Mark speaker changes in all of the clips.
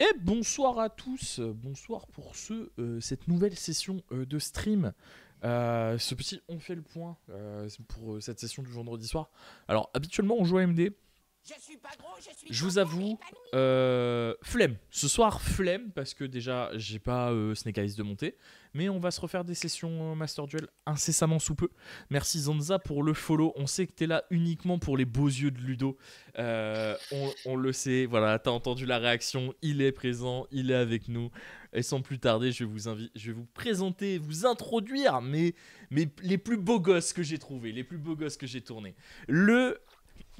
Speaker 1: Et bonsoir à tous, bonsoir pour cette nouvelle session de stream. Ce petit on fait le point pour cette session du vendredi soir. Alors habituellement on joue à MD. Je vous avoue, flemme. Ce soir, flemme, parce que déjà, j'ai pas Snake Eyes de monter. Mais on va se refaire des sessions Master Duel incessamment sous peu. Merci Zanza pour le follow. On sait que t'es là uniquement pour les beaux yeux de Ludo. On le sait, voilà, t'as entendu la réaction. Il est présent, il est avec nous. Et sans plus tarder, je vais vous présenter, vous introduire les plus beaux gosses que j'ai trouvés, les plus beaux gosses que j'ai tournés. Le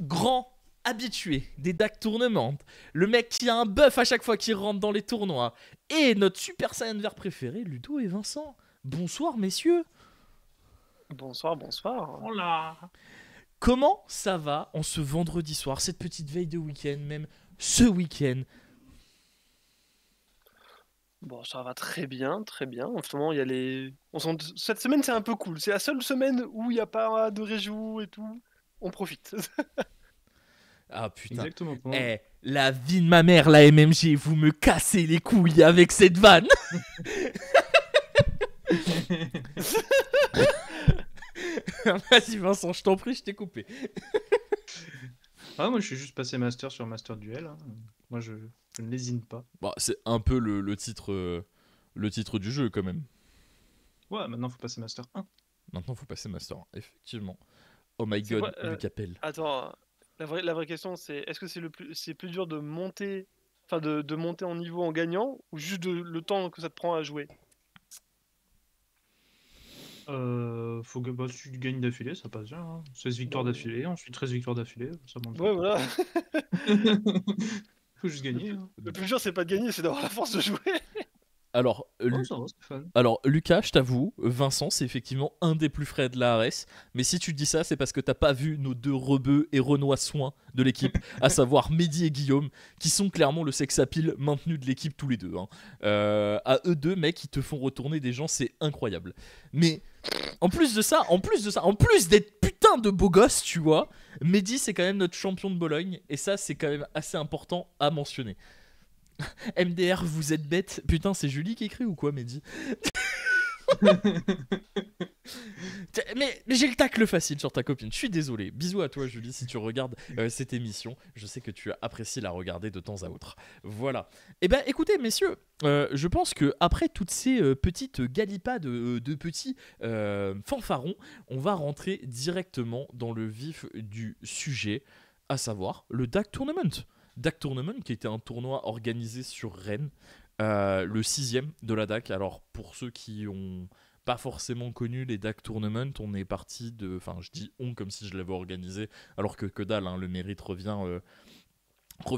Speaker 1: grand habitué des DAC Tournament, le mec qui a un buff à chaque fois qu'il rentre dans les tournois, et notre Super Saiyan vert préféré, Ludo et Vincent. Bonsoir messieurs.
Speaker 2: Bonsoir, bonsoir.
Speaker 3: Hola.
Speaker 1: Comment ça va en ce vendredi soir, cette petite veille de week-end, même ce week-end?
Speaker 2: Bon, ça va très bien, très bien. En ce moment, il y a les... Cette semaine, c'est un peu cool. C'est la seule semaine où il n'y a pas de réjou et tout. On profite.
Speaker 1: Ah putain.
Speaker 3: Exactement.
Speaker 1: Eh, la vie de ma mère, la MMG, vous me cassez les couilles avec cette vanne. Vas-y Vincent, je t'en prie, je t'ai coupé.
Speaker 3: Ah, moi, je suis juste passé master sur Master Duel. Hein. Moi, je ne lésine pas.
Speaker 1: Bon, c'est un peu le titre du jeu quand même.
Speaker 3: Ouais, maintenant, faut passer Master 1.
Speaker 1: Maintenant, faut passer Master 1, effectivement. Oh my
Speaker 2: C'est
Speaker 1: god,
Speaker 2: quoi,
Speaker 1: Luc appelle.
Speaker 2: Attends, la vraie question, c'est est-ce que c'est plus dur de monter, enfin de monter en niveau en gagnant, ou juste le temps que ça te prend à jouer?
Speaker 3: Faut que si tu gagnes d'affilée, ça passe bien. Hein. 16 victoires
Speaker 2: Bon.
Speaker 3: d'affilée, ensuite 13 victoires d'affilée, ça monte.
Speaker 2: Ouais, voilà.
Speaker 3: Faut juste gagner. Hein.
Speaker 2: Le plus dur, c'est pas de gagner, c'est d'avoir la force de jouer.
Speaker 1: Alors,
Speaker 3: Oh, ça va, c'est fun.
Speaker 1: alors, Lucas, je t'avoue, Vincent, c'est effectivement un des plus frais de la ARS. Mais si tu dis ça, c'est parce que t'as pas vu nos deux rebeux et renois soins de l'équipe, à savoir Mehdi et Guillaume, qui sont clairement le sex appeal maintenu de l'équipe tous les deux. Hein. À eux deux, mec, ils te font retourner des gens, c'est incroyable. Mais en plus d'être putain de beau gosse, tu vois, Mehdi, c'est quand même notre champion de Bologne. Et ça, c'est quand même assez important à mentionner. MDR, vous êtes bête. Putain, c'est Julie qui écrit ou quoi, Mehdi? mais j'ai le tacle facile sur ta copine. Je suis désolé. Bisous à toi, Julie, si tu regardes cette émission. Je sais que tu apprécies la regarder de temps à autre. Voilà. Eh ben, écoutez, messieurs, je pense que après toutes ces petites galipades de petits fanfarons, on va rentrer directement dans le vif du sujet, à savoir le DAC Tournament. DAC Tournament, qui était un tournoi organisé sur Rennes, le 6ème de la DAC. Alors, pour ceux qui ont pas forcément connu les DAC Tournament, on est parti de... Enfin, je dis on comme si je l'avais organisé, alors que dalle, hein, le mérite revient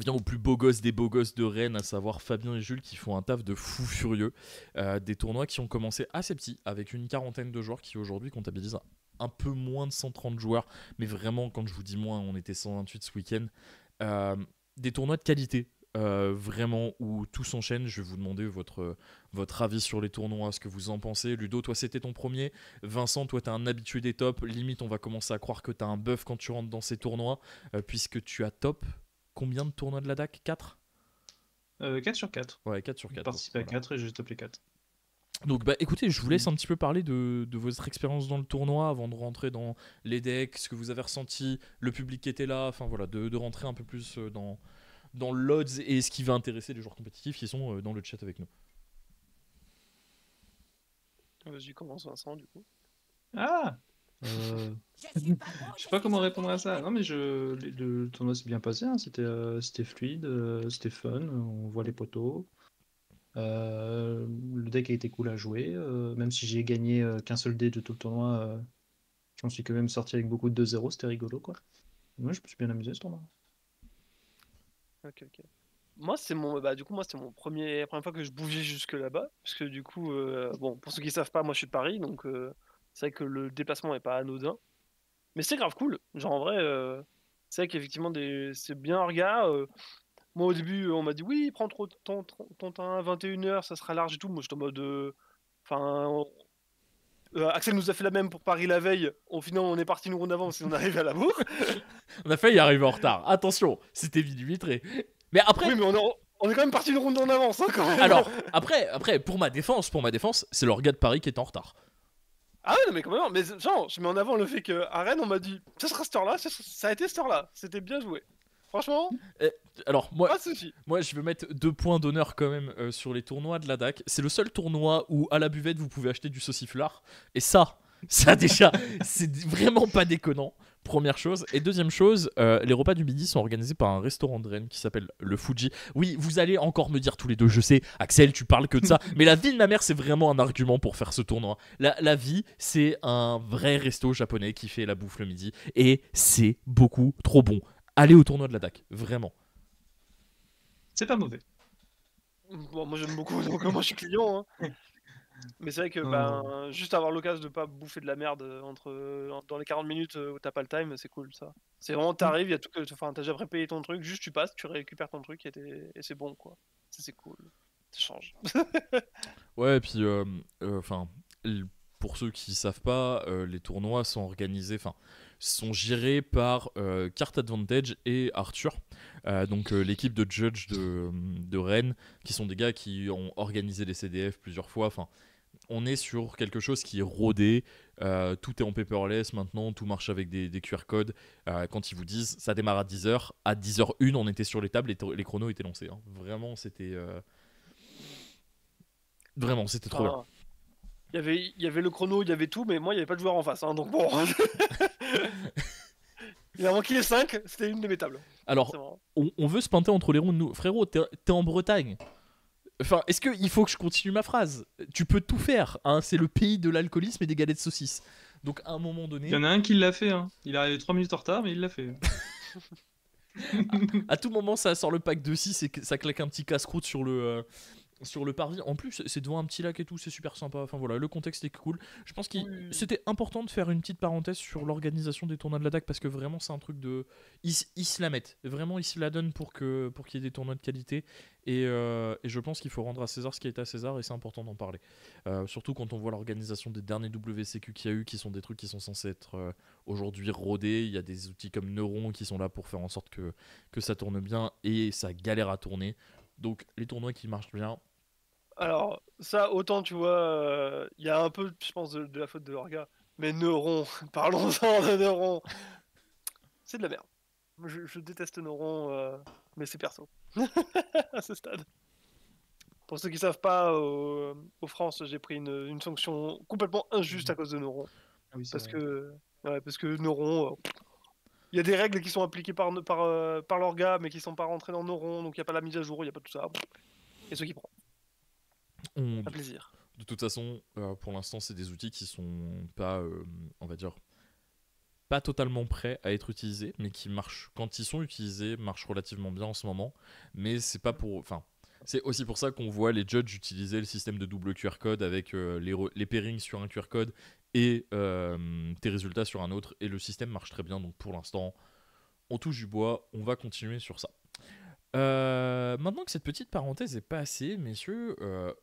Speaker 1: aux plus beaux gosses des beaux gosses de Rennes, à savoir Fabien et Jules, qui font un taf de fou furieux. Des tournois qui ont commencé assez petits, avec une quarantaine de joueurs qui aujourd'hui comptabilisent un peu moins de 130 joueurs. Mais vraiment, quand je vous dis moins, on était 128 ce week-end. Des tournois de qualité, vraiment, où tout s'enchaîne. Je vais vous demander votre avis sur les tournois, ce que vous en pensez. Ludo, toi c'était ton premier. Vincent, toi t'es un habitué des tops. Limite, on va commencer à croire que t'as un buff quand tu rentres dans ces tournois, puisque tu as top. Combien de tournois de la DAC? 4
Speaker 3: 4 sur 4.
Speaker 1: Ouais, 4 sur 4.
Speaker 3: J'ai participé à 4 et j'ai top les 4.
Speaker 1: Donc bah écoutez, je vous laisse un petit peu parler de votre expérience dans le tournoi avant de rentrer dans les decks, ce que vous avez ressenti, le public qui était là, enfin voilà, de rentrer un peu plus dans l'odds et ce qui va intéresser les joueurs compétitifs qui sont dans le chat avec nous.
Speaker 2: Vas-y, commence Vincent, du coup.
Speaker 3: Ah Je sais pas comment répondre à ça. Non, mais le tournoi s'est bien passé. Hein. C'était fluide, c'était fun. On voit les poteaux. Le deck a été cool à jouer. Même si j'ai gagné qu'un seul dé de tout le tournoi, je m'en suis quand même sorti avec beaucoup de 2-0. C'était rigolo, quoi. Moi, je me suis bien amusé ce tournoi.
Speaker 2: Ok, ok. Moi, c'est mon, bah, du coup, moi, c'était mon première fois que je bougeais jusque là-bas. Parce que du coup, bon, pour ceux qui savent pas, moi, je suis de Paris, donc c'est vrai que le déplacement est pas anodin. Mais c'est grave cool. Genre, en vrai, c'est vrai qu'effectivement, c'est bien orga. Moi, au début, on m'a dit, oui, prends ton temps à 21h, ça sera large et tout. Moi, j'étais en mode. Enfin. Axel nous a fait la même pour Paris la veille. Au final, on est parti nous en avance et on arrive à la bourre.
Speaker 1: On a failli y arriver en retard. Attention, c'était vite vitré. Mais après,
Speaker 2: Oui, mais On est quand même parti une ronde en avance, hein, quand même.
Speaker 1: Alors, après pour ma défense, c'est leur gars de Paris qui est en retard.
Speaker 2: Ah ouais, non, mais quand même, mais genre, je mets en avant le fait qu'à Rennes, on m'a dit, ça sera cette heure-là, ça a été cette heure-là. C'était bien joué. Franchement,
Speaker 1: Alors,
Speaker 2: pas de soucis.
Speaker 1: moi, je veux mettre 2 points d'honneur quand même sur les tournois de la DAC. C'est le seul tournoi où à la buvette vous pouvez acheter du sauciflard. Et ça déjà, c'est vraiment pas déconnant. Première chose. Et deuxième chose, les repas du midi sont organisés par un restaurant de Rennes qui s'appelle le Fuji. Oui, vous allez encore me dire tous les deux, je sais, Axel, tu parles que de ça. Mais la vie de ma mère, c'est vraiment un argument pour faire ce tournoi. La vie, c'est un vrai resto japonais qui fait la bouffe le midi. Et c'est beaucoup trop bon. Allez au tournoi de la DAC, vraiment.
Speaker 3: C'est pas mauvais.
Speaker 2: Bon, moi j'aime beaucoup, donc moi je suis client. Hein. Mais c'est vrai que juste avoir l'occasion de pas bouffer de la merde dans les 40 minutes où t'as pas le time, c'est cool ça. C'est vraiment, t'arrives, y a tout enfin, t'as déjà prépayé ton truc, juste tu passes, tu récupères ton truc et c'est bon quoi. Ça, c'est cool. Ça change.
Speaker 1: Ouais, et puis, pour ceux qui savent pas, les tournois sont organisés, sont gérés par Cart Advantage et Arthur, donc l'équipe de judge de Rennes, qui sont des gars qui ont organisé les CDF plusieurs fois. Enfin, on est sur quelque chose qui est rodé, tout est en paperless maintenant, tout marche avec des QR codes. Quand ils vous disent ça démarre à 10h, à 10h01, on était sur les tables, les chronos étaient lancés. Hein. Vraiment, c'était trop bien.
Speaker 2: Enfin, il y avait le chrono, il y avait tout, mais moi il y avait pas de joueur en face, hein, donc bon. Il a manqué les 5, c'était une de mes tables.
Speaker 1: Alors, on veut se pinter entre les ronds de nous. Frérot, t'es en Bretagne. Enfin, est-ce qu'il faut que je continue ma phrase? Tu peux tout faire, hein, c'est le pays de l'alcoolisme et des galettes saucisses. Donc à un moment donné...
Speaker 3: Il y en a un qui l'a fait, hein. Il est arrivé 3 minutes en retard, mais il l'a fait.
Speaker 1: à tout moment, ça sort le pack de 6 et ça claque un petit casse-croûte sur le parvis. En plus, c'est devant un petit lac et tout, c'est super sympa. Enfin voilà, le contexte est cool. Je pense que c'était important de faire une petite parenthèse sur l'organisation des tournois de la DAC parce que vraiment, c'est un truc de. Ils se la mettent. Vraiment, ils se la donnent pour qu'il y ait des tournois de qualité. Et je pense qu'il faut rendre à César ce qui est à César et c'est important d'en parler. Surtout quand on voit l'organisation des derniers WCQ qu'il y a eu, qui sont des trucs qui sont censés être aujourd'hui rodés. Il y a des outils comme Neuron qui sont là pour faire en sorte que ça tourne bien et ça galère à tourner. Donc les tournois qui marchent bien.
Speaker 2: Alors, ça, autant tu vois, il y a un peu, je pense, de la faute de Orga. Mais Neuron, parlons-en de Neuron. C'est de la merde. Je déteste Neuron, mais c'est perso. à ce stade. Pour ceux qui savent pas, aux France, j'ai pris une sanction complètement injuste à cause de Neuron.
Speaker 3: Ah oui,
Speaker 2: parce que Neuron, il y a des règles qui sont appliquées par l'orga, mais qui sont pas rentrées dans Neuron, donc il n'y a pas la mise à jour, il n'y a pas tout ça. Et ce qui prend. Un plaisir.
Speaker 1: De toute façon, pour l'instant, c'est des outils qui sont pas, on va dire, pas totalement prêts à être utilisés, mais qui marchent, quand ils sont utilisés, marchent relativement bien en ce moment. Mais c'est pas pour. Enfin, c'est aussi pour ça qu'on voit les judges utiliser le système de double QR code avec les pairings sur un QR code et tes résultats sur un autre. Et le système marche très bien, donc pour l'instant, on touche du bois, on va continuer sur ça. Maintenant que cette petite parenthèse est passée, messieurs,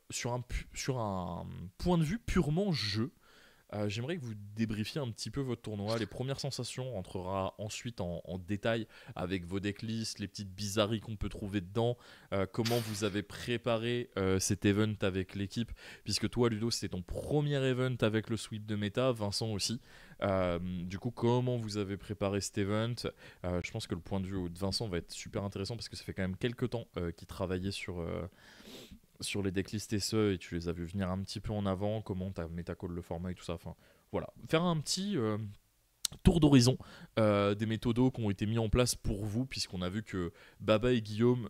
Speaker 1: sur un point de vue purement jeu, j'aimerais que vous débriefiez un petit peu votre tournoi. Les premières sensations, on rentrera ensuite en détail avec vos decklists, les petites bizarreries qu'on peut trouver dedans, comment vous avez préparé cet event avec l'équipe, puisque toi Ludo c'était ton premier event avec le sweep de méta, Vincent aussi. Du coup, comment vous avez préparé cet event? Je pense que le point de vue de Vincent va être super intéressant parce que ça fait quand même quelques temps qu'il travaillait sur les decklists SE et tu les as vu venir un petit peu en avant, comment tu as métacall le format et tout ça. Enfin, voilà. Faire un petit tour d'horizon des méthodos qui ont été mis en place pour vous, puisqu'on a vu que Baba et Guillaume,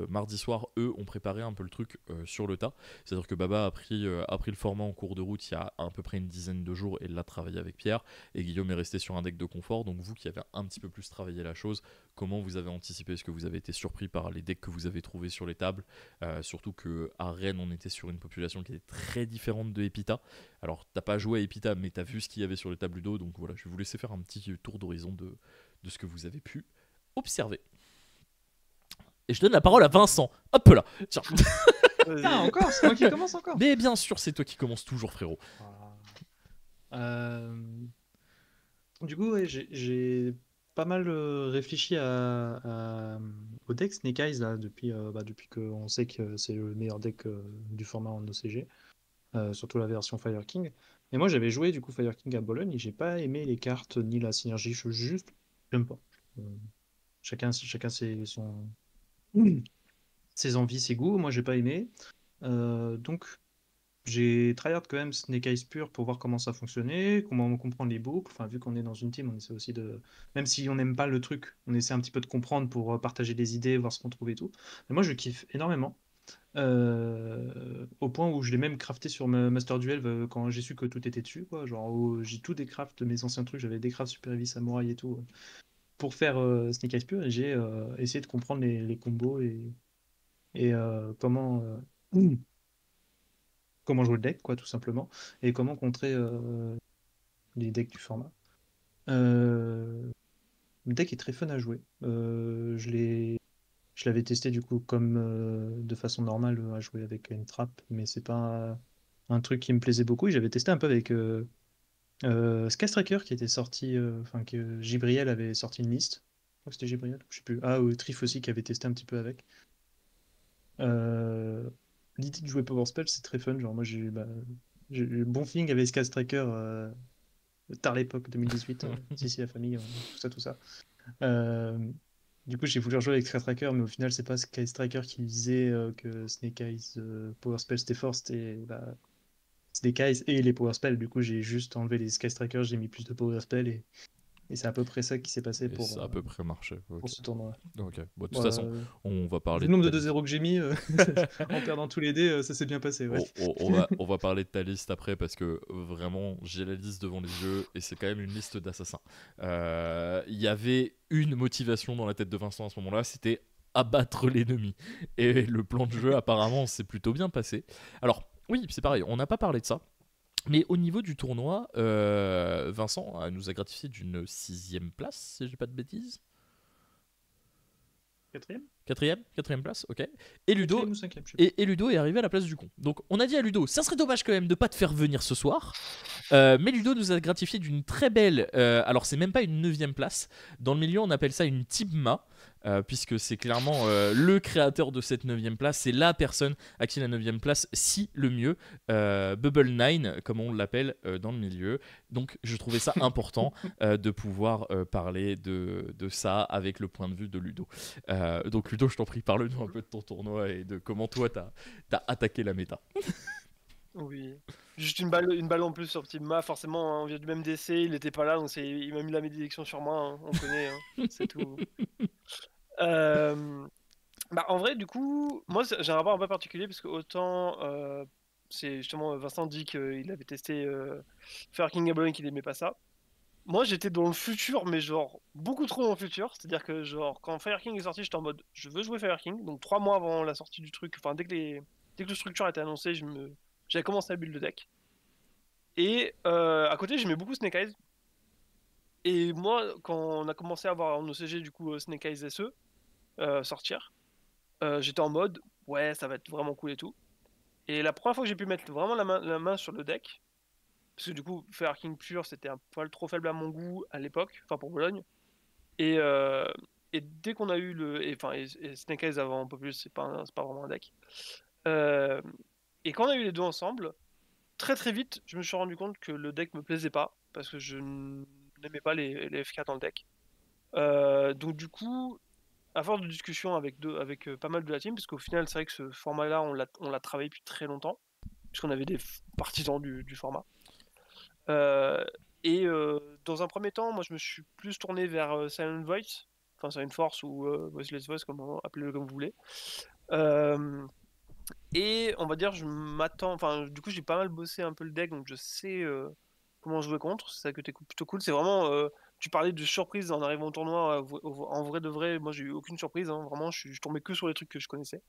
Speaker 1: mardi soir, eux, ont préparé un peu le truc sur le tas. C'est-à-dire que Baba a pris le format en cours de route il y a à peu près une dizaine de jours et l'a travaillé avec Pierre, et Guillaume est resté sur un deck de confort. Donc vous qui avez un petit peu plus travaillé la chose, comment vous avez anticipé? Est-ce que vous avez été surpris par les decks que vous avez trouvés sur les tables? Surtout qu'à Rennes, on était sur une population qui était très différente de Epita. Alors, t'as pas joué à Epita, mais t'as vu ce qu'il y avait sur les tables Ludo, donc voilà, je vais vous laisser faire un petit tour d'horizon de ce que vous avez pu observer. Et je donne la parole à Vincent. Hop là. Tiens.
Speaker 3: Ah, encore? C'est moi qui commence encore?
Speaker 1: Mais bien sûr, c'est toi qui commence toujours, frérot.
Speaker 3: Du coup, ouais, j'ai pas mal réfléchi au deck Snake Eyes là, depuis qu'on sait que c'est le meilleur deck du format en OCG, surtout la version Fire King. Et moi j'avais joué du coup Fire King à Bologne et j'ai pas aimé les cartes ni la synergie, j'aime pas. Euh, chacun ses envies, ses goûts. Moi j'ai pas aimé. Donc j'ai tryhard quand même Snake Eyes pur pour voir comment ça fonctionnait, comment on comprend les boucles. Enfin, vu qu'on est dans une team, on essaie aussi de. Même si on n'aime pas le truc, on essaie un petit peu de comprendre pour partager des idées, voir ce qu'on trouve et tout. Mais moi, je kiffe énormément. Au point où je l'ai même crafté sur ma Master Duel quand j'ai su que tout était dessus, quoi. Genre, j'ai tout décraft de mes anciens trucs, j'avais décraft Super Heavy Samurai et tout, pour faire Snake Eyes pur, et j'ai essayé de comprendre les combos et comment jouer le deck, quoi, tout simplement, et comment contrer les decks du format. Le deck est très fun à jouer. Je l'avais testé du coup comme de façon normale à jouer avec une trappe, mais c'est pas un truc qui me plaisait beaucoup. Et j'avais testé un peu avec Sky Striker qui était sorti, enfin que Gibriel avait sorti une liste. Je crois que c'était Gibriel, je sais plus. Ah, ou Trif aussi qui avait testé un petit peu avec. Euh, L'idée de jouer Power Spell, c'est très fun. Genre, moi, j'ai eu bon feeling avec Sky Striker tard l'époque 2018. Si, la famille, tout ça, tout ça. Euh, du coup, j'ai voulu rejouer avec Sky Striker, mais au final, c'est pas Sky Striker qui disait que Snake Eyes Power Spell c'était fort, c'était Snake Eyes et les Power Spell. Du coup, j'ai juste enlevé les Sky Strikers, j'ai mis plus de Power Spell et c'est à peu près ça qui s'est passé
Speaker 1: Et ça a à peu près marché. Ok.
Speaker 3: pour ce tournoi.
Speaker 1: Ok. Bon, de toute façon,
Speaker 3: Ouais,
Speaker 1: on va
Speaker 3: vu
Speaker 1: parler
Speaker 3: le
Speaker 1: de
Speaker 3: nombre
Speaker 1: ta
Speaker 3: de
Speaker 1: liste.
Speaker 3: 2-0 que j'ai mis, en perdant tous les dés, ça s'est bien passé. Ouais.
Speaker 1: On va parler de ta liste après parce que vraiment j'ai la liste devant les yeux et c'est quand même une liste d'assassins. Il y avait une motivation dans la tête de Vincent à ce moment-là, c'était abattre l'ennemi. Et le plan de jeu apparemment s'est plutôt bien passé. Alors oui, c'est pareil, on n'a pas parlé de ça. Mais au niveau du tournoi, Vincent nous a gratifié d'une 6ème place, si j'ai pas de bêtises.
Speaker 3: Quatrième?
Speaker 1: Quatrième place, ok. Et Ludo,
Speaker 3: Quatrième ou cinquième, je sais pas.
Speaker 1: et Ludo est arrivé à la place du con. Donc on a dit à Ludo, ça serait dommage quand même de pas te faire venir ce soir. Mais Ludo nous a gratifié d'une très belle. Alors c'est même pas une 9ème place. Dans le milieu on appelle ça une Tibma. Puisque c'est clairement le créateur de cette 9ème place, c'est la personne à qui la 9ème place scie le mieux, Bubble 9 comme on l'appelle dans le milieu. Donc je trouvais ça important de pouvoir parler de ça avec le point de vue de Ludo. Donc Ludo, je t'en prie, parle-nous un peu de ton tournoi et de comment toi t'as attaqué la méta.
Speaker 2: Oui. Juste une balle en plus sur Petit Ma, forcément, hein, on vient du même décès, il était pas là, donc il m'a mis la malédiction sur moi, hein, on connaît, hein, c'est tout. Bah, en vrai, du coup, moi j'ai un rapport un peu particulier parce que autant c'est justement Vincent dit qu'il avait testé Fire King à Bologne qu'il aimait pas ça. Moi j'étais dans le futur, mais genre beaucoup trop dans le futur. C'est-à-dire que genre quand Fire King est sorti, j'étais en mode je veux jouer Fire King. Donc 3 mois avant la sortie du truc, enfin dès que le structure a été annoncé, j'avais commencé à build le deck. Et à côté, j'aimais beaucoup Snake Eyes. Et moi, quand on a commencé à avoir en OCG du coup Snake Eyes SE sortir, j'étais en mode ouais, ça va être vraiment cool et tout. Et la première fois que j'ai pu mettre vraiment la main sur le deck, parce que du coup, Fire King pur, c'était un poil trop faible à mon goût à l'époque, enfin pour Bologne. Et, euh, et dès qu'on a eu et Snake Eyes avant Populus, c'est pas vraiment un deck. Euh, et quand on a eu les deux ensemble, très très vite, je me suis rendu compte que le deck me plaisait pas, parce que je n'aimais pas les FK dans le deck. Donc du coup, à force de discussion avec pas mal de la team, parce qu'au final, c'est vrai que ce format-là, on l'a travaillé depuis très longtemps, puisqu'on avait des partisans du format. Euh, dans un premier temps, moi, je me suis plus tourné vers Silent Voice, enfin Silent Force ou Voiceless Voice, appelez-le comme vous voulez. Et on va dire, je m'attends, enfin, du coup, j'ai pas mal bossé un peu le deck, donc je sais comment jouer contre. C'est ça que t'es plutôt cool. C'est vraiment, tu parlais de surprise en arrivant au tournoi. En vrai de vrai, moi, j'ai eu aucune surprise. Hein, vraiment, je tombais que sur les trucs que je connaissais.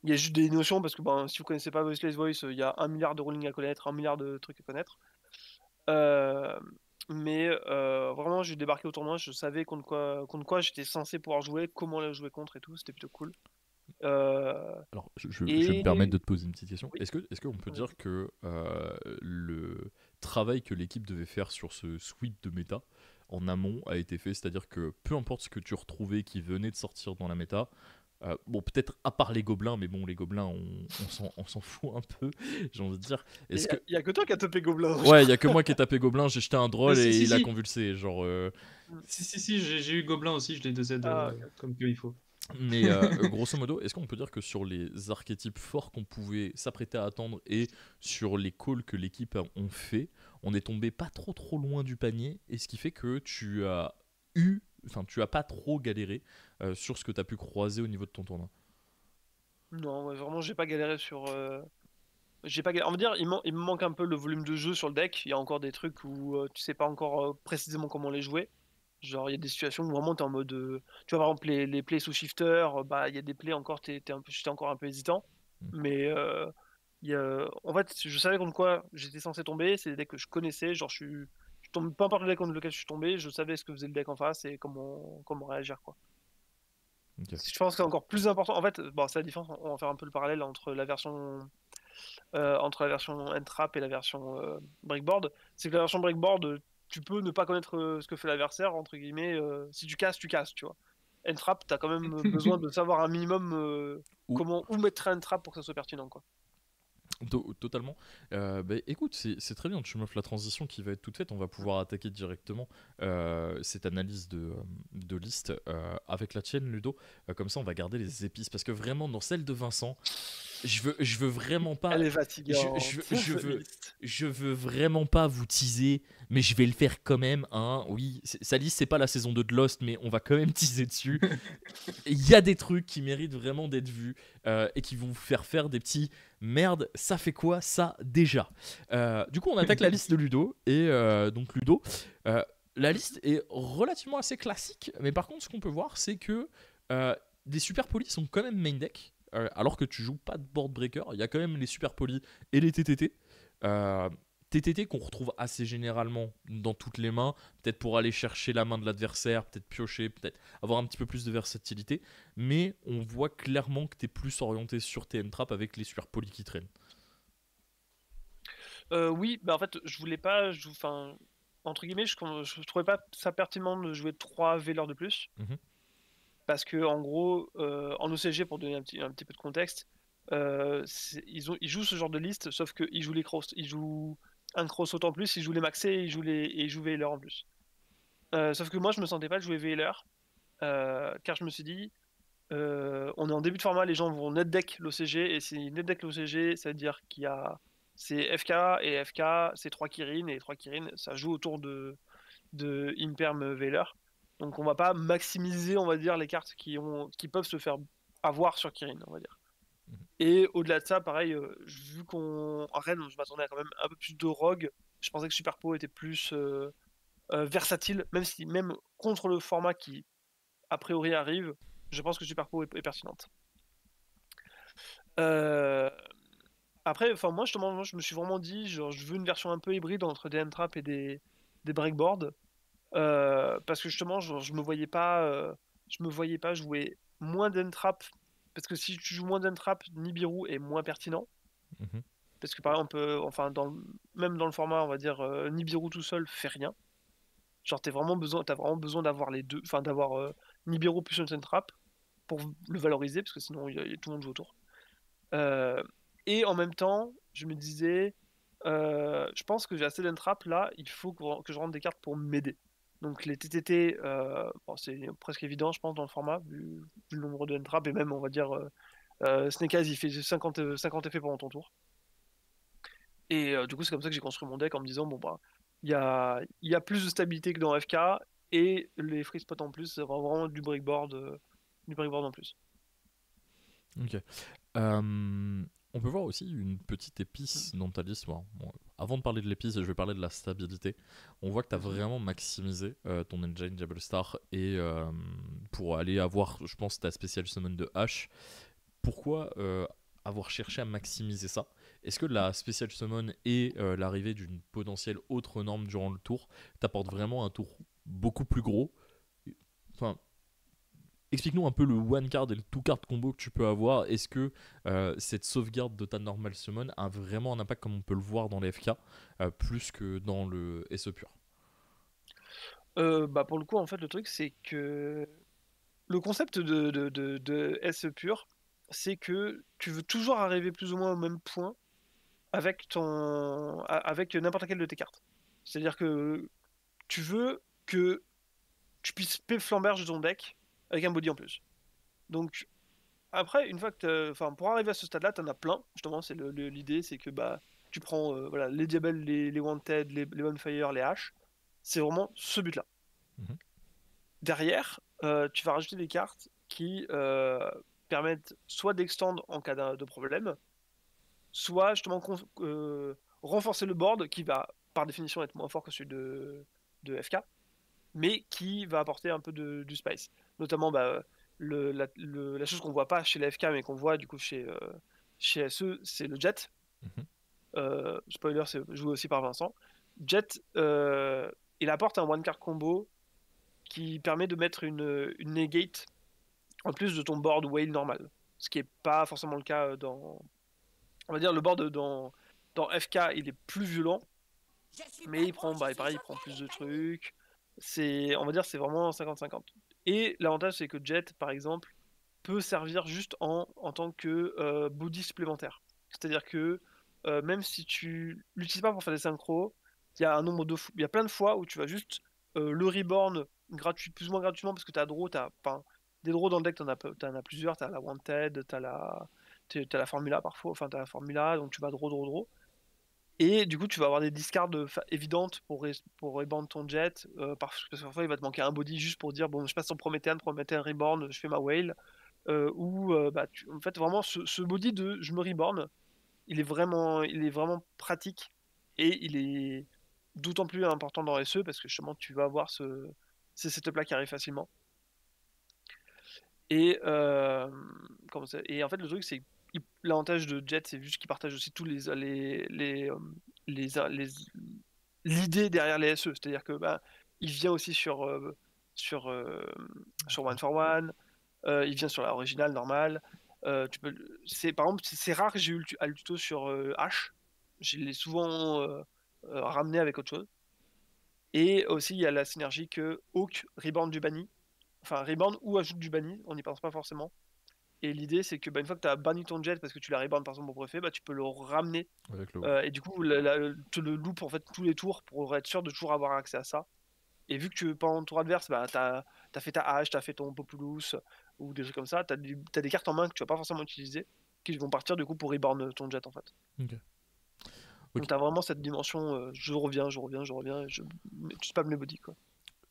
Speaker 2: Il y a juste des notions parce que ben, si vous connaissez pas Voiceless Voice, il y a 1 milliard de ruling à connaître, 1 milliard de trucs à connaître. Euh, vraiment, j'ai débarqué au tournoi, je savais contre quoi j'étais censé pouvoir jouer, comment la jouer contre et tout, c'était plutôt cool.
Speaker 1: Alors, je vais me permettre
Speaker 2: Et
Speaker 1: de te poser une petite question.
Speaker 2: oui,
Speaker 1: Est-ce qu'on peut
Speaker 2: vas-y.
Speaker 1: dire que le travail que l'équipe devait faire sur ce sweep de méta en amont a été fait, c'est-à-dire que peu importe ce que tu retrouvais qui venait de sortir dans la méta, bon, peut-être à part les gobelins, mais bon, les gobelins, on s'en fout un peu, j'ai envie de dire.
Speaker 2: Il
Speaker 1: Est-ce que...
Speaker 2: y a que toi qui as topé Gobelin.
Speaker 1: Ouais, il y a que moi qui ai tapé gobelin, j'ai jeté un droll
Speaker 3: Si,
Speaker 1: et
Speaker 3: si,
Speaker 1: il a
Speaker 3: si.
Speaker 1: convulsé, genre...
Speaker 3: Si, j'ai eu Gobelin aussi, je l'ai 2Z
Speaker 2: Ah, ok.
Speaker 3: comme qu'il faut.
Speaker 1: Mais grosso modo, est-ce qu'on peut dire que sur les archétypes forts qu'on pouvait s'apprêter à attendre et sur les calls que l'équipe ont fait, on est tombé pas trop loin du panier, et ce qui fait que tu as pas trop galéré sur ce que tu as pu croiser au niveau de ton tournoi.
Speaker 2: Non, ouais, vraiment, j'ai pas galéré sur. J'ai pas galéré. On va dire, il me manque un peu le volume de jeu sur le deck. Il y a encore des trucs où tu sais pas encore précisément comment les jouer. Genre, il y a des situations où vraiment t'es en mode. Tu vois, par exemple, les plays sous shifter, bah, il y a des plays encore, j'étais encore un peu hésitant.
Speaker 1: Mm.
Speaker 2: Mais en fait, je savais contre quoi j'étais censé tomber. C'est des decks que je connaissais. Genre, je tombe, peu importe le deck contre lequel je suis tombé, je savais ce que faisait le deck en face et comment réagir, quoi.
Speaker 1: Ok.
Speaker 2: Je pense que c'est encore plus important. En fait, bon, c'est la différence. On va faire un peu le parallèle entre la version Entrap et la version Breakboard. C'est que la version Breakboard, tu peux ne pas connaître ce que fait l'adversaire, entre guillemets. Si tu casses, tu vois. Entrap, t'as quand même besoin de savoir un minimum
Speaker 1: Ou-
Speaker 2: où mettre un Entrap pour que ça soit pertinent, quoi.
Speaker 1: Totalement. Bah, écoute, c'est très bien, tu m'offres la transition qui va être toute faite. On va pouvoir attaquer directement cette analyse de liste avec la tienne, Ludo. Comme ça, on va garder les épices. Parce que vraiment, dans celle de Vincent, je veux vraiment pas.
Speaker 2: Elle est fatigante.
Speaker 1: Je veux vraiment pas vous teaser, mais je vais le faire quand même. Hein. Oui, sa liste, c'est pas la saison 2 de Lost, mais on va quand même teaser dessus. Il y a des trucs qui méritent vraiment d'être vus et qui vont vous faire des petits merde, ça fait quoi ça déjà. Du coup, on attaque la liste de Ludo. Et donc, Ludo, la liste est relativement assez classique, mais par contre, ce qu'on peut voir, c'est que des super polis sont quand même main deck. Alors que tu joues pas de board breaker, il y a quand même les super polis et les TTT. Euh, TTT qu'on retrouve assez généralement dans toutes les mains, peut-être pour aller chercher la main de l'adversaire, peut-être piocher, peut-être avoir un petit peu plus de versatilité, mais on voit clairement que tu es plus orienté sur tes N-Trap avec les super polis qui traînent.
Speaker 2: Oui, bah en fait, je voulais pas. Enfin, entre guillemets, je trouvais pas ça pertinent de jouer 3 Veilers de plus.
Speaker 1: Mhm.
Speaker 2: Parce que en gros, en OCG, pour donner un petit peu de contexte, ils jouent ce genre de liste, sauf qu'ils jouent les cross. Ils jouent un cross autant plus, ils jouent les maxés et ils jouent Veiler en plus. Sauf que moi, je me sentais pas de jouer Veiler, car je me suis dit, on est en début de format, les gens vont net deck l'OCG, et si net deck l'OCG, ça veut dire qu'il y a c'est FK, et FK, c'est 3 Kirin, et 3 Kirin, ça joue autour de Imperm Veiler. Donc on va pas maximiser, on va dire, les cartes qui peuvent se faire avoir sur Kirin, on va dire.
Speaker 1: Mhm.
Speaker 2: Et au-delà de ça, pareil, vu qu'en Rennes, je m'attendais à quand même un peu plus de rogue. Je pensais que Superpo était plus versatile, même contre le format qui a priori arrive, je pense que Superpo est pertinente. Euh, Après, enfin moi je me suis vraiment dit, genre, je veux une version un peu hybride entre des N-Trap et des breakboards. Parce que justement, je me voyais pas jouer moins d'entrap. Parce que si tu joues moins d'entrap, Nibiru est moins pertinent.
Speaker 1: Mhm.
Speaker 2: Parce que par exemple, enfin, même dans le format, on va dire, Nibiru tout seul fait rien. Genre, t'as vraiment besoin d'avoir les deux, enfin, d'avoir Nibiru plus une entrap pour le valoriser, parce que sinon, tout le monde joue autour. Euh, et en même temps, je me disais, je pense que j'ai assez d'entrap là, il faut que je rentre des cartes pour m'aider. Donc les TTT, bon, c'est presque évident, je pense, dans le format, vu le nombre de entrap, et même, on va dire, Snake Eyes, il fait 50 effets pendant ton tour. Et du coup, c'est comme ça que j'ai construit mon deck en me disant, bon, bah, il y a plus de stabilité que dans FK, et les free spots en plus, c'est vraiment du breakboard en plus.
Speaker 1: Ok. On peut voir aussi une petite épice dans ta liste. Bon, avant de parler de l'épice, je vais parler de la stabilité. On voit que tu as vraiment maximisé ton engine Diablo Star et pour aller avoir, je pense, ta spécial summon de H. Pourquoi avoir cherché à maximiser ça? Est-ce que la spécial summon et l'arrivée d'une potentielle autre norme durant le tour t'apporte vraiment un tour beaucoup plus gros? Enfin, explique-nous un peu le one card et le two card combo que tu peux avoir. Est-ce que cette sauvegarde de ta normal summon a vraiment un impact comme on peut le voir dans les FK plus que dans le SE pur?
Speaker 2: Bah pour le coup, en fait, le truc, c'est que le concept de SE pur, c'est que tu veux toujours arriver plus ou moins au même point avec avec n'importe laquelle de tes cartes. C'est-à-dire que tu veux que tu puisses flamberge de ton deck avec un body en plus. Donc après, une fois que enfin, pour arriver à ce stade-là, t'en as plein. Justement, c'est l'idée, c'est que bah tu prends voilà, les Diables, les Wanted, les Bonfire, les Haches. C'est vraiment ce but-là.
Speaker 1: Mhm.
Speaker 2: Derrière, tu vas rajouter des cartes qui permettent soit d'extendre en cas de problème, soit justement renforcer le board qui va par définition être moins fort que celui de FK, mais qui va apporter un peu du spice. Notamment bah, la chose qu'on voit pas chez la FK mais qu'on voit du coup chez SE, c'est le Jet.
Speaker 1: Mhm.
Speaker 2: Spoiler, c'est joué aussi par Vincent. Jet, il apporte un one card combo qui permet de mettre une negate en plus de ton board whale normal. Ce qui est pas forcément le cas dans. On va dire le board dans FK il est plus violent, mais il prend, bah, pareil, il prend plus de trucs. On va dire c'est vraiment 50-50. Et l'avantage c'est que Jet par exemple peut servir juste en tant que body supplémentaire. C'est-à-dire que même si tu l'utilises pas pour faire des synchros, il y a il y a plein de fois où tu vas juste le reborn gratuit, plus ou moins gratuitement parce que tu as des draws dans le deck, t'en as plusieurs, t'as la Wanted, t'as la Formula parfois, enfin t'as la Formula, donc tu vas draw. Et du coup, tu vas avoir des discards évidentes pour reborn ton jet, parce que parfois il va te manquer un body juste pour dire bon, je passe sur Promethean reborn, je fais ma whale. Ou bah, en fait, vraiment, ce body de je me reborn, il est vraiment pratique et il est d'autant plus important dans SE parce que justement, tu vas avoir ces setups-là qui arrivent facilement. Et, et en fait, le truc, c'est l'avantage de Jet, c'est juste qu'il partage aussi tous l'idée derrière les SE. C'est-à-dire que bah, il vient aussi sur, sur One for One, il vient sur la originale normale. Par exemple, c'est rare que j'ai eu le tuto sur H. Je l'ai souvent ramené avec autre chose. Et aussi, il y a la synergie que Hawk reborn du banni. Enfin, reborn ou ajoute du banni, on n'y pense pas forcément. Et l'idée, c'est que bah, une fois que tu as banni ton jet parce que tu l'as reborn par exemple au préfet, bah, tu peux le ramener.
Speaker 1: Avec le
Speaker 2: Et du coup, te le loupe en fait tous les tours pour être sûr de toujours avoir accès à ça. Et vu que pendant le tour adverse, bah, t'as fait ta hache, t'as fait ton Populous ou des trucs comme ça, t'as des cartes en main que tu vas pas forcément utiliser, qui vont partir du coup pour reborn ton jet en fait.
Speaker 1: Ok.
Speaker 2: Donc t'as vraiment cette dimension je reviens, tu spam les body quoi.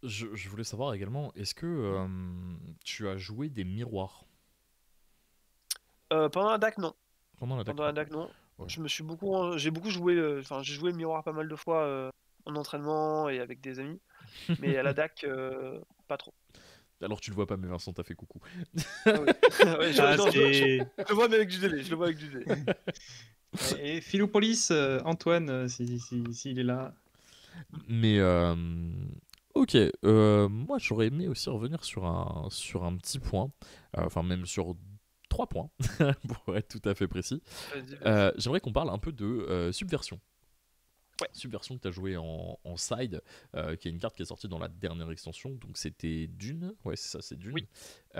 Speaker 1: Je voulais savoir également, est-ce que tu as joué des miroirs
Speaker 2: Pendant la DAC, non.
Speaker 1: pendant la
Speaker 2: Pendant la DAC, non.
Speaker 1: Ouais.
Speaker 2: J'ai beaucoup joué, enfin j'ai joué le miroir pas mal de fois en entraînement et avec des amis, mais à la DAC, pas trop.
Speaker 1: Alors tu le vois pas, mais Vincent t'a fait coucou.
Speaker 2: Ah oui. Ouais,
Speaker 3: Ah,
Speaker 2: non,
Speaker 3: c'est-
Speaker 2: je le vois mais avec du délai, je le vois avec du délai.
Speaker 3: Et Philopolis, Antoine, s'il est là.
Speaker 1: Mais ok, moi j'aurais aimé aussi revenir sur un petit point, enfin même sur 3 points, pour être tout à fait précis.
Speaker 2: Vas-y.
Speaker 1: J'aimerais qu'on parle un peu de Subversion.
Speaker 2: Ouais.
Speaker 1: Subversion que tu as joué en side, qui est une carte qui est sortie dans la dernière extension, donc c'était Dune, ouais c'est ça, c'est Dune.
Speaker 2: Oui.
Speaker 1: Qui,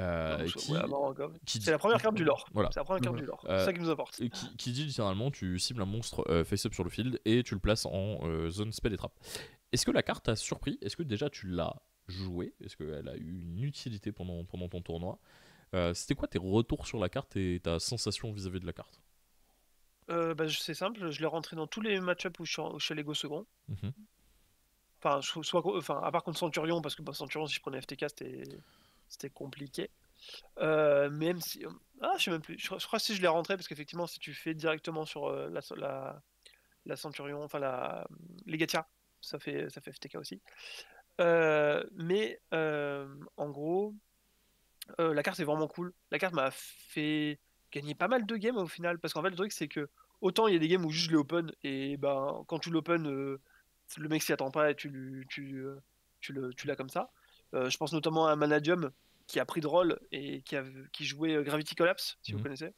Speaker 2: Ouais, alors,
Speaker 1: qui
Speaker 2: c'est
Speaker 1: dit-
Speaker 2: la première carte du lore.
Speaker 1: Voilà.
Speaker 2: C'est la première carte du lore.
Speaker 1: Euh,
Speaker 2: C'est ça qui nous importe.
Speaker 1: qui dit littéralement tu cibles un monstre face-up sur le field et tu le places en zone spell et trap. Est-ce que la carte t'a surpris? Est-ce que déjà tu l'as jouée? Est-ce qu'elle a eu une utilité pendant ton tournoi? C'était quoi tes retours sur la carte et ta sensation vis-à-vis de la carte?
Speaker 2: Bah, c'est simple, je l'ai rentré dans tous les match-ups où je suis allé go second.
Speaker 1: Mhm.
Speaker 2: Enfin, à part contre Centurion, parce que bah, Centurion, si je prenais FTK, c'était compliqué. Même si. Ah, je sais même plus. Je crois que si je l'ai rentré, parce qu'effectivement, si tu fais directement sur la Centurion, enfin la Legatia, ça fait FTK aussi. Mais en gros, la carte est vraiment cool. La carte m'a fait gagner pas mal de games au final, parce qu'en fait, le truc, c'est que autant il y a des games où juste je l'ai open, et ben quand tu l'open, le mec s'y attend pas et tu l'as comme ça. Je pense notamment à Manadium qui a pris de rôle et qui jouait Gravity Collapse, si vous
Speaker 1: Mhm.
Speaker 2: connaissez.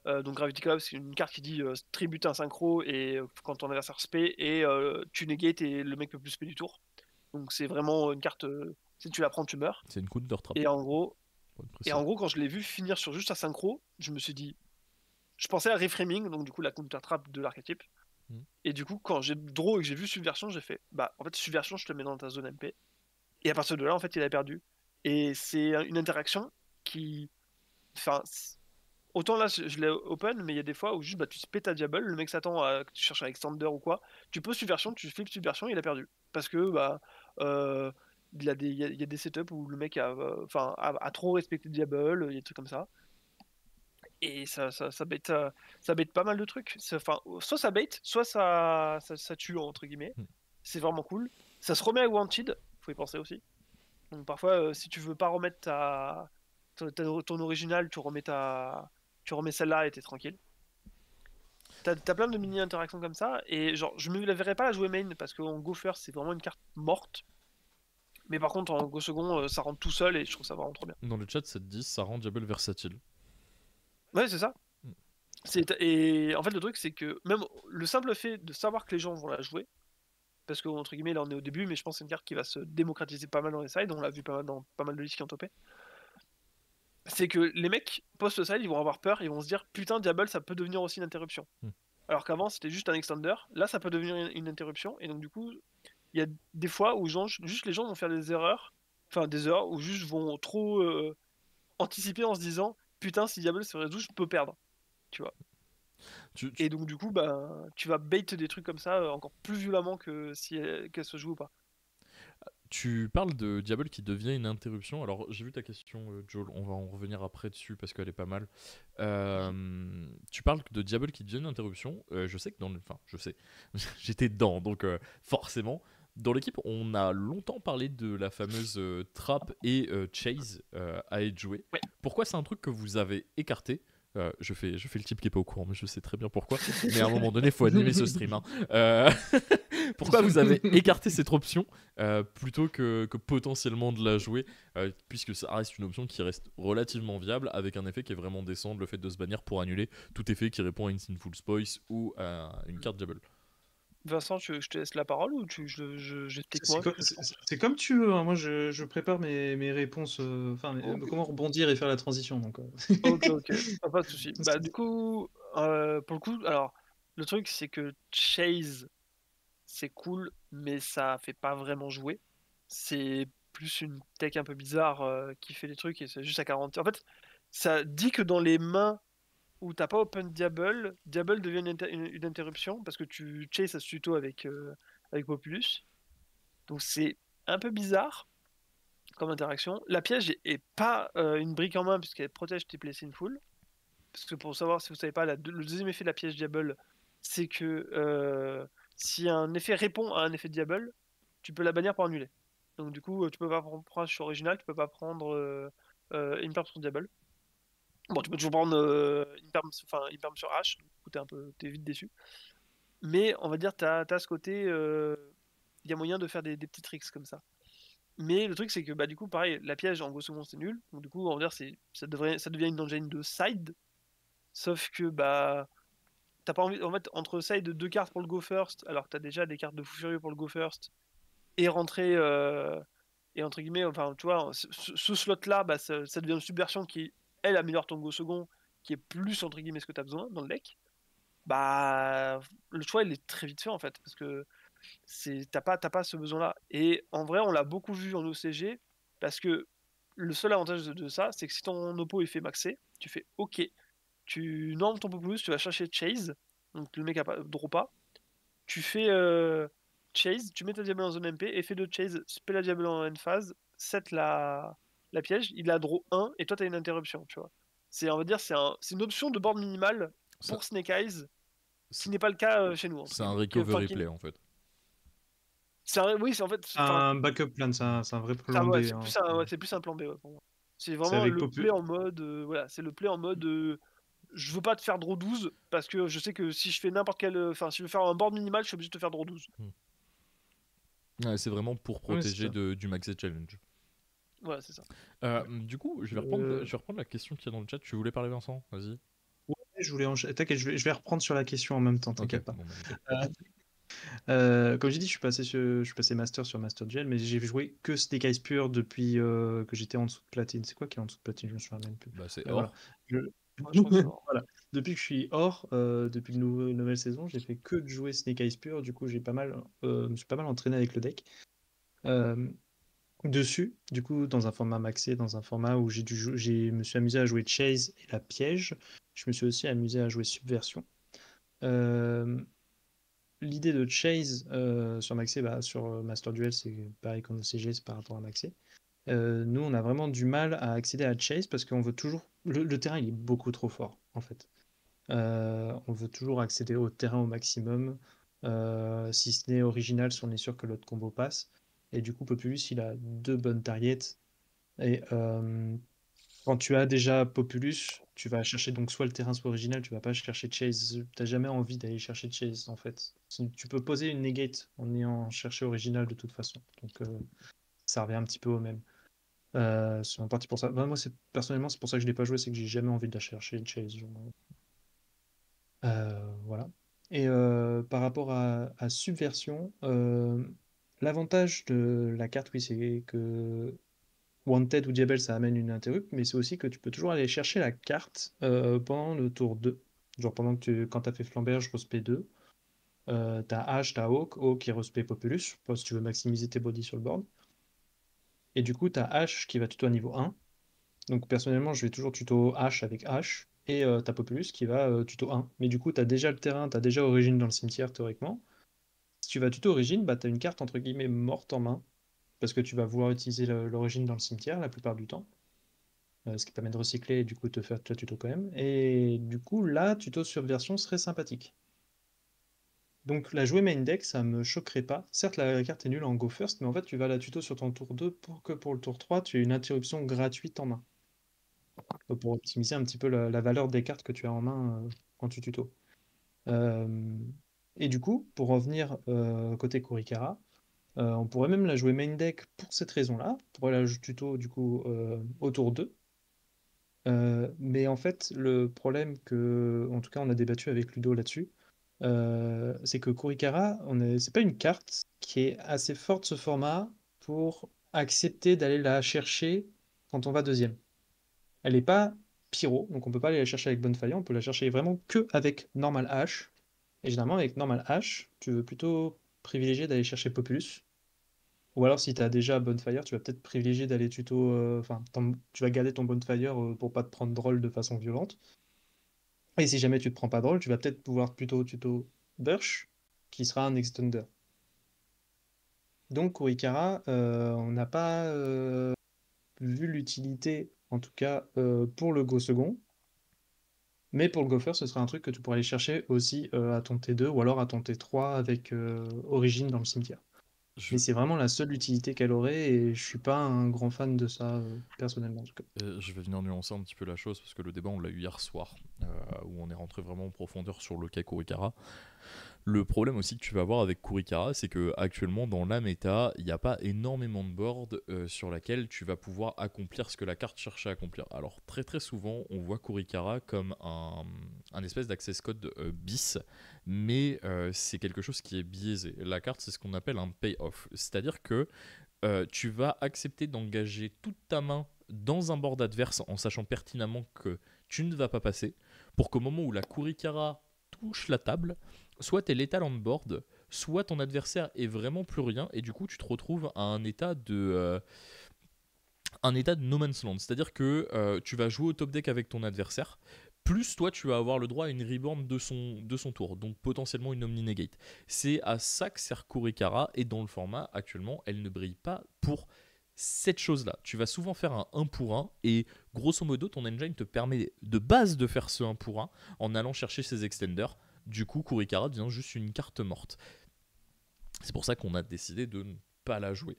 Speaker 2: Donc Gravity Collapse, c'est une carte qui dit tribute un synchro et quand ton adversaire spé et tu negate et le mec peut plus spé du tour. Donc c'est vraiment une carte, si tu la prends, tu meurs.
Speaker 1: C'est une counter trap.
Speaker 2: Et en gros,
Speaker 1: pour être
Speaker 2: et
Speaker 1: précis.
Speaker 2: en gros, quand je l'ai vu finir sur juste sa synchro, je me suis dit, je pensais à reframing, donc du coup la counter trap de l'archétype.
Speaker 1: Mhm.
Speaker 2: Et du coup, quand j'ai draw et que j'ai vu subversion, j'ai fait, bah en fait subversion, je te mets dans ta zone MP. Et à partir de là, en fait, il a perdu. Et c'est une interaction qui, enfin, autant là, je l'ai open, mais il y a des fois où juste bah, tu spé ta Diable, le mec s'attend à que tu cherches un extender ou quoi, tu poses subversion, tu flips subversion, il a perdu. Parce que bah, il y a des setups où le mec a trop respecté Diable, il y a des trucs comme ça. Et ça bait pas mal de trucs. Enfin, soit ça bait, soit ça tue, entre guillemets.
Speaker 1: Mm.
Speaker 2: C'est vraiment cool. Ça se remet à Wanted, faut y penser aussi. Donc parfois, si tu veux pas remettre ton original, tu remets celle-là et t'es tranquille. T'as plein de mini-interactions comme ça, et genre, je me la verrais pas la jouer main, parce qu'en Go First, c'est vraiment une carte morte. Mais par contre, en Go Second, ça rentre tout seul, et je trouve ça vraiment trop bien.
Speaker 1: Dans le chat, ça te dit ça rend Diable versatile.
Speaker 2: Ouais, c'est ça.
Speaker 1: Mm.
Speaker 2: Et en fait, le truc, c'est que même le simple fait de savoir que les gens vont la jouer, parce que, entre guillemets, là on est au début, mais je pense que c'est une carte qui va se démocratiser pas mal dans les sides, on l'a vu pas mal dans pas mal de listes qui ont topé. C'est que les mecs post-side, ils vont avoir peur, ils vont se dire putain, Diable, ça peut devenir aussi une interruption. Alors qu'avant, c'était juste un extender, là, ça peut devenir une interruption, et donc du coup, il y a des fois où juste les gens vont faire des erreurs, ou juste vont trop anticiper en se disant putain, si Diable se résout, je peux perdre, tu vois. Et donc du coup, bah, tu vas bait des trucs comme ça encore plus violemment que si qu'elle se joue ou pas.
Speaker 1: Tu parles de Diable qui devient une interruption. Alors, j'ai vu ta question, Joel. On va en revenir après dessus parce qu'elle est pas mal. Tu parles de Diable qui devient une interruption. Je sais que dans le. Enfin, je sais. J'étais dedans, donc forcément. Dans l'équipe, on a longtemps parlé de la fameuse trap et chase à être joué.
Speaker 2: Ouais.
Speaker 1: Pourquoi c'est un truc que vous avez écarté? Je fais le type qui est pas au courant, mais je sais très bien pourquoi. Mais à un moment donné, il faut animer ce stream. Hein. Pourquoi vous avez écarté cette option plutôt que potentiellement de la jouer, puisque ça reste une option qui reste relativement viable, avec un effet qui est vraiment décent, le fait de se bannir pour annuler tout effet qui répond à une Sinful Spoils ou à une carte Diable.
Speaker 2: Vincent, je te laisse la parole ou j'explique moi
Speaker 3: C'est comme tu veux, hein. Moi je prépare mes réponses, comment rebondir et faire la transition. Donc,
Speaker 2: Ok, pas de souci. Bah du coup, pour le coup, alors le truc c'est que Chase c'est cool, mais ça fait pas vraiment jouer. C'est plus une tech un peu bizarre qui fait des trucs et c'est juste à 40. En fait, ça dit que dans les mains où t'as pas Open Diable, Diable devient une interruption parce que tu chase à ce tuto avec Populus. Donc c'est un peu bizarre comme interaction. La piège est pas une brique en main puisqu'elle protège tes plays sinful. Parce que pour savoir si vous savez pas, le deuxième effet de la piège Diable, c'est que si un effet répond à un effet Diable, tu peux la bannir pour annuler. Donc du coup, tu peux pas prendre Crush original, tu peux pas prendre Imperm sur Diable. Bon, tu peux toujours prendre Imperm sur H, du coup t'es vite déçu. Mais on va dire, t'as ce côté, il y a moyen de faire des petits tricks comme ça. Mais le truc, c'est que bah, du coup, pareil, la piège en Go Second c'est nul. Donc du coup, on va dire, ça devient une engine de side. Sauf que bah, t'as pas envie, en fait, entre side de 2 cartes pour le Go First, alors que t'as déjà des cartes de fou furieux pour le Go First, et rentrer, et entre guillemets, enfin, tu vois, ce slot-là, bah, ça devient une subversion qui, elle, améliore ton Go Second, qui est plus, entre guillemets, ce que t'as besoin dans le deck. Bah, le choix, il est très vite fait, en fait, parce que t'as pas ce besoin-là. Et en vrai, on l'a beaucoup vu en OCG, parce que le seul avantage de ça, c'est que si ton oppo est fait maxer, tu fais OK, tu normes ton Populus, tu vas chercher Chase, donc le mec a pas, drop pas, tu fais Chase, tu mets ta Diable en zone MP, effet de Chase, spell la Diable en end phase, set la piège, il a draw 1, et toi t'as une interruption, tu vois. On va dire, c'est une option de board minimale pour Snake Eyes, qui n'est pas le cas chez nous.
Speaker 1: C'est un recovery play en fait.
Speaker 2: Oui, c'est en fait.
Speaker 3: un backup plan, c'est un vrai plan B.
Speaker 2: C'est plus un plan B pour moi. C'est vraiment
Speaker 3: avec
Speaker 2: le play en mode. Voilà, c'est le play en mode. Je veux pas te faire draw 12 parce que je sais que si je fais n'importe quel. Enfin, si je veux faire un board minimal, je suis obligé de te faire draw 12.
Speaker 1: Ouais, c'est vraiment pour protéger du Maxi Challenge.
Speaker 2: Voilà, c'est ça.
Speaker 1: Du coup, je vais reprendre la question qu'il y a dans le chat. Tu voulais parler, Vincent? Vas-y.
Speaker 3: Ouais, je voulais t'inquiète, je vais reprendre sur la question en même temps, t'inquiète pas.
Speaker 1: Bon,
Speaker 3: Comme j'ai dit, je suis passé Master sur Master Duel, mais j'ai joué que Snake Eyes Pure depuis que j'étais en dessous de platine. C'est quoi qui est en dessous de platine? Je me souviens même plus.
Speaker 1: Bah, c'est
Speaker 3: Mais voilà.
Speaker 1: or.
Speaker 3: Je-
Speaker 2: Moi, je crois que c'est mort.
Speaker 3: Voilà. Depuis que je suis hors, depuis la nouvelle saison, j'ai fait que de jouer Snake Eyes Pure. Du coup, me suis pas mal entraîné avec le deck. Euh, Dessus, du coup, dans un format maxé, dans un format où me suis amusé à jouer Chase et la piège. Je me suis aussi amusé à jouer Subversion. Euh, L'idée de Chase sur Maxé, bah, sur Master Duel, c'est pareil comme au CG, c'est par rapport à Maxé. Nous, on a vraiment du mal à accéder à Chase parce qu'on veut toujours. Le terrain, il est beaucoup trop fort, en fait. On veut toujours accéder au terrain au maximum. Si ce n'est original, si on est sûr que l'autre combo passe. Et du coup, Populus, il a deux bonnes targets. Et quand tu as déjà Populus, tu vas chercher donc soit le terrain, soit original, tu vas pas chercher Chase. T'as jamais envie d'aller chercher Chase en fait. Tu peux poser une negate en ayant cherché original de toute façon. Donc ça revient un petit peu au même. C'est en partie pour ça. Bah, moi, personnellement, c'est pour ça que je l'ai pas joué, c'est que j'ai jamais envie de la chercher Chase. Genre. Voilà. Et par rapport à Subversion, l'avantage de la carte, oui, c'est que Wanted ou Diabel, ça amène une interrupt, mais c'est aussi que tu peux toujours aller chercher la carte pendant le tour 2. Genre quand tu as fait Flamberge, respect 2, t'as H, t'as Hawk qui est respect Populus, si tu veux maximiser tes bodies sur le board. Et du coup, t'as H qui va tuto à niveau 1. Donc personnellement, je vais toujours tuto H avec H. Et t'as Populus qui va tuto 1. Mais du coup, t'as déjà le terrain, t'as déjà Origine dans le cimetière théoriquement. Si tu vas tuto Origine, bah, t'as une carte entre guillemets morte en main. Parce que tu vas vouloir utiliser l'Origine dans le cimetière la plupart du temps. Ce qui permet de recycler et du coup te faire toi tuto quand même. Et du coup, là, tuto Subversion serait sympathique. Donc la jouer main deck, ça me choquerait pas. Certes, la carte est nulle en go first, mais en fait, tu vas la tuto sur ton tour 2 pour que pour le tour 3, tu aies une interruption gratuite en main. Pour optimiser un petit peu la valeur des cartes que tu as en main quand tu tuto. Euh, et du coup, pour revenir côté Kurikara, on pourrait même la jouer main deck pour cette raison-là. On pourrait la jouer tuto du coup au tour 2. Mais en fait, le problème en tout cas, on a débattu avec Ludo là-dessus, c'est que Kurikara, c'est pas une carte qui est assez forte ce format pour accepter d'aller la chercher quand on va deuxième. Elle n'est pas pyro, donc on peut pas aller la chercher avec Bonfire, on peut la chercher vraiment que avec Normal H. Et généralement, avec Normal H, tu veux plutôt privilégier d'aller chercher Populus. Ou alors, si tu as déjà Bonfire, tu vas peut-être privilégier d'aller tuto. Enfin, tu vas garder ton Bonfire pour pas te prendre drôle de façon violente. Et si jamais tu te prends pas drôle, tu vas peut-être pouvoir plutôt tuto Burch, qui sera un extender. Donc, Kurikara, on n'a pas vu l'utilité, en tout cas pour le Go second. Mais pour le Go first, ce sera un truc que tu pourrais aller chercher aussi à ton T2 ou alors à ton T3 avec Origine dans le cimetière.
Speaker 1: Je,
Speaker 3: Mais c'est vraiment la seule utilité qu'elle aurait et je suis pas un grand fan de ça personnellement en tout cas.
Speaker 1: je vais venir nuancer un petit peu la chose parce que le débat on l'a eu hier soir où on est rentré vraiment en profondeur sur le cas Kurikara. Le problème aussi que tu vas avoir avec Kurikara, c'est que actuellement dans la méta, il n'y a pas énormément de board sur laquelle tu vas pouvoir accomplir ce que la carte cherche à accomplir. Alors très très souvent, on voit Kurikara comme un espèce d'access code bis, mais c'est quelque chose qui est biaisé. La carte, c'est ce qu'on appelle un payoff, c'est-à-dire que tu vas accepter d'engager toute ta main dans un board adverse en sachant pertinemment que tu ne vas pas passer, pour qu'au moment où la Kurikara touche la table, soit tu es létal on board, soit ton adversaire est vraiment plus rien, et du coup tu te retrouves à un état de no man's land. C'est-à-dire que tu vas jouer au top deck avec ton adversaire, plus toi tu vas avoir le droit à une reborn de son tour, donc potentiellement une Omni Negate. C'est à ça que sert Kurikara, et dans le format actuellement, elle ne brille pas pour cette chose-là. Tu vas souvent faire un 1 pour 1, et grosso modo, ton engine te permet de base de faire ce 1 pour 1 en allant chercher ses extenders. Du coup, Kurikara devient juste une carte morte. C'est pour ça qu'on a décidé de ne pas la jouer.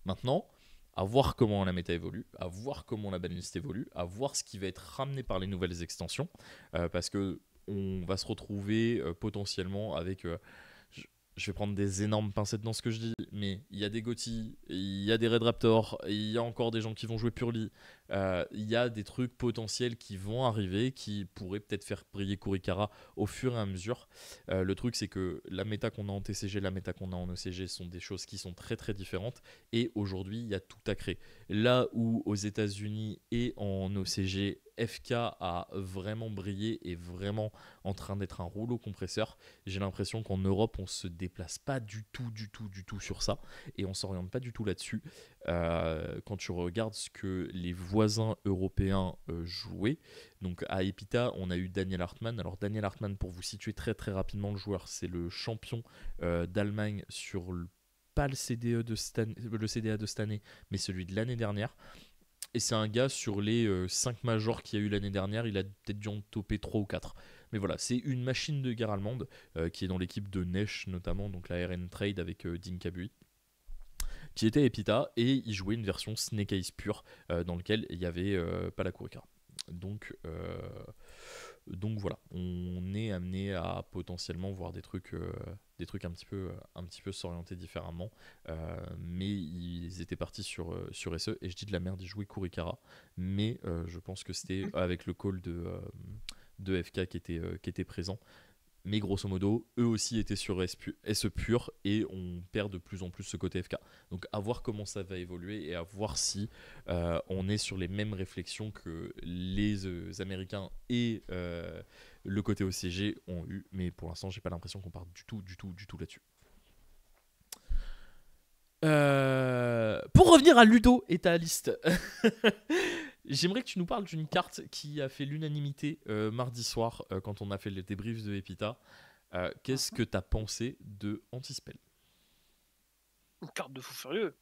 Speaker 1: Maintenant, à voir comment la méta évolue, à voir comment la banlist évolue, à voir ce qui va être ramené par les nouvelles extensions, parce que on va se retrouver potentiellement avec... je vais prendre des énormes pincettes dans ce que je dis, mais il y a des GOTY, il y a des Red Raptor, il y a encore des gens qui vont jouer Purely, il y a des trucs potentiels qui vont arriver, qui pourraient peut-être faire briller Kurikara au fur et à mesure. Le truc, c'est que la méta qu'on a en TCG, la méta qu'on a en ECG sont des choses qui sont très très différentes, et aujourd'hui, il y a tout à créer. Là où aux États-Unis et en OCG, FK a vraiment brillé et vraiment en train d'être un rouleau compresseur, j'ai l'impression qu'en Europe, on se déplace pas du tout sur ça et on s'oriente pas du tout là-dessus. Quand tu regardes ce que les voisins européens jouaient, donc à Epita, on a eu Daniel Hartmann. Alors Daniel Hartmann, pour vous situer très très rapidement le joueur, c'est le champion d'Allemagne sur pas le CDA de cette année, mais celui de l'année dernière. Et c'est un gars sur les 5 majors qu'il y a eu l'année dernière, il a peut-être dû en toper 3 ou 4. Mais voilà, c'est une machine de guerre allemande qui est dans l'équipe de Nesh notamment, donc la RN Trade avec Dean Kabui, qui était Epita, et il jouait une version Snake Eyes pure dans lequel il n'y avait pas la Kurika. Donc voilà, on est amené à potentiellement voir des trucs un petit peu s'orienter différemment, mais ils étaient partis sur SE, et je dis de la merde, ils jouaient Kurikara, mais je pense que c'était avec le call de FK qui était présent. Mais grosso modo, eux aussi étaient sur SE pur, et on perd de plus en plus ce côté FK. Donc à voir comment ça va évoluer, et à voir si on est sur les mêmes réflexions que les Américains et le côté OCG ont eu. Mais pour l'instant, j'ai pas l'impression qu'on parte du tout là-dessus. Pour revenir à Ludo et ta liste, j'aimerais que tu nous parles d'une carte qui a fait l'unanimité mardi soir quand on a fait le débrief de Epita. Qu'est-ce que tu as pensé de Antispell?
Speaker 2: Une carte de fou furieux.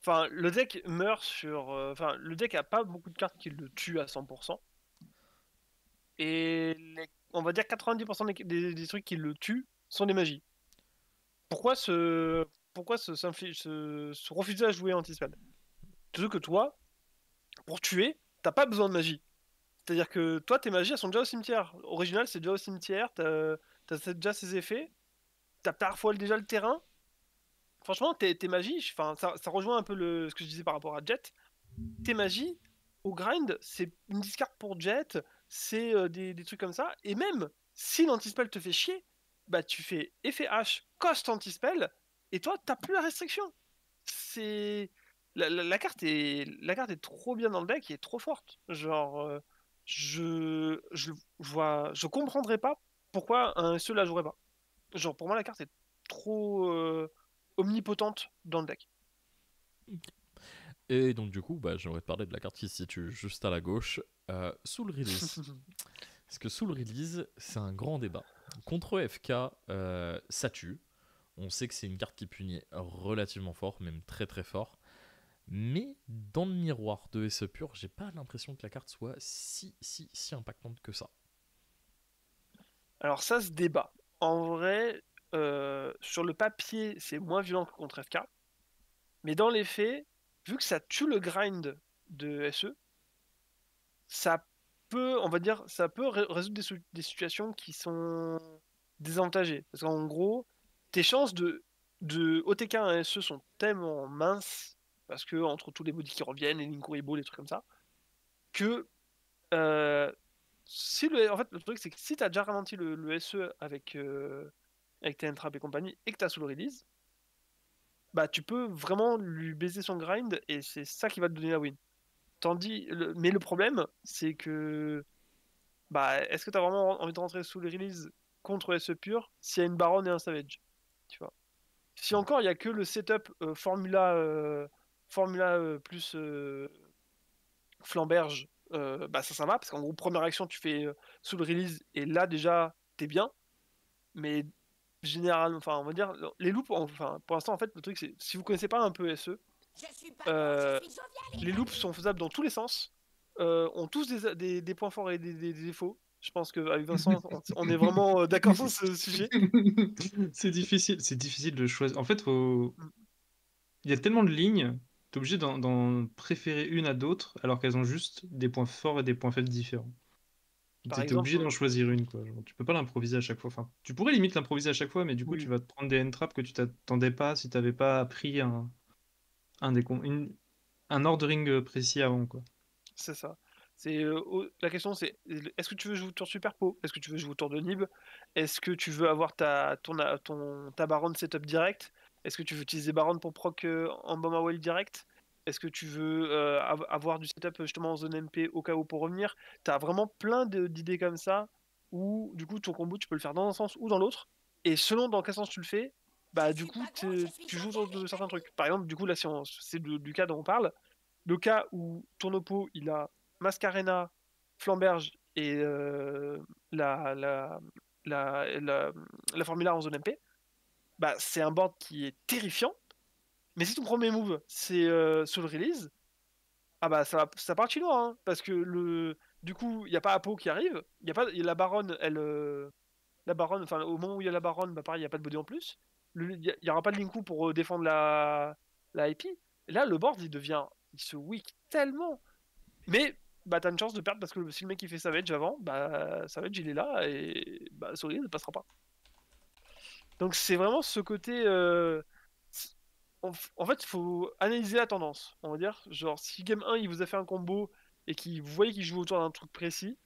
Speaker 2: Enfin, le deck meurt sur. Enfin, le deck a pas beaucoup de cartes qui le tuent à 100%. Et on va dire 90% des trucs qui le tuent sont des magies. Pourquoi se refuser à jouer anti-spell? Surtout que toi, pour tuer, t'as pas besoin de magie. C'est-à-dire que toi, tes magies, elles sont déjà au cimetière. Original, c'est déjà au cimetière, t'as déjà ses effets, t'as parfois déjà le terrain. Franchement, tes magies, ça rejoint un peu ce que je disais par rapport à Jet. Tes magies, au grind, c'est une discard pour Jet, c'est des trucs comme ça. Et même si l'antispell te fait chier, bah tu fais effet H, cost antispell, et toi, t'as plus la restriction. C'est la carte est trop bien dans le deck, et est trop forte. Genre, je comprendrais pas pourquoi un SE la jouerait pas. Genre, pour moi, la carte est trop omnipotente dans le deck.
Speaker 1: Et donc du coup, j'aimerais te parler de la carte qui se situe juste à la gauche, Soul Release. Parce que Soul Release, c'est un grand débat. Contre FK, ça tue. On sait que c'est une carte qui punit relativement fort, même très très fort. Mais dans le miroir de SE pur, j'ai pas l'impression que la carte soit si impactante que ça.
Speaker 2: Alors ça se débat. En vrai, sur le papier, c'est moins violent que contre FK. Mais dans les faits, vu que ça tue le grind de SE, ça peut, on va dire, ça peut résoudre des situations qui sont désavantagées. Parce qu'en gros, tes chances de OTK un SE sont tellement minces, parce que entre tous les bodies qui reviennent, les Linkuribo, les trucs comme ça, que en fait, le truc, c'est que si tu as déjà ralenti le SE avec tes entrappes et compagnie, et que tu as Soul Release, bah tu peux vraiment lui baiser son grind, et c'est ça qui va te donner la win. Mais le problème, c'est que bah est-ce que tu as vraiment envie de rentrer Soul Release contre SE pur s'il y a une Baronne et un Savage, tu vois? Si encore il y a que le setup Formula plus Flamberge, bah ça va, parce qu'en gros, première action, tu fais Soul Release, et là déjà, t'es bien. Mais généralement, enfin, on va dire, les loops, enfin, pour l'instant, en fait, le truc, c'est, si vous connaissez pas un peu SE, les loops sont faisables dans tous les sens, ont tous des points forts et des défauts. Je pense qu'avec Vincent, on est vraiment d'accord sur ce sujet.
Speaker 3: C'est difficile de choisir. En fait, il y a tellement de lignes, t'es obligé d'en préférer une à d'autres, alors qu'elles ont juste des points forts et des points faibles différents.
Speaker 2: Par
Speaker 3: T'étais
Speaker 2: exemple,
Speaker 3: obligé d'en choisir une, quoi. Genre, tu peux pas l'improviser à chaque fois. Enfin, tu pourrais limite l'improviser à chaque fois, mais du coup,
Speaker 2: oui,
Speaker 3: tu vas te prendre des end-traps que tu t'attendais pas si t'avais pas appris un ordering précis avant, quoi.
Speaker 2: c'est ça. La question c'est est-ce que tu veux jouer au tour superpo? Est-ce que tu veux jouer au tour de Nib? Est-ce que tu veux avoir ta Baronne setup direct? Est-ce que tu veux utiliser Baronne pour proc en Bomb Away direct? Est-ce que tu veux avoir du setup justement en zone MP au cas où pour revenir? T'as vraiment plein d'idées comme ça où du coup ton combo tu peux le faire dans un sens ou dans l'autre. Et selon dans quel sens tu le fais, bah du coup tu joues sur certains trucs. Par exemple, du coup là si c'est du cas dont on parle, le cas où ton oppo il a Mascarena, Flamberge et la, la, la Formula en zone MP, bah, c'est un board qui est terrifiant. Mais si ton premier move c'est Soul Release, ah bah ça part chinois, hein, parce que du coup il n'y a pas Apo qui arrive, la baronne, la baronne, enfin au moment où il y a la baronne, bah pareil il n'y a pas de body en plus. Il n'y aura pas de Linku pour défendre la IP. Et là le board il se weak tellement. Mais bah t'as une chance de perdre parce que si le mec il fait Savage avant, bah Savage il est là et bah Soul ne passera pas. Donc c'est vraiment ce côté. En fait, il faut analyser la tendance. On va dire, genre, si game 1 il vous a fait un combo et vous voyez qu'il joue autour d'un truc précis,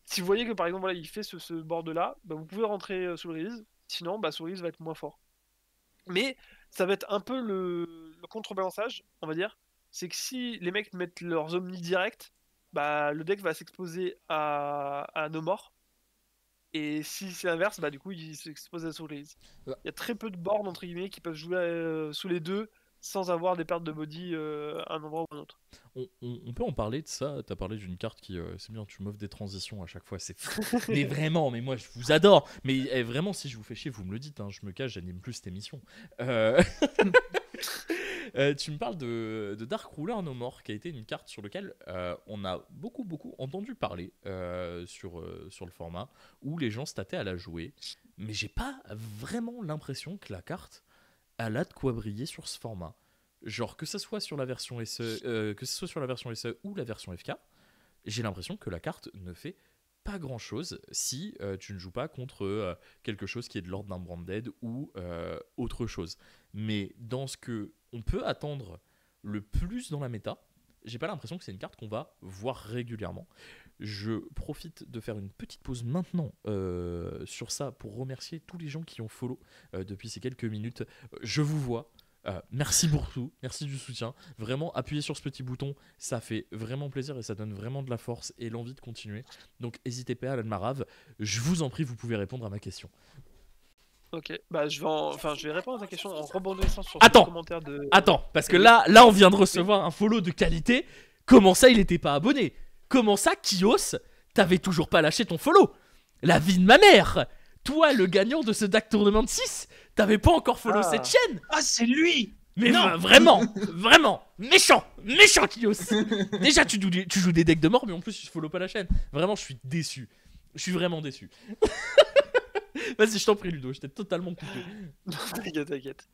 Speaker 2: si vous voyez que par exemple voilà, il fait ce board là, bah, vous pouvez rentrer Soul Release. Sinon, bah, Soul Release va être moins fort. Mais ça va être un peu le contrebalançage, on va dire. C'est que si les mecs mettent leurs omnis direct, bah, le deck va s'exposer à No More. Et si c'est l'inverse, bah du coup il s'expose à Soul Release. Il y a très peu de boards entre guillemets qui peuvent jouer sous les deux sans avoir des pertes de body à un endroit ou à un autre.
Speaker 1: On peut en parler de ça. T'as parlé d'une carte qui, c'est bien, tu m'offres des transitions à chaque fois, c'est fou. Mais vraiment, mais moi je vous adore. Mais vraiment, si je vous fais chier, vous me le dites, hein, je me cache, j'anime plus cette émission. Tu me parles de Dark Ruler No More, qui a été une carte sur laquelle on a beaucoup entendu parler sur le format, où les gens stataient à la jouer. Mais j'ai pas vraiment l'impression que la carte elle a de quoi briller sur ce format. Genre que ce soit sur la version SE ou la version FK, j'ai l'impression que la carte ne fait pas grand chose si tu ne joues pas contre quelque chose qui est de l'ordre d'un branded ou autre chose. Mais dans ce que on peut attendre le plus dans la méta, j'ai pas l'impression que c'est une carte qu'on va voir régulièrement. Je profite de faire une petite pause maintenant sur ça pour remercier tous les gens qui ont follow depuis ces quelques minutes. Je vous vois. Merci pour tout, merci du soutien. Vraiment, appuyez sur ce petit bouton, ça fait vraiment plaisir et ça donne vraiment de la force et l'envie de continuer. Donc, n'hésitez pas à l'Almarave. Je vous en prie, vous pouvez répondre à ma question.
Speaker 2: Ok, bah je vais répondre à ta question en rebondissant sur
Speaker 1: Attends,
Speaker 2: ce commentaire de.
Speaker 1: Attends, parce que
Speaker 2: Oui.
Speaker 1: là, on vient de recevoir un follow de qualité. Comment ça, il était pas abonné? Comment ça, Kios, t'avais toujours pas lâché ton follow? La vie de ma mère! Toi, le gagnant de ce DAC Tournament 6, t'avais pas encore follow cette chaîne?
Speaker 3: Ah, c'est lui!
Speaker 1: Mais
Speaker 3: Non.
Speaker 1: vraiment, méchant Kios. Déjà, tu joues des decks de mort, mais en plus, tu follow pas la chaîne. Vraiment, je suis déçu. Je suis vraiment déçu. Vas-y, je t'en prie, Ludo, je t'ai totalement coupé.
Speaker 2: T'inquiète.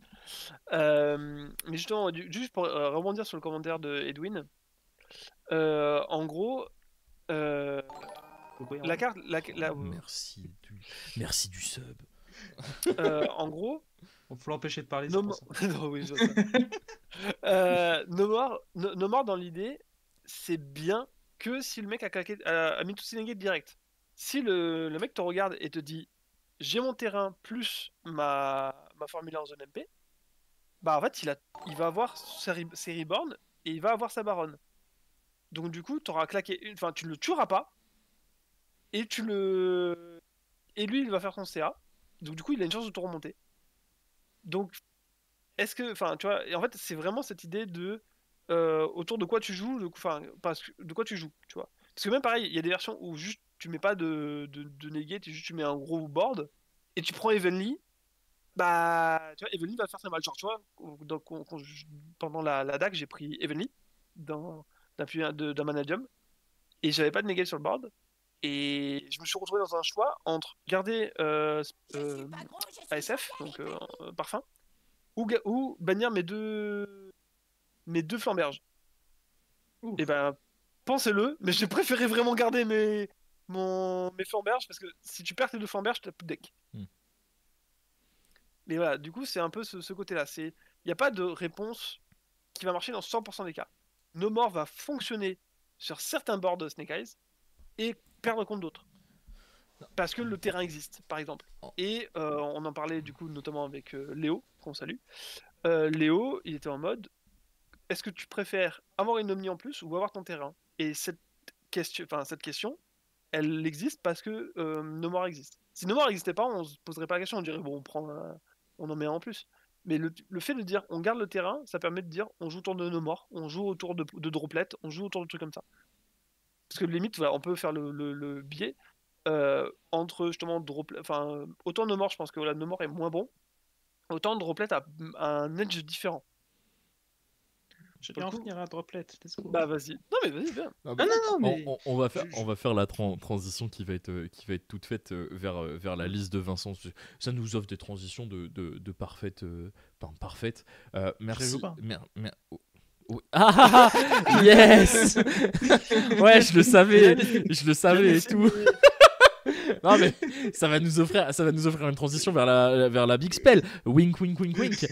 Speaker 2: Mais justement, juste pour rebondir sur le commentaire de Edwin, en gros, la carte,
Speaker 1: Merci du sub.
Speaker 2: en gros,
Speaker 3: Faut l'empêcher de parler.
Speaker 2: No More dans l'idée, c'est bien que si le mec a mis tout ses negates direct. Si le mec te regarde et te dit j'ai mon terrain plus ma formula en zone MP, bah en fait il va avoir ses reborn et il va avoir sa baronne. Donc du coup t'auras claqué enfin tu le tueras pas et et lui il va faire son CA. Donc du coup il a une chance de te remonter. Donc est-ce que, enfin, tu vois, et en fait, c'est vraiment cette idée de autour de quoi tu joues, de quoi tu joues, tu vois. Parce que même pareil, il y a des versions où juste tu mets pas de negate, juste tu mets un gros board et tu prends Evenly, bah, tu vois, Evenly va faire très mal. Genre, tu vois, pendant la DAC, j'ai pris Evenly d'un Manadium et j'avais pas de negate sur le board. Et je me suis retrouvé dans un choix entre garder ASF, donc parfum, ou bannir mes deux flamberges. Et ben, pensez-le, mais j'ai préféré vraiment garder mes flamberges, parce que si tu perds tes 2 flamberges, t'as plus de deck. Mais voilà, du coup, c'est un peu ce côté-là. Il n'y a pas de réponse qui va marcher dans 100% des cas. No More va fonctionner sur certains boards de Snake Eyes et perdre contre d'autres. Parce que le terrain existe, par exemple. Et on en parlait du coup notamment avec Léo, qu'on salue. Léo, il était en mode, est-ce que tu préfères avoir une omni en plus ou avoir ton terrain? Et cette question, elle existe parce que No More existe. Si No More n'existait pas, on se poserait pas la question, on dirait bon, on en met un en plus. Mais le fait de dire on garde le terrain, ça permet de dire on joue autour de No More, on joue autour de Droplet, on joue autour de trucs comme ça. Parce que limite, voilà, on peut faire le biais entre justement Droplet, enfin autant No More, je pense que voilà, No More est moins bon, autant Droplet a un edge différent.
Speaker 3: Je vais en finir à Droplet, let's go.
Speaker 2: Bah vas-y. Non mais vas-y, bien.
Speaker 3: Ah non, mais...
Speaker 1: On va faire la transition qui va être toute faite vers la liste de Vincent. Ça nous offre des transitions de parfaites. Parfaites. Merci. Ah, yes. Ouais, je le savais et tout. Non mais ça va nous offrir une transition vers la big spell. Wink wink wink wink.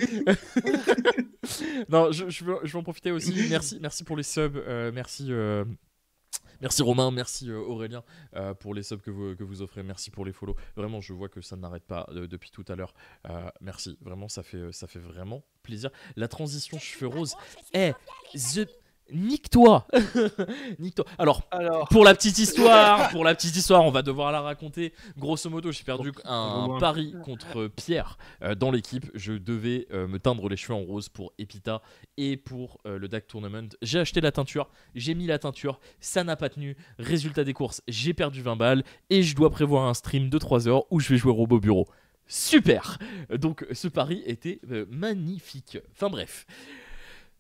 Speaker 1: Non, je veux en profiter aussi. Merci pour les subs. Merci Romain, merci Aurélien pour les subs que vous offrez. Merci pour les follow. Vraiment, je vois que ça n'arrête pas depuis tout à l'heure. Merci, vraiment, ça fait vraiment plaisir. La transition cheveux roses. Nique-toi. Nique-toi. Alors, pour la petite histoire, on va devoir la raconter. Grosso modo, j'ai perdu un pari contre Pierre dans l'équipe. Je devais me teindre les cheveux en rose pour Epita et pour le DAC Tournament. J'ai acheté la teinture, j'ai mis la teinture, ça n'a pas tenu. Résultat des courses, j'ai perdu 20 balles et je dois prévoir un stream de 3 heures où je vais jouer Robot Bureau. Super. Donc, ce pari était magnifique. Enfin bref.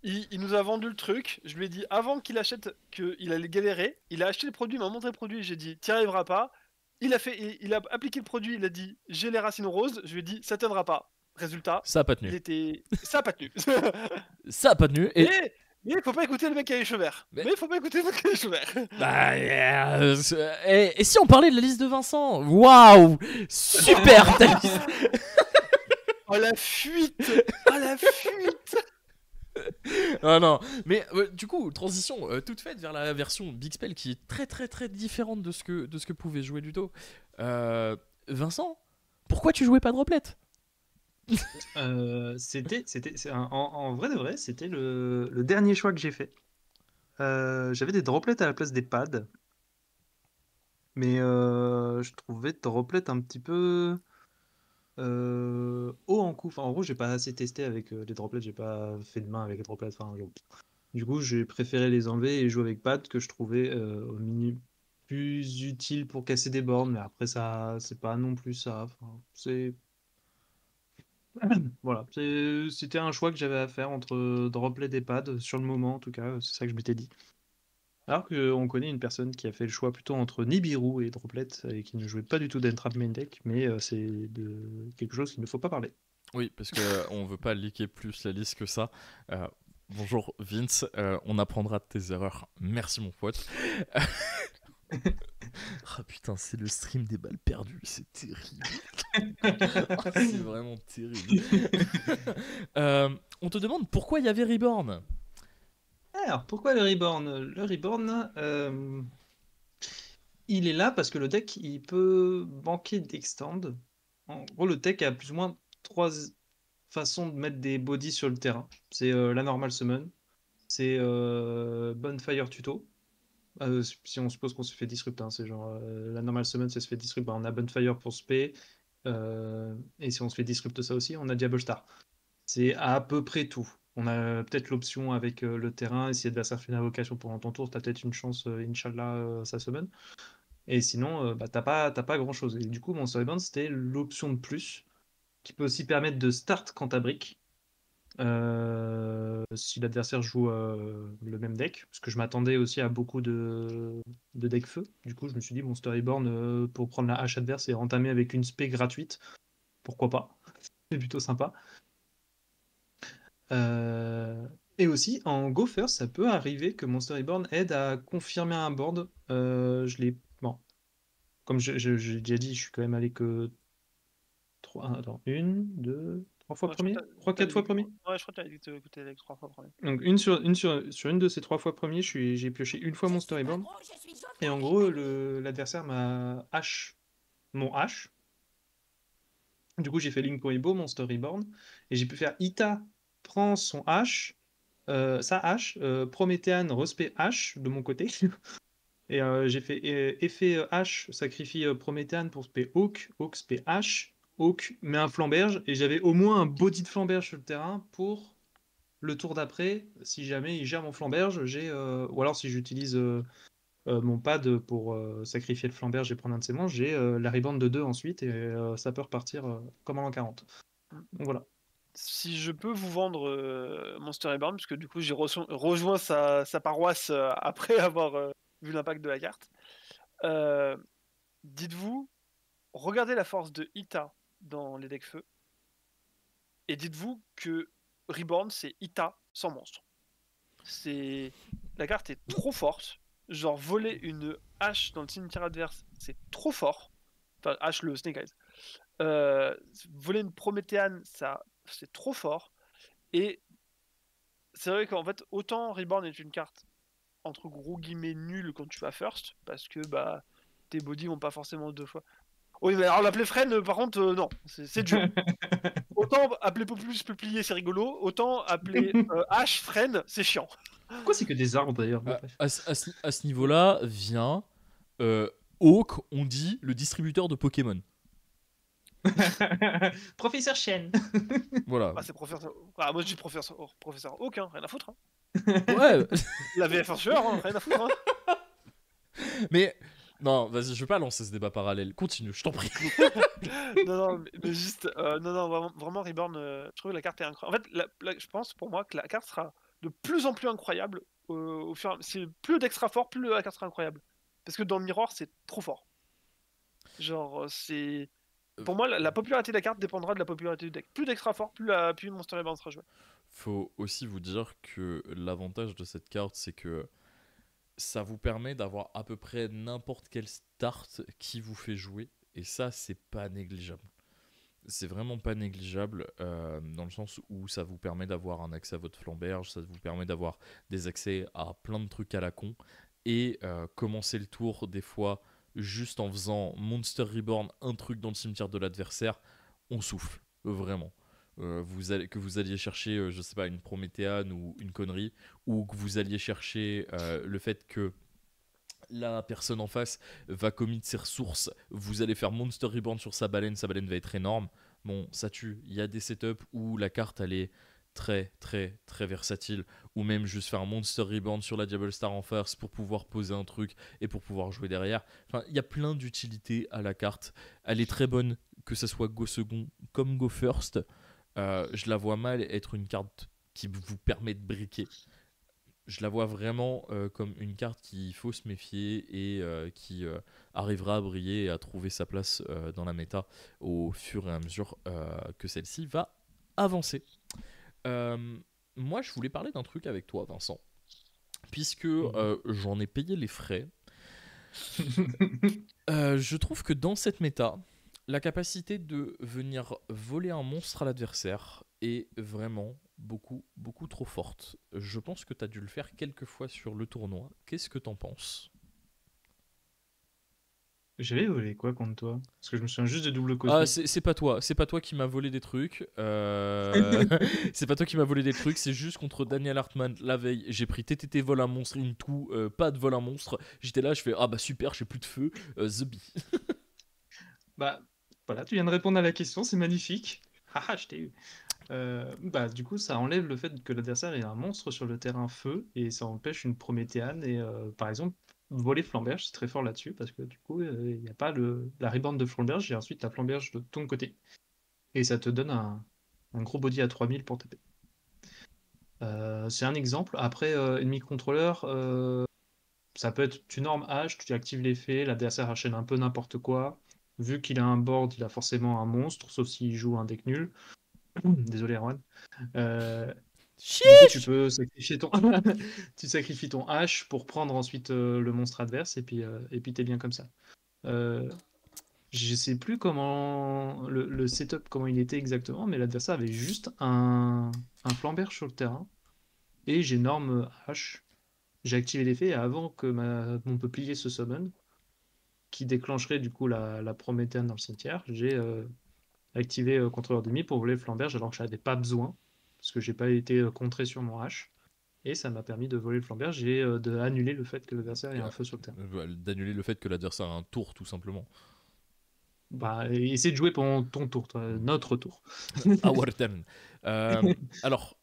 Speaker 2: Il nous a vendu le truc, je lui ai dit avant qu'il achète qu'il allait galérer, il a acheté le produit, il m'a montré le produit, j'ai dit t'y arriveras pas. Il a appliqué le produit, il a dit j'ai les racines roses, je lui ai dit ça t'aidera pas. Résultat,
Speaker 1: ça a pas tenu.
Speaker 2: Ça a pas tenu.
Speaker 1: Ça a pas tenu.
Speaker 2: Mais il faut pas écouter le mec qui a les cheveux verts. Mais il faut pas écouter le mec qui a les cheveux verts.
Speaker 1: Bah, et si on parlait de la liste de Vincent? Waouh, super ta liste.
Speaker 2: Oh la fuite. Oh la fuite.
Speaker 1: Non, mais du coup, transition toute faite vers la version Big Spell qui est très très très différente de ce que pouvait jouer Ludo. Vincent, pourquoi tu jouais pas Droplet?
Speaker 3: En vrai de vrai, c'était le dernier choix que j'ai fait. J'avais des droplets à la place des pads, mais je trouvais Droplet un petit peu haut en coût. Enfin, en gros, j'ai pas assez testé avec les droplets, j'ai pas fait de main avec les droplets. Enfin, du coup, j'ai préféré les enlever et jouer avec pads que je trouvais au minimum plus utile pour casser des bornes, mais après ça, c'est pas non plus ça. Enfin, c'est voilà, c'était un choix que j'avais à faire entre droplet et pad sur le moment, en tout cas, c'est ça que je m'étais dit. Alors qu'on connaît une personne qui a fait le choix plutôt entre Nibiru et droplet et qui ne jouait pas du tout d'entrap main deck, mais c'est quelque chose qu'il ne faut pas parler.
Speaker 1: Oui, parce qu'on veut pas leaker plus la liste que ça. Bonjour Vince, on apprendra de tes erreurs. Merci mon pote. Ah putain, c'est le stream des balles perdues, c'est terrible. C'est vraiment terrible. On te demande pourquoi il y avait Reborn.
Speaker 3: Alors, pourquoi le Reborn? Le Reborn, il est là parce que le deck, il peut manquer d'extend. En gros, le deck a plus ou moins 3 façons de mettre des bodies sur le terrain. C'est la normal summon, c'est Bonfire Tuto. Si on suppose qu'on se fait disrupt, hein, c'est genre la normal summon, ça se fait disrupt, on a Bonfire pour spé, et si on se fait disrupt ça aussi, on a Diable Star. C'est à peu près tout. On a peut-être l'option avec le terrain, et si l'adversaire fait une invocation pendant ton tour, tu as peut-être une chance, Inch'Allah, ça summon. Et sinon, t'as pas grand-chose. Et du coup, mon Storybound, c'était l'option de plus, qui peut aussi permettre de start quand t'as brick. Si l'adversaire joue le même deck, parce que je m'attendais aussi à beaucoup de deck feu. Du coup, je me suis dit, bon, Storyborn, pour prendre la hache adverse et entamer avec une spé gratuite, pourquoi pas? C'est plutôt sympa. Et aussi, en Go First, ça peut arriver que mon Storyborn aide à confirmer un board. Bon. comme j'ai déjà dit, je suis quand même allé que 3 fois
Speaker 2: Ouais, je crois
Speaker 3: premier,
Speaker 2: que
Speaker 3: 4 fois premier.
Speaker 2: ouais, je crois que t'avais dit que t'étais avec 3 fois premier.
Speaker 3: Donc sur une de ces 3 fois premiers, j'ai pioché une fois mon storyboard. Et en gros, l'adversaire m'a mon H. Du coup, j'ai fait Link Weibo, mon storyboard, et j'ai pu faire Ita prend son H, sa H, Prométhéane respect H de mon côté. Et j'ai fait effet H, sacrifie Prométhéane pour spé Hawk, Hawk spé H, Hawk met un flamberge, et j'avais au moins un body de flamberge sur le terrain pour le tour d'après, si jamais il gère mon flamberge, ou alors si j'utilise mon pad pour sacrifier le flamberge et prendre un de ses manches, j'ai la rebound de 2 ensuite, et ça peut repartir comme en l'an 40. Donc voilà.
Speaker 2: Si je peux vous vendre Monster Reborn, parce que du coup j'ai rejoint sa paroisse après avoir vu l'impact de la carte, dites-vous, regardez la force de Ita dans les decks feu, et dites-vous que Reborn c'est Ita sans monstre. La carte est trop forte, genre voler une hache dans le cimetière adverse, c'est trop fort. Enfin, hache le Snake Eyes. Voler une Prométhéane, ça c'est trop fort. Et c'est vrai qu'en fait, autant Reborn est une carte entre gros guillemets nulle quand tu vas first, parce que bah tes bodies vont pas forcément 2 fois. Oui, mais alors l'appeler Fren, par contre, non, c'est dur. Autant appeler Populus Peuplier, c'est rigolo, autant appeler H Fren, c'est chiant.
Speaker 3: Pourquoi c'est que des arbres d'ailleurs? Bon, bref.
Speaker 1: À ce niveau-là vient Hawk, on dit le distributeur de Pokémon.
Speaker 3: Professeur Chen.
Speaker 1: Voilà.
Speaker 2: Ah, c'est professeur. Ah, moi je dis professeur Hawk, hein, rien à foutre. Hein.
Speaker 1: Ouais.
Speaker 2: La VF inférieur, hein, rien à foutre. Hein.
Speaker 1: Mais non, vas-y, je vais pas lancer ce débat parallèle. Continue, je t'en prie.
Speaker 2: non, mais juste, non, vraiment Reborn, je trouve que la carte est incroyable. En fait, je pense pour moi que la carte sera de plus en plus incroyable au fur et à mesure. C'est plus le deck sera fort, plus la carte sera incroyable. Parce que dans le Mirror, c'est trop fort. Genre, c'est. Pour moi, la popularité de la carte dépendra de la popularité du deck. Plus le deck sera fort, plus Monster Reborn sera joué.
Speaker 1: Faut aussi vous dire que l'avantage de cette carte, c'est que ça vous permet d'avoir à peu près n'importe quel start qui vous fait jouer. Et ça, c'est pas négligeable. C'est vraiment pas négligeable dans le sens où ça vous permet d'avoir un accès à votre flamberge, ça vous permet d'avoir des accès à plein de trucs à la con et commencer le tour des fois juste en faisant Monster Reborn, un truc dans le cimetière de l'adversaire, on souffle, vraiment. Que vous alliez chercher, je sais pas, une Prométhéane ou une connerie, ou que vous alliez chercher le fait que la personne en face va commit ses ressources, vous allez faire Monster Reborn sur sa baleine va être énorme. Bon, ça tue. Il y a des setups où la carte elle est très très très versatile, ou même juste faire un Monster Reborn sur la Diablo Star en face pour pouvoir poser un truc et pour pouvoir jouer derrière. Enfin, il y a plein d'utilités à la carte. Elle est très bonne, que ce soit go second comme go first. Je la vois mal être une carte qui vous permet de briquer. Je la vois vraiment comme une carte qu'il faut se méfier et qui arrivera à briller et à trouver sa place dans la méta au fur et à mesure que celle-ci va avancer. Moi, je voulais parler d'un truc avec toi, Vincent, puisque j'en ai payé les frais. Je trouve que dans cette méta, la capacité de venir voler un monstre à l'adversaire est vraiment beaucoup trop forte. Je pense que tu as dû le faire quelques fois sur le tournoi. Qu'est-ce que t'en penses?
Speaker 3: J'avais volé quoi contre toi? Parce que je me souviens juste de double
Speaker 1: Ah,
Speaker 3: cosmique.
Speaker 1: c'est pas toi qui m'as volé des trucs. C'est pas toi qui m'as volé des trucs, c'est juste contre Daniel Hartmann la veille. J'ai pris TTT vol un monstre, into, pas de vol un monstre. J'étais là, je fais ah bah super, j'ai plus de feu, The Bee.
Speaker 3: Bah, voilà, tu viens de répondre à la question, c'est magnifique. Haha, je t'ai eu. Bah, du coup, ça enlève le fait que l'adversaire ait un monstre sur le terrain feu et ça empêche une Prométhéane. Et par exemple, voler Flamberge, c'est très fort là-dessus parce que du coup, il n'y a pas la rebound de Flamberge et ensuite la Flamberge de ton côté. Et ça te donne un gros body à 3000 pour taper. C'est un exemple. Après, ennemi contrôleur, ça peut être tu normes H, tu actives l'effet, l'adversaire enchaîne un peu n'importe quoi. Vu qu'il a un board, il a forcément un monstre, sauf s'il joue un deck nul. Désolé, Erwan. Du coup, tu peux sacrifier tu sacrifies ton H pour prendre ensuite le monstre adverse et puis t'es bien comme ça. Euh, je sais plus comment le setup, comment il était exactement, mais l'adversaire avait juste un flamberge sur le terrain et j'ai énorme hache. J'ai activé l'effet et avant que mon peuplier se summon, qui déclencherait du coup la Prométhéenne dans le cimetière, j'ai activé contrôleur d'ennemi pour voler le flamberge alors que je n'avais pas besoin, parce que j'ai pas été contré sur mon hache. Et ça m'a permis de voler le flamberge et d'annuler le fait que l'adversaire ait
Speaker 1: Et,
Speaker 3: un feu sur le terrain.
Speaker 1: d'annuler le fait que l'adversaire a un tour, tout simplement.
Speaker 3: Bah, essaie de jouer pendant ton tour, notre tour.
Speaker 1: Our turn. Alors,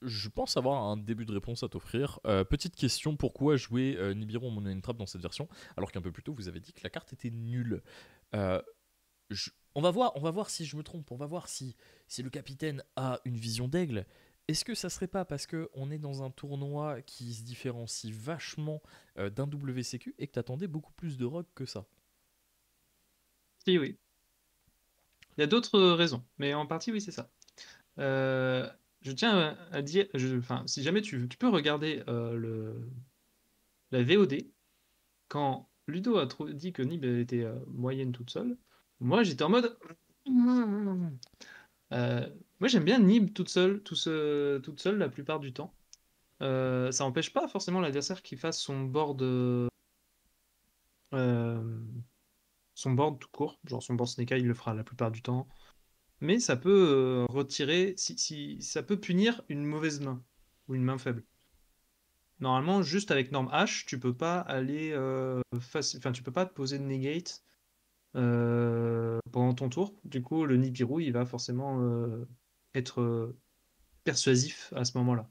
Speaker 1: je pense avoir un début de réponse à t'offrir. Petite question, pourquoi jouer Nibiru en Mono and Trap dans cette version alors qu'un peu plus tôt vous avez dit que la carte était nulle. Euh, on va voir si je me trompe, on va voir si le capitaine a une vision d'aigle. Est-ce que ça serait pas parce que on est dans un tournoi qui se différencie vachement d'un WCQ et que t'attendais beaucoup plus de rock que ça?
Speaker 3: Si, oui. Il y a d'autres raisons, mais en partie, oui, c'est ça. Euh, je tiens à dire, enfin, si jamais tu peux regarder la VOD, quand Ludo a dit que Nib était moyenne toute seule, moi j'étais en mode. Moi j'aime bien Nib toute seule la plupart du temps. Ça n'empêche pas forcément l'adversaire qui fasse euh, son board tout court, genre son board Snake Eye, il le fera la plupart du temps. Mais ça peut retirer, si ça peut punir une mauvaise main ou une main faible. Normalement, juste avec norme H, tu peux pas aller enfin tu peux pas te poser de negate pendant ton tour. Du coup, le Nibiru, il va forcément être persuasif à ce moment-là.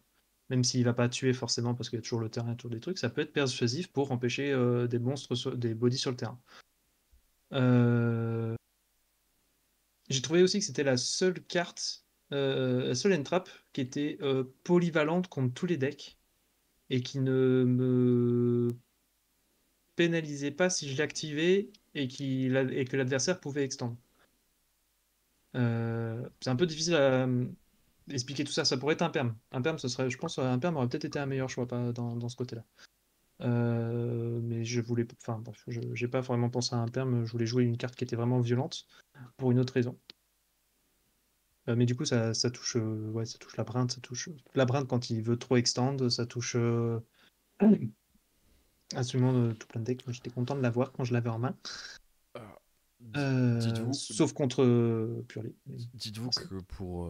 Speaker 3: Même s'il va pas tuer forcément parce qu'il y a toujours le terrain, toujours des trucs, ça peut être persuasif pour empêcher des monstres, des bodies sur le terrain. Euh, J'ai trouvé aussi que c'était la seule carte, la seule entrap qui était polyvalente contre tous les decks et qui ne me pénalisait pas si je l'activais et que l'adversaire pouvait extendre. C'est un peu difficile à expliquer tout ça. Ça pourrait être un perm. Un perm, ce serait, je pense, un perm aurait peut-être été un meilleur choix pas dans ce côté-là. Mais je voulais, enfin, bref, j'ai pas vraiment pensé à un perm. Je voulais jouer une carte qui était vraiment violente pour une autre raison. Mais du coup, ça touche, ouais, ça touche la brinde, ça touche la brinde quand il veut trop extend, ça touche absolument tout plein de decks. Moi, j'étais content de l'avoir quand je l'avais en main.
Speaker 1: Euh, dites-vous,
Speaker 3: Sauf contre Purley.
Speaker 1: dites-vous que pour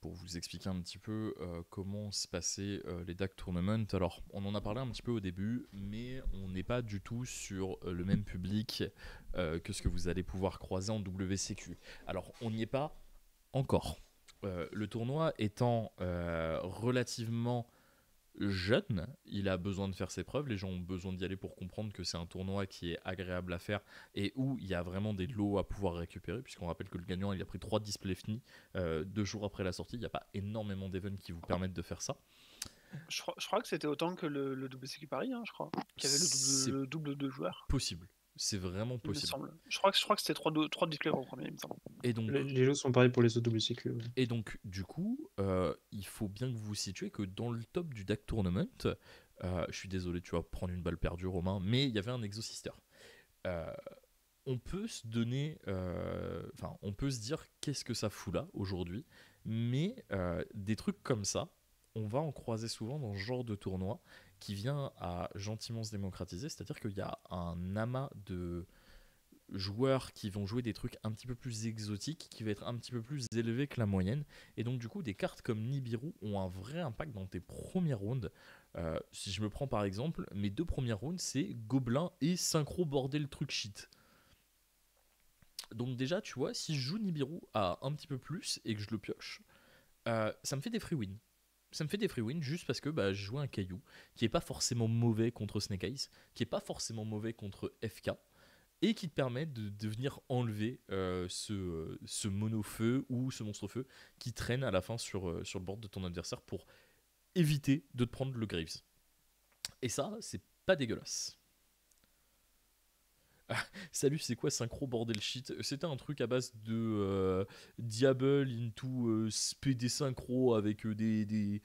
Speaker 1: vous expliquer un petit peu comment se passaient les DAC Tournament, alors on en a parlé un petit peu au début, mais on n'est pas du tout sur le même public que ce que vous allez pouvoir croiser en WCQ. Alors on n'y est pas encore. Le tournoi étant relativement jeune, il a besoin de faire ses preuves, les gens ont besoin d'y aller pour comprendre que c'est un tournoi qui est agréable à faire et où il y a vraiment des lots à pouvoir récupérer, puisqu'on rappelle que le gagnant il a pris 3 displays finis 2 jours après la sortie, il n'y a pas énormément d'events qui vous permettent de faire ça.
Speaker 2: Je crois que c'était autant que le WCQ Paris, hein, je crois. Qu'il y avait
Speaker 1: C'est
Speaker 2: le double de joueurs,
Speaker 1: possible, c'est vraiment
Speaker 2: il me
Speaker 1: possible.
Speaker 2: semble. Je crois que c'était 3 displays en premier, il me semble.
Speaker 1: Et donc,
Speaker 3: Les jeux sont pareils pour les autres WCQ. Ouais.
Speaker 1: Et donc, du coup, il faut bien que vous vous situez que dans le top du DAC Tournament, je suis désolé, tu vas prendre une balle perdue, Romain, mais il y avait un Exosister. Euh, on peut se donner, enfin, on peut se dire qu'est-ce que ça fout là aujourd'hui, mais des trucs comme ça, on va en croiser souvent dans ce genre de tournoi qui vient à gentiment se démocratiser, c'est-à-dire qu'il y a un amas de joueurs qui vont jouer des trucs un petit peu plus exotiques, qui va être un petit peu plus élevé que la moyenne. Et donc du coup, des cartes comme Nibiru ont un vrai impact dans tes premiers rounds. Si je me prends par exemple, mes 2 premiers rounds, c'est Gobelin et Synchro Bordel Truc Shit. Donc déjà, tu vois, si je joue Nibiru à un petit peu plus et que je le pioche, ça me fait des free wins. Ça me fait des free wins juste parce que bah, je joue un caillou qui est pas forcément mauvais contre Snake Eyes, qui est pas forcément mauvais contre FK, et qui te permet de venir enlever ce mono-feu ou ce monstre-feu qui traîne à la fin sur le board de ton adversaire pour éviter de te prendre le Graves. Et ça, c'est pas dégueulasse. Salut, c'est quoi synchro bordel shit? C'était un truc à base de Diable into PD synchro avec des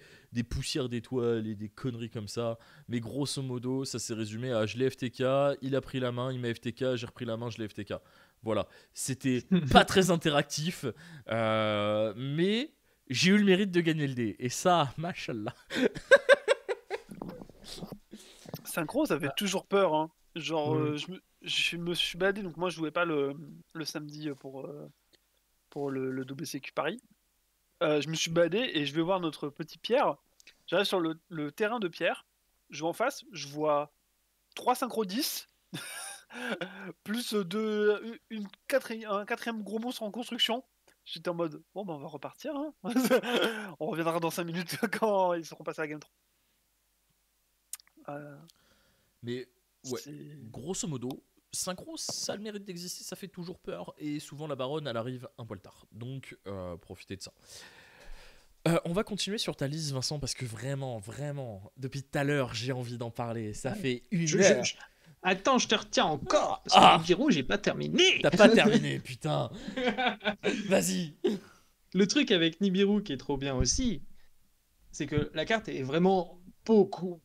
Speaker 1: poussières d'étoiles et des conneries comme ça. Mais grosso modo, ça s'est résumé à je l'ai FTK, il a pris la main, il m'a FTK, j'ai repris la main, je l'ai FTK. Voilà, c'était pas très interactif, mais j'ai eu le mérite de gagner le dé. Et ça, machallah.
Speaker 2: Synchro, ça fait toujours peur. Hein. Genre,
Speaker 3: Mm.
Speaker 2: je me suis baladé, donc moi je jouais pas le samedi pour le WCQ Paris. Je me suis baladé et je vais voir notre petit Pierre. J'arrive sur le terrain de Pierre, je vais en face, je vois 3 synchro 10, plus un quatrième gros monstre en construction. J'étais en mode, bon bah on va repartir. Hein. On reviendra dans 5 minutes quand ils seront passés à la game 3.
Speaker 1: Mais ouais,
Speaker 2: C'est-
Speaker 1: grosso modo, synchro, ça a le mérite d'exister, ça fait toujours peur. Et souvent, la baronne, elle arrive un poil tard. Donc, profitez de ça. On va continuer sur ta liste, Vincent, parce que vraiment, depuis tout à l'heure, j'ai envie d'en parler. Ça fait une heure.
Speaker 3: Attends, je te retiens encore. Parce
Speaker 1: Ah.
Speaker 3: que Nibiru, j'ai pas terminé.
Speaker 1: T'as pas terminé, putain. Vas-y.
Speaker 3: Le truc avec Nibiru qui est trop bien aussi, c'est que la carte est vraiment beaucoup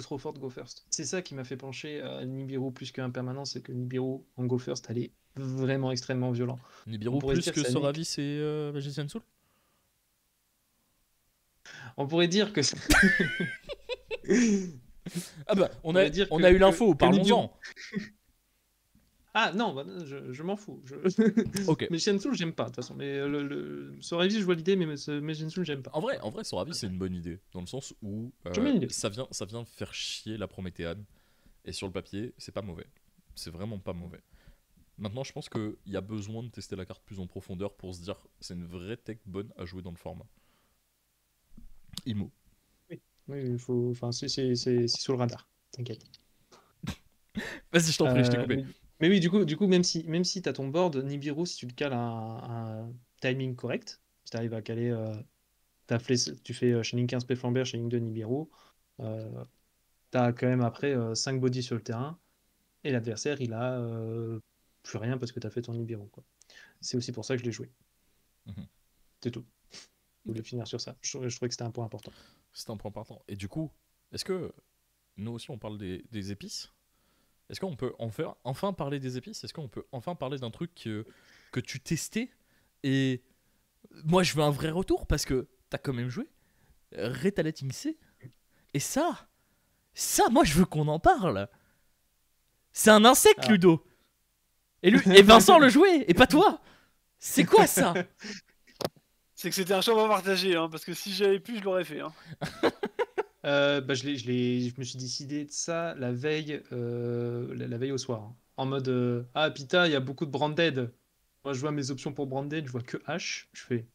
Speaker 3: trop forte Go First. C'est ça qui m'a fait pencher à Nibiru plus qu'un permanent, c'est que Nibiru en Go First, elle est vraiment extrêmement violent.
Speaker 1: Nibiru
Speaker 3: On pourrait
Speaker 1: plus
Speaker 3: dire
Speaker 1: que
Speaker 3: que ça
Speaker 1: Soravis et Magician Soul.
Speaker 3: On pourrait dire que
Speaker 1: Ah bah, on
Speaker 3: pourrait
Speaker 1: a,
Speaker 3: dire
Speaker 1: on
Speaker 3: que-
Speaker 1: a eu
Speaker 3: que-
Speaker 1: l'info,
Speaker 3: que
Speaker 1: parlons-en.
Speaker 3: Ah non, bah, je m'en fous.
Speaker 1: Ok.
Speaker 3: Mais Shensul, j'aime pas de toute façon. Mais Soravis, je vois l'idée, mais Shensul, j'aime pas.
Speaker 1: En vrai, Soravis, c'est une bonne idée, dans le sens où
Speaker 3: J'aime bien l'idée.
Speaker 1: ça vient faire chier la Prométhéane. Et sur le papier, c'est pas mauvais. C'est vraiment pas mauvais. Maintenant, je pense qu'il y a besoin de tester la carte plus en profondeur pour se dire c'est une vraie tech bonne à jouer dans le format. Imo.
Speaker 3: Oui, il faut. Enfin, c'est sous le radar. T'inquiète.
Speaker 1: Vas-y, je t'en prie, je t'ai coupé.
Speaker 3: Mais oui, du coup, même si tu as ton board, Nibiru, si tu le cales un timing correct, si tu arrives à caler. Tu fais Shining 15 P Flamber, Shining 2 Nibiru, tu as quand même après 5 bodies sur le terrain, et l'adversaire, il a plus rien parce que tu as fait ton Nibiru. Quoi. C'est aussi pour ça que je l'ai joué.
Speaker 1: Mhm.
Speaker 3: C'est tout. Je voulais finir sur ça. Je trouvais que c'était un point important.
Speaker 1: C'est un point important. Et du coup, est-ce que nous aussi on parle des épices? Est-ce qu'on peut enfin parler des épices? Est-ce qu'on peut enfin parler d'un truc que tu testais? Et moi je veux un vrai retour parce que t'as quand même joué Retaliating C. Et ça, moi je veux qu'on en parle. C'est un insecte,
Speaker 3: Ah.
Speaker 1: Ludo. Et Vincent le jouait, et pas toi. C'est quoi ça?
Speaker 2: C'est que c'était un choix à partager, hein, parce que si j'avais pu, je l'aurais fait. Hein.
Speaker 3: Je me suis décidé de ça la veille au soir. Hein. En mode ah, Pita, il y a beaucoup de Branded. Moi, je vois mes options pour Branded, je vois que H. Je fais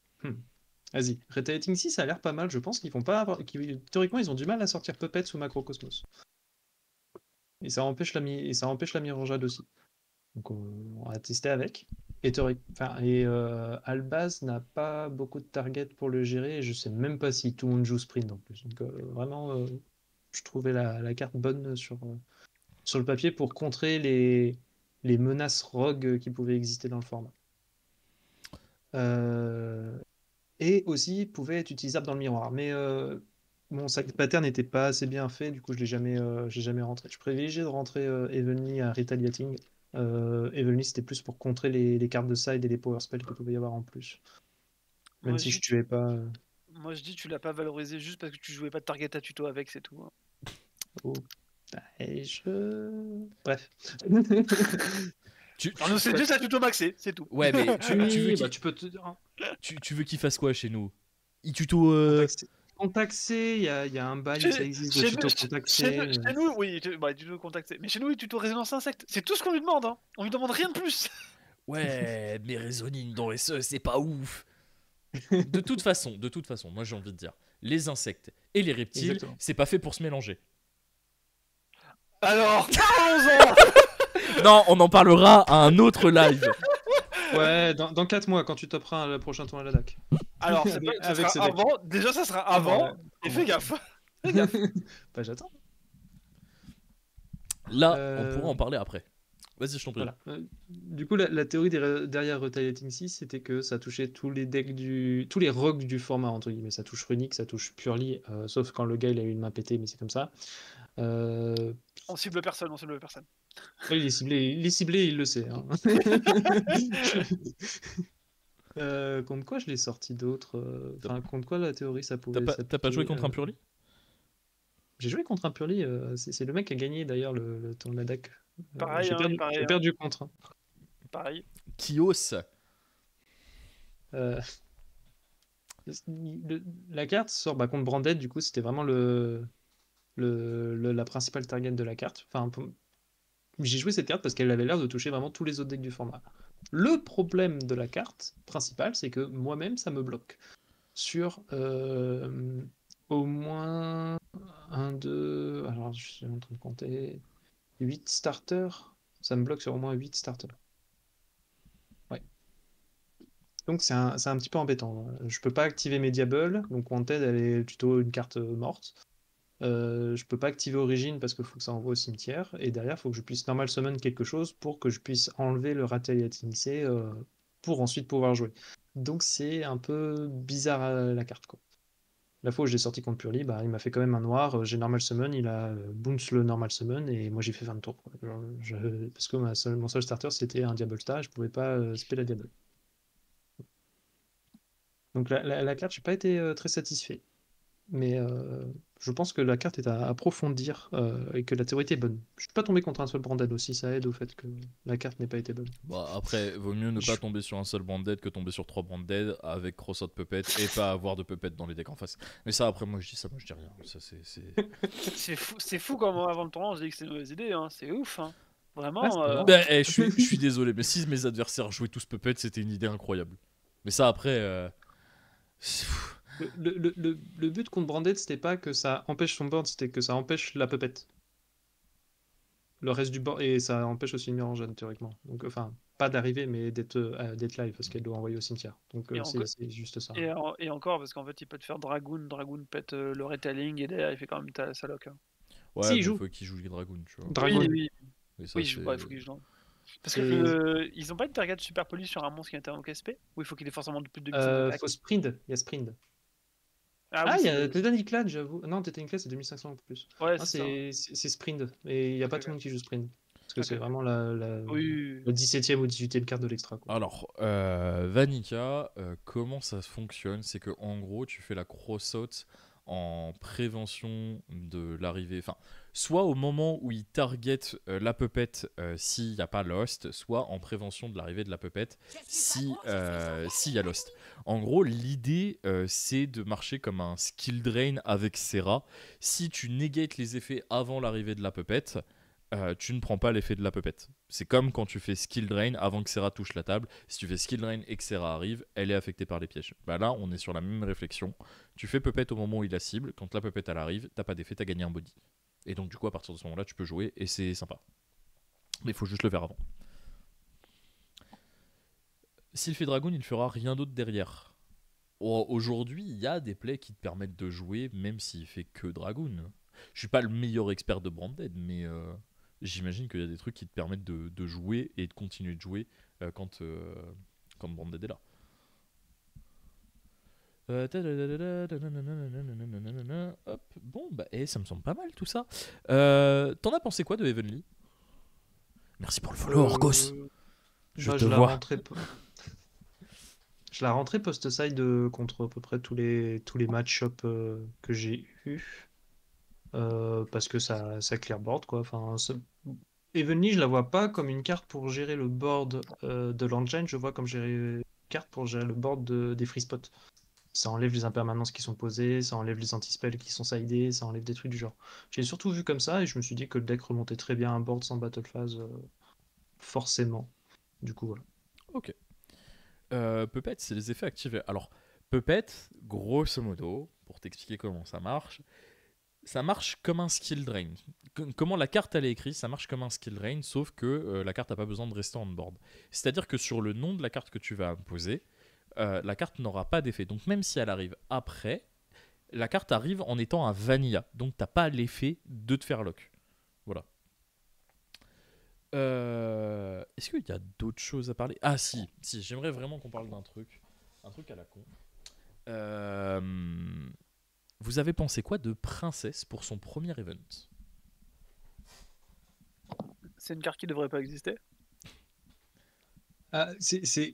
Speaker 3: vas-y. Retaliating 6, ça a l'air pas mal. Je pense qu'ils vont pas avoir. Théoriquement, ils ont du mal à sortir Puppet sous Macrocosmos. Et ça empêche la Mirangeade aussi. Donc, on va tester avec. Et Albaz n'a pas beaucoup de targets pour le gérer. Et je sais même pas si tout le monde joue sprint en plus. Donc vraiment, je trouvais la carte bonne sur le papier pour contrer les menaces rogues qui pouvaient exister dans le format. Et aussi pouvait être utilisable dans le miroir. Mais mon sac pattern n'était pas assez bien fait, du coup je l'ai jamais rentré. Je privilégiais de rentrer Evenly à Retaliating. Evenly c'était plus pour contrer les cartes de side et les power spells qu'il pouvait y avoir en plus. Même
Speaker 2: Moi,
Speaker 3: si
Speaker 2: je
Speaker 3: je
Speaker 2: dis,
Speaker 3: tuais pas.
Speaker 2: Moi je dis tu l'as pas valorisé juste parce que tu jouais pas de target à tuto avec, c'est tout. Hein.
Speaker 3: Oh. Et bref.
Speaker 2: Alors nous c'est juste à tuto maxé, c'est tout.
Speaker 1: Ouais, mais
Speaker 3: tu peux te
Speaker 1: tu veux qu'il fasse quoi chez nous? Il tuto.
Speaker 3: Contact C, il y a un bail, ça existe de tuto contact C.
Speaker 2: Chez nous, oui, tuto contact C. Mais chez nous, il tuto résonance insecte. C'est tout ce qu'on lui demande, hein. On lui demande rien de plus.
Speaker 1: Ouais, mais Résonine dans SE, c'est pas ouf. De toute façon, moi j'ai envie de dire, les insectes et les reptiles,
Speaker 3: Exactement.
Speaker 1: c'est pas fait pour se mélanger.
Speaker 2: Alors, parlons-en.
Speaker 1: Non, on en parlera à un autre live.
Speaker 3: Ouais, dans 4 mois, quand tu toperas le prochain tour à la DAC.
Speaker 2: Alors, ça
Speaker 3: Avec
Speaker 2: sera
Speaker 3: ce deck.
Speaker 2: avant. Déjà, ça sera avant. Et fais gaffe.
Speaker 3: Bah, j'attends.
Speaker 1: Là, on pourra en parler après. Vas-y, je t'en prie.
Speaker 3: Voilà. Du coup, la théorie derrière Retaliating 6, c'était que ça touchait tous les decks tous les rogues du format, entre guillemets. Ça touche Runic, ça touche Purely, sauf quand le gars il a eu une main pétée, mais c'est comme ça.
Speaker 2: On cible personne, on cible personne.
Speaker 3: Oui, il est ciblé, il le sait. Hein. Contre quoi je l'ai sorti d'autres Enfin, contre quoi la théorie ça pouvait
Speaker 1: T'as pas joué contre un Purely?
Speaker 3: J'ai joué contre un Purely, c'est le mec qui a gagné d'ailleurs le tournoi DAC.
Speaker 2: Pareil,
Speaker 3: J'ai perdu contre. Hein.
Speaker 2: Pareil.
Speaker 1: Kios.
Speaker 3: Euh, la carte sort contre Branded, du coup, c'était vraiment la principale target de la carte. Enfin, j'ai joué cette carte parce qu'elle avait l'air de toucher vraiment tous les autres decks du format. Le problème de la carte principale, c'est que moi-même, ça me bloque sur au moins 1, 2, alors je suis en train de compter, 8 starters. Ça me bloque sur au moins 8 starters. Ouais. Donc c'est un petit peu embêtant. Je peux pas activer mes Diables, donc Wanted elle est plutôt une carte morte. Je peux pas activer Origin parce qu'il faut que ça envoie au cimetière, et derrière il faut que je puisse normal summon quelque chose pour que je puisse enlever le Retaliating C pour ensuite pouvoir jouer. Donc c'est un peu bizarre la carte quoi. La fois où j'ai sorti contre Purely, bah, il m'a fait quand même un noir, j'ai normal summon, il a bounce le normal summon, et moi j'ai fait 20 tours. Quoi. Parce que mon seul starter c'était un Diable Star, je pouvais pas spell la Diable. Donc la carte, j'ai pas été très satisfait. Mais je pense que la carte est à approfondir et que la théorie est bonne. Je suis pas tombé contre un seul Branded aussi, ça aide au fait que la carte n'ait pas été bonne.
Speaker 1: Bah, après, vaut mieux ne pas tomber sur un seul Branded que tomber sur 3 Branded avec Cross-Out Puppet et pas avoir de Puppet dans les decks en face. Mais ça, après, moi je dis ça, moi je dis rien. Ça,
Speaker 2: C'est fou comment avant le tournoi on se dit que c'est une mauvaise idée, hein. C'est ouf. Hein. Vraiment.
Speaker 1: Bah, je suis désolé, mais si mes adversaires jouaient tous Puppet, c'était une idée incroyable. Mais ça, après.
Speaker 3: Le but contre Branded, c'était pas que ça empêche son board, c'était que ça empêche la Puppet. Le reste du board, et ça empêche aussi une Mirage théoriquement. Donc, enfin, pas d'arriver, mais d'être live parce qu'elle doit envoyer au cimetière. Donc, c'est juste ça.
Speaker 2: Et encore, parce qu'en fait, il peut te faire Dragoon pète le retelling, et derrière, il fait quand même sa lock. Hein.
Speaker 1: Ouais, mais il faut qu'il joue les Dragoon, tu vois.
Speaker 3: Dragoon.
Speaker 2: Oui,
Speaker 1: ça,
Speaker 2: il faut qu'il joue. Parce que ils ont pas une target super poli sur un monstre qui est en KSP. Ou il faut qu'il ait forcément de plus de 2500 d'attaque.
Speaker 3: Faut sprint, il y a sprint.
Speaker 2: Ah,
Speaker 3: il y a Titanic Clad, j'avoue. Non, Titanic Clad, c'est 2500 en plus.
Speaker 2: Ouais,
Speaker 3: c'est sprint. Et il n'y a pas tout le monde qui joue sprint. Parce que c'est vraiment la 17e ou 18e carte de l'extra.
Speaker 1: Alors, Vanica, comment ça fonctionne? C'est que en gros, tu fais la cross-out en prévention de l'arrivée. Enfin, soit au moment où il target la puppet s'il n'y a pas Lost, soit en prévention de l'arrivée de la puppet s'il y a Lost. En gros, l'idée, c'est de marcher comme un skill drain avec Serra. Si tu négates les effets avant l'arrivée de la puppet, tu ne prends pas l'effet de la puppet. C'est comme quand tu fais skill drain avant que Serra touche la table. Si tu fais skill drain et que Serra arrive, elle est affectée par les pièges. Bah là, on est sur la même réflexion. Tu fais puppet au moment où il la cible. Quand la puppet elle arrive, t'as pas d'effet, t'as gagné un body. Et donc du coup, à partir de ce moment-là, tu peux jouer et c'est sympa. Mais il faut juste le faire avant. S'il fait Dragoon, il fera rien d'autre derrière. Aujourd'hui, il y a des plays qui te permettent de jouer même s'il fait que Dragoon. Je suis pas le meilleur expert de Branded, mais j'imagine qu'il y a des trucs qui te permettent de jouer et de continuer de jouer quand Branded est là. Hop, bon, bah, ça me semble pas mal tout ça. T'en as pensé quoi de Heavenly? Merci pour le follow, Orgos. Je te vois.
Speaker 3: Je la rentrais post-side contre à peu près tous les match-ups que j'ai eu. Parce que ça clearboard quoi. Enfin, Heavenly, je la vois pas comme une carte pour gérer le board de l'engine, je vois comme une carte pour gérer le board des free spots. Ça enlève les impermanences qui sont posées, ça enlève les anti-spells qui sont sidés, ça enlève des trucs du genre. J'ai surtout vu comme ça et je me suis dit que le deck remontait très bien un board sans battle phase, forcément. Du coup, voilà.
Speaker 1: Ok. Puppet, c'est les effets activés. Alors, Puppet, grosso modo, pour t'expliquer comment ça marche comme un skill drain. Comment la carte elle est écrite, ça marche comme un skill drain, sauf que la carte n'a pas besoin de rester on board. C'est-à-dire que sur le nom de la carte que tu vas imposer, la carte n'aura pas d'effet. Donc même si elle arrive après, la carte arrive en étant un vanilla. Donc t'as pas l'effet de te faire lock. Voilà. Est-ce qu'il y a d'autres choses à parler? Ah si, j'aimerais vraiment qu'on parle d'un truc. Un truc à la con. Euh, Vous avez pensé quoi de Princess pour son premier event?
Speaker 2: C'est une carte qui devrait pas exister.
Speaker 3: Ah, Je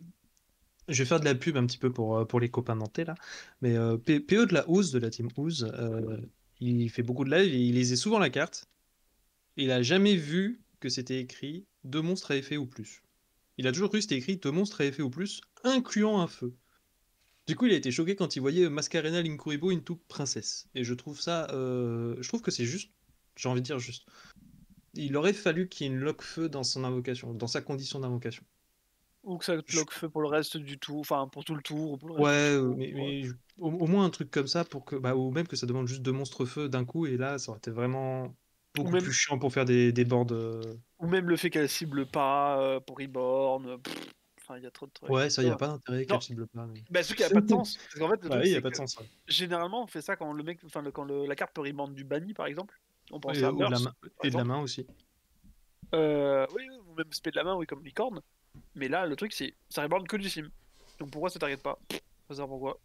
Speaker 3: vais faire de la pub un petit peu pour les copains nantais là. Mais PE de la Ouse, de la team Ouse, il fait beaucoup de live et il lisait souvent la carte. Et il a jamais vu que c'était écrit 2 monstres à effet ou plus. Il a toujours cru que c'était écrit 2 monstres à effet ou plus, incluant un feu. Du coup, il a été choqué quand il voyait Mascarena Linkuribo into Princesse. Et je trouve que c'est juste. J'ai envie de dire juste. Il aurait fallu qu'il y ait une lock feu dans son invocation, dans sa condition d'invocation.
Speaker 2: Ou que ça te
Speaker 3: Je-
Speaker 2: bloque feu pour le reste du tour, enfin pour tout le tour ou pour le
Speaker 3: Ouais,
Speaker 2: reste du tour.
Speaker 3: mais au moins un truc comme ça pour que. Bah, ou même que ça demande juste 2 monstres feu d'un coup, et là, ça aurait été vraiment
Speaker 2: Ou
Speaker 3: beaucoup
Speaker 2: même,
Speaker 3: plus chiant pour faire des boards.
Speaker 2: ou même le fait qu'elle cible pas pour Reborn. Enfin, il y a trop de trucs.
Speaker 3: Ouais, ça, il n'y a
Speaker 2: Non,
Speaker 3: pas d'intérêt
Speaker 2: non,
Speaker 3: qu'elle cible pas. Mais...
Speaker 2: bah, ce qui a pas de sens. Parce qu'en fait, le
Speaker 3: Bah
Speaker 2: truc,
Speaker 3: oui, il n'y
Speaker 2: c'est
Speaker 3: a pas de
Speaker 2: que
Speaker 3: sens. Ouais.
Speaker 2: généralement, on fait ça quand le mec, enfin, la carte peut reborn du banni, par exemple. On pense
Speaker 3: Et,
Speaker 2: à
Speaker 3: ou de la
Speaker 2: Burst,
Speaker 3: main,
Speaker 2: par
Speaker 3: et de la
Speaker 2: exemple.
Speaker 3: main aussi.
Speaker 2: Oui, oui, ou même spé de la main, oui, comme Licorne. Mais là, le truc, c'est ça reborn que du sim. Donc pourquoi ça t'arrête pas? Pas savoir pourquoi.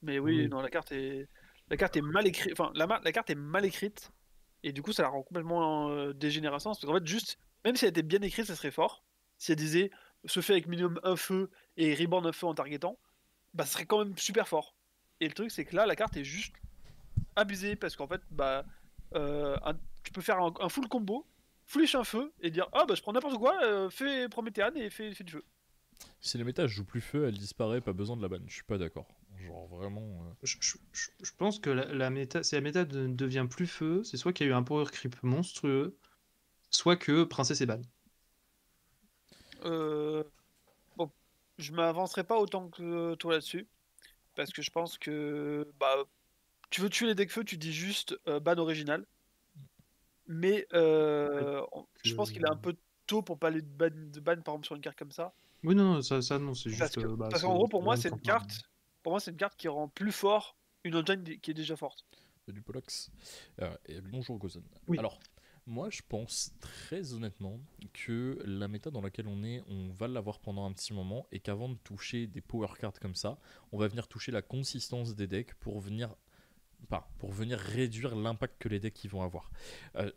Speaker 2: Mais oui,
Speaker 3: Oui.
Speaker 2: non, la carte est mal écrite. Enfin, la carte est mal écrite. Et du coup, ça la rend complètement dégénérescente. Parce qu'en fait, juste, même si elle était bien écrite, ça serait fort. Si elle disait se fait avec minimum un feu et reborn un feu en targetant, bah, ça serait quand même super fort. Et le truc, c'est que là, la carte est juste abusée. Parce qu'en fait, bah, tu peux faire un full combo, flush un feu et dire ah bah je prends n'importe quoi, fais Prométhéane et fais du feu.
Speaker 1: Si la méta joue plus feu, elle disparaît, pas besoin de la ban. Je suis pas d'accord. Genre vraiment.
Speaker 3: Je pense que la méta, si la méta devient plus feu, c'est soit qu'il y a eu un power creep monstrueux, soit que Princesse est ban.
Speaker 2: Bon, je m'avancerai pas autant que toi là-dessus. Parce que je pense que bah, tu veux tuer les decks feu, tu dis juste ban original. Mais je pense qu'il est un peu tôt pour parler de ban, par exemple sur une carte comme ça.
Speaker 3: Oui, non, ça non, c'est
Speaker 2: Parce
Speaker 3: juste.
Speaker 2: que
Speaker 3: Bah,
Speaker 2: parce qu'en gros, pour
Speaker 3: c'est
Speaker 2: moi,
Speaker 3: ban
Speaker 2: c'est une
Speaker 3: temporaire.
Speaker 2: carte. Pour moi, c'est une carte qui rend plus fort une engine qui est déjà forte.
Speaker 1: Du Pollux. Et bonjour Gozan.
Speaker 3: Oui.
Speaker 1: Alors, moi je pense très honnêtement que la méta dans laquelle on va l'avoir pendant un petit moment et qu'avant de toucher des power cards comme ça, on va venir toucher la consistance des decks pour venir réduire l'impact que les decks ils vont avoir.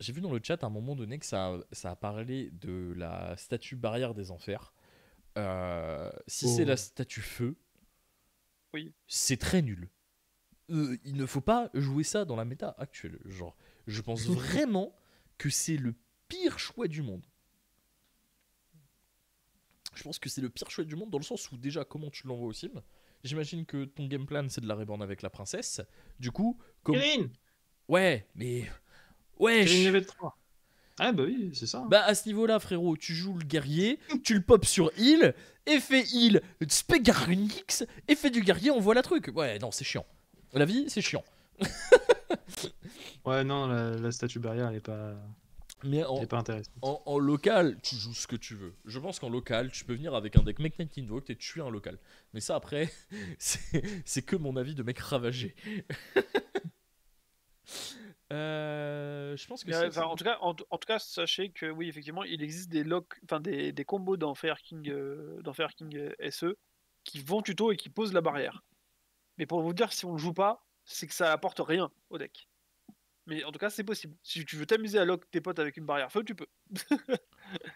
Speaker 1: J'ai vu dans le chat à un moment donné que ça a parlé de la statue barrière des enfers. Si c'est la statue feu,
Speaker 2: Oui.
Speaker 1: c'est très nul. Il ne faut pas jouer ça dans la méta actuelle. Genre, je pense vraiment que c'est le pire choix du monde. Je pense que c'est le pire choix du monde dans le sens où déjà, comment tu l'envoies au sim? J'imagine que ton game plan c'est de la reborn avec la princesse. Du coup, comme...
Speaker 3: Kirin
Speaker 1: Ouais, mais...
Speaker 3: Kirin
Speaker 1: Wesh.
Speaker 3: level 3. Ah bah oui, c'est ça.
Speaker 1: Bah à ce niveau-là, frérot, tu joues le guerrier, tu le pop sur heal, effet heal, Spegarunix, effet du guerrier, on voit la truc. Ouais, non, c'est chiant. La vie, c'est chiant.
Speaker 3: Ouais, non, la statue barrière,
Speaker 1: Mais
Speaker 3: elle est pas intéressante.
Speaker 1: en local, tu joues ce que tu veux. Je pense qu'en local, tu peux venir avec un deck Meknet Invoke et tuer un local. Mais ça, après, c'est que mon avis de mec ravagé. Je pense que
Speaker 2: Mais,
Speaker 1: c'est...
Speaker 2: en tout cas, sachez que oui, effectivement, il existe des locks, enfin des combos dans Fire King, SE qui vont tuto et qui posent la barrière. Mais pour vous dire, si on le joue pas, c'est que ça apporte rien au deck. Mais en tout cas, c'est possible. Si tu veux t'amuser à lock tes potes avec une barrière feu, tu peux.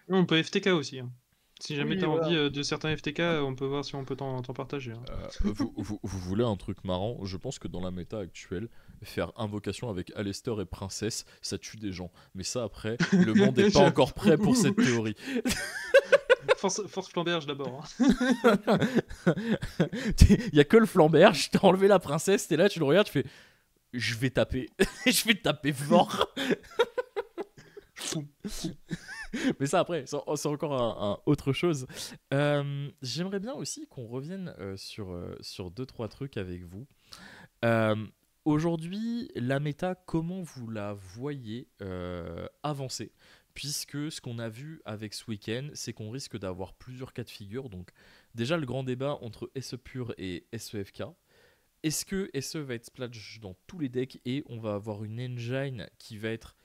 Speaker 3: On peut FTK aussi. Hein. Si jamais
Speaker 2: Oui,
Speaker 3: t'as
Speaker 2: voilà.
Speaker 3: envie de certains FTK, on peut voir si on peut t'en partager. Hein.
Speaker 1: vous voulez un truc marrant? Je pense que dans la méta actuelle, faire invocation avec Alester et Princesse, ça tue des gens. Mais ça, après, le monde n'est pas encore prêt pour cette théorie.
Speaker 3: Force Flamberge d'abord. Hein.
Speaker 1: Il y a que le flamberge, t'as enlevé la princesse, t'es là, tu le regardes, tu fais... Je vais taper. Je vais taper fort. Mais ça après, c'est encore autre chose. J'aimerais bien aussi qu'on revienne sur 2-3 trucs avec vous. Aujourd'hui, la méta, comment vous la voyez avancer? Puisque ce qu'on a vu avec ce week-end, c'est qu'on risque d'avoir plusieurs cas de figure. Donc déjà le grand débat entre SE pur et SEFK. Est-ce que SE va être splash dans tous les decks et on va avoir une engine qui va être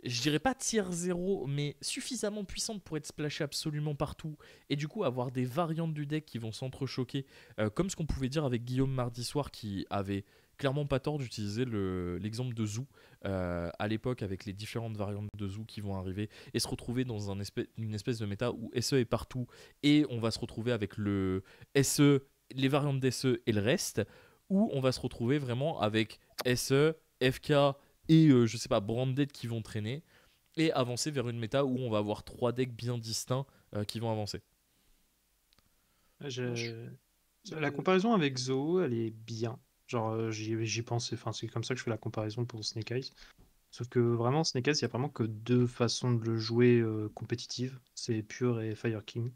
Speaker 1: je dirais pas tier 0, mais suffisamment puissante pour être splashée absolument partout, et du coup avoir des variantes du deck qui vont s'entrechoquer, comme ce qu'on pouvait dire avec Guillaume mardi soir, qui avait clairement pas tort d'utiliser l'exemple de Zoo à l'époque, avec les différentes variantes de Zoo qui vont arriver, et se retrouver dans une espèce de méta où SE est partout, et on va se retrouver avec le SE, les variantes d'SE et le reste, où on va se retrouver vraiment avec SE, FK et je sais pas, Branded qui vont traîner, et avancer vers une méta où on va avoir 3 decks bien distincts qui vont avancer.
Speaker 3: La comparaison avec Zoo, elle est bien. Genre, j'y pensais, enfin, c'est comme ça que je fais la comparaison pour Snake Eyes. Sauf que vraiment, Snake Eyes, il n'y a vraiment que deux façons de le jouer compétitives. C'est Pure et Fire King.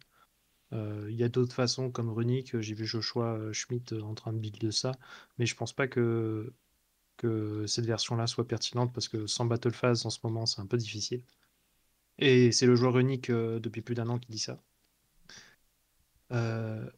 Speaker 3: Il y a d'autres façons comme Runic, j'ai vu Joshua Schmidt en train de build de ça, mais je pense pas que cette version-là soit pertinente parce que sans Battle Phase en ce moment, c'est un peu difficile. Et c'est le joueur unique depuis plus d'1 an qui dit ça. Euh,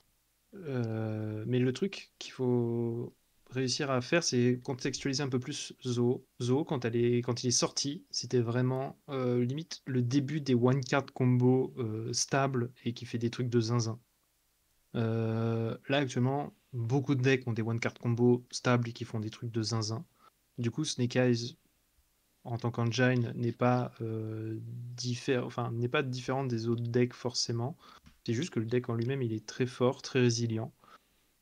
Speaker 3: mais le truc qu'il faut réussir à faire, c'est contextualiser un peu plus Zo. Zo, quand il est sorti, c'était vraiment limite le début des one-card combo stables et qui fait des trucs de zinzin. Là, actuellement, beaucoup de decks ont des one-card combo stables et qui font des trucs de zinzin. Du coup, Snake Eyes, en tant qu'engine, n'est pas différent des autres decks forcément. C'est juste que le deck en lui-même, il est très fort, très résilient.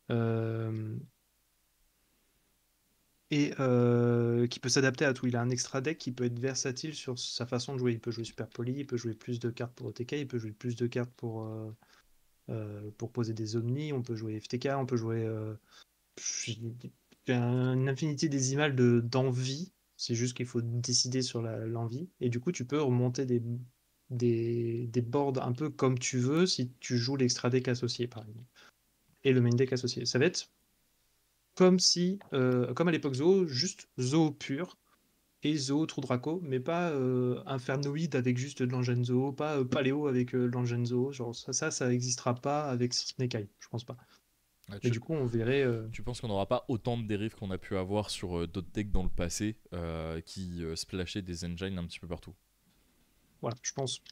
Speaker 3: Euh, et qui peut s'adapter à tout. Il a un extra deck qui peut être versatile sur sa façon de jouer. Il peut jouer super poli, il peut jouer plus de cartes pour OTK, il peut jouer plus de cartes pour poser des omnis, on peut jouer FTK, on peut jouer une infinité décimale d'envie. C'est juste qu'il faut décider sur l'envie. Et du coup, tu peux remonter des boards un peu comme tu veux si tu joues l'extra deck associé, par exemple. Et le main deck associé. Ça va être comme comme à l'époque Zoo, juste Zoo pur et Zoo True Draco, mais pas Infernoid avec juste de l'engine Zoo, pas Paléo avec l'engine Zoo. Genre ça existera pas avec Snake Eye, je pense pas. Mais du coup, on verrait.
Speaker 1: Tu penses qu'on n'aura pas autant de dérives qu'on a pu avoir sur d'autres decks dans le passé qui splashaient des engines un petit peu partout?
Speaker 3: Voilà, je pense.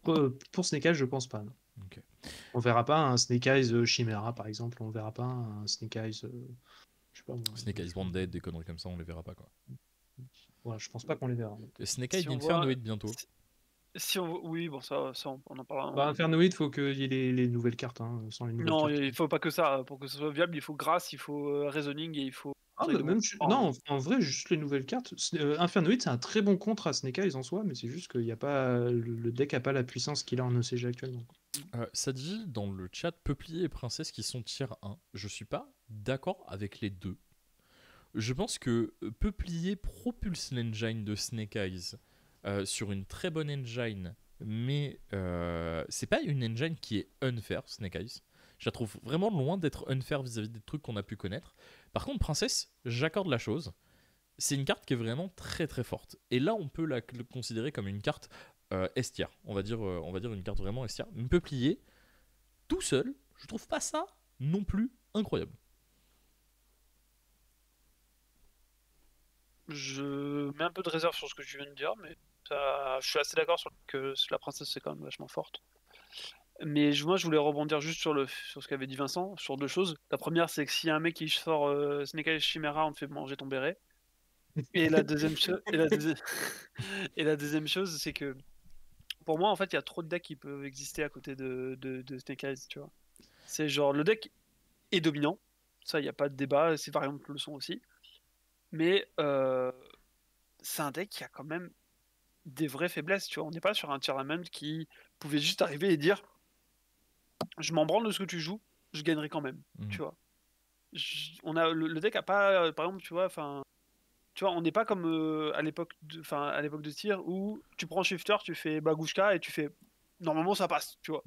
Speaker 3: Pour Snake Eyes, je pense pas. Non.
Speaker 1: Ok.
Speaker 3: On verra pas un Snake Eyes Chimera, par exemple. On verra pas un Snake Eyes. Je sais pas moi.
Speaker 1: Snake Eyes Branded, des conneries comme ça, on les verra pas quoi.
Speaker 3: Voilà, je pense pas qu'on les verra.
Speaker 1: Et Snake Eyes
Speaker 2: Si on
Speaker 1: Infernoid bientôt.
Speaker 2: Oui, bon, ça on en parlera.
Speaker 3: Bah, Infernoid, faut qu'il y ait les nouvelles cartes. Hein, sans les nouvelles
Speaker 2: Non,
Speaker 3: cartes.
Speaker 2: il faut pas que ça. Pour que ce soit viable, il faut grâce, il faut Reasoning et il faut.
Speaker 3: Ah, bah, même, non, en vrai, juste les nouvelles cartes. Infernoid, c'est un très bon contre à Snake Eyes en soi, mais c'est juste que y a pas, le deck a pas la puissance qu'il a en ECG actuellement.
Speaker 1: Ça dit dans le chat Peuplier et Princesse qui sont tier 1. Je suis pas d'accord avec les deux. Je pense que Peuplier propulse l'engine de Snake Eyes sur une très bonne engine, mais c'est pas une engine qui est unfair, Snake Eyes. Je la trouve vraiment loin d'être unfair vis-à-vis des trucs qu'on a pu connaître. Par contre, Princesse, j'accorde la chose. C'est une carte qui est vraiment très très forte. Et là, on peut la considérer comme une carte S-tier. On va dire une carte vraiment S-tier. Mais Peuplier, tout seul, je trouve pas ça non plus incroyable.
Speaker 2: Je mets un peu de réserve sur ce que tu viens de dire, mais je suis assez d'accord sur que la princesse c'est quand même vachement forte. Mais moi je voulais rebondir juste sur ce qu'avait dit Vincent, sur deux choses. La première, c'est que s'il y a un mec qui sort Snake Eyes Chimera, on te fait manger ton béret. Et la deuxième chose, et la deuxième chose, c'est que pour moi, en fait, il y a trop de decks qui peuvent exister à côté de Snake Eyes, tu vois. C'est genre, le deck est dominant, ça, il n'y a pas de débat, ses variantes le sont aussi. Mais c'est un deck qui a quand même des vraies faiblesses, tu vois. On n'est pas sur un tournament qui pouvait juste arriver et dire je m'en branle de ce que tu joues, je gagnerai quand même, tu vois. On a le deck a pas, par exemple, tu vois, on n'est pas comme à l'époque de tir où tu prends shifter, tu fais Bagushka et tu fais normalement ça passe, tu vois.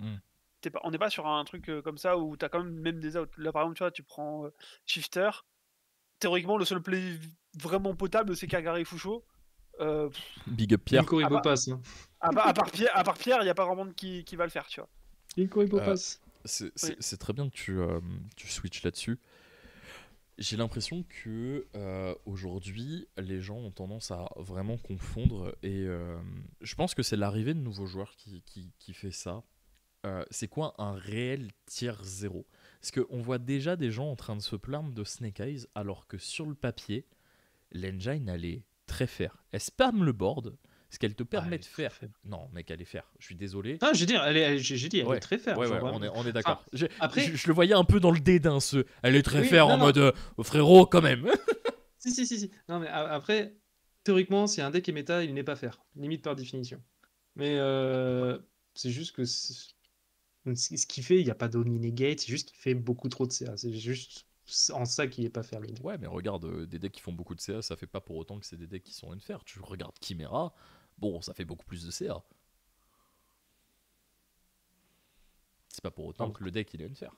Speaker 2: On n'est pas sur un truc comme ça où t'as quand même des outs. Là par exemple, tu vois, tu prends shifter. Théoriquement, le seul play vraiment potable, c'est Kagari Fusho.
Speaker 1: Big up Pierre.
Speaker 3: Incoribo passe. Hein.
Speaker 2: À part Pierre, il n'y a pas vraiment qui va le faire, tu vois.
Speaker 3: Incoribo passe.
Speaker 1: C'est très bien que tu switches là-dessus. J'ai l'impression que aujourd'hui, les gens ont tendance à vraiment confondre et je pense que c'est l'arrivée de nouveaux joueurs qui fait ça. C'est quoi un réel tier 0? Parce qu'on voit déjà des gens en train de se plaindre de Snake Eyes alors que sur le papier, l'engine elle est très fair. Elle spam le board, ce qu'elle te permet
Speaker 3: elle
Speaker 1: de
Speaker 3: est très
Speaker 1: faire.
Speaker 3: faible.
Speaker 1: Non, mec, elle est fair. Je suis désolé.
Speaker 3: Ah, je veux dire, j'ai dit, elle
Speaker 1: Ouais,
Speaker 3: est très fair.
Speaker 1: ouais,
Speaker 3: genre,
Speaker 1: ouais,
Speaker 3: vraiment.
Speaker 1: on est d'accord.
Speaker 3: Après,
Speaker 1: Je le voyais un peu dans le dédain, ce. Elle est très
Speaker 3: Oui,
Speaker 1: fair
Speaker 3: non,
Speaker 1: en
Speaker 3: non.
Speaker 1: mode frérot, quand même.
Speaker 3: si. Non, mais après, théoriquement, si un deck est méta, il n'est pas fair, limite par définition. Mais c'est juste que ce qu'il fait, il n'y a pas d'Omni-Negate, c'est juste qu'il fait beaucoup trop de CA. C'est juste en ça qu'il n'est pas fair, le deck.
Speaker 1: Ouais, mais regarde, des decks qui font beaucoup de CA, ça fait pas pour autant que c'est des decks qui sont unfair. Tu regardes Chimera, bon, ça fait beaucoup plus de CA. C'est pas pour autant que le deck il est unfair.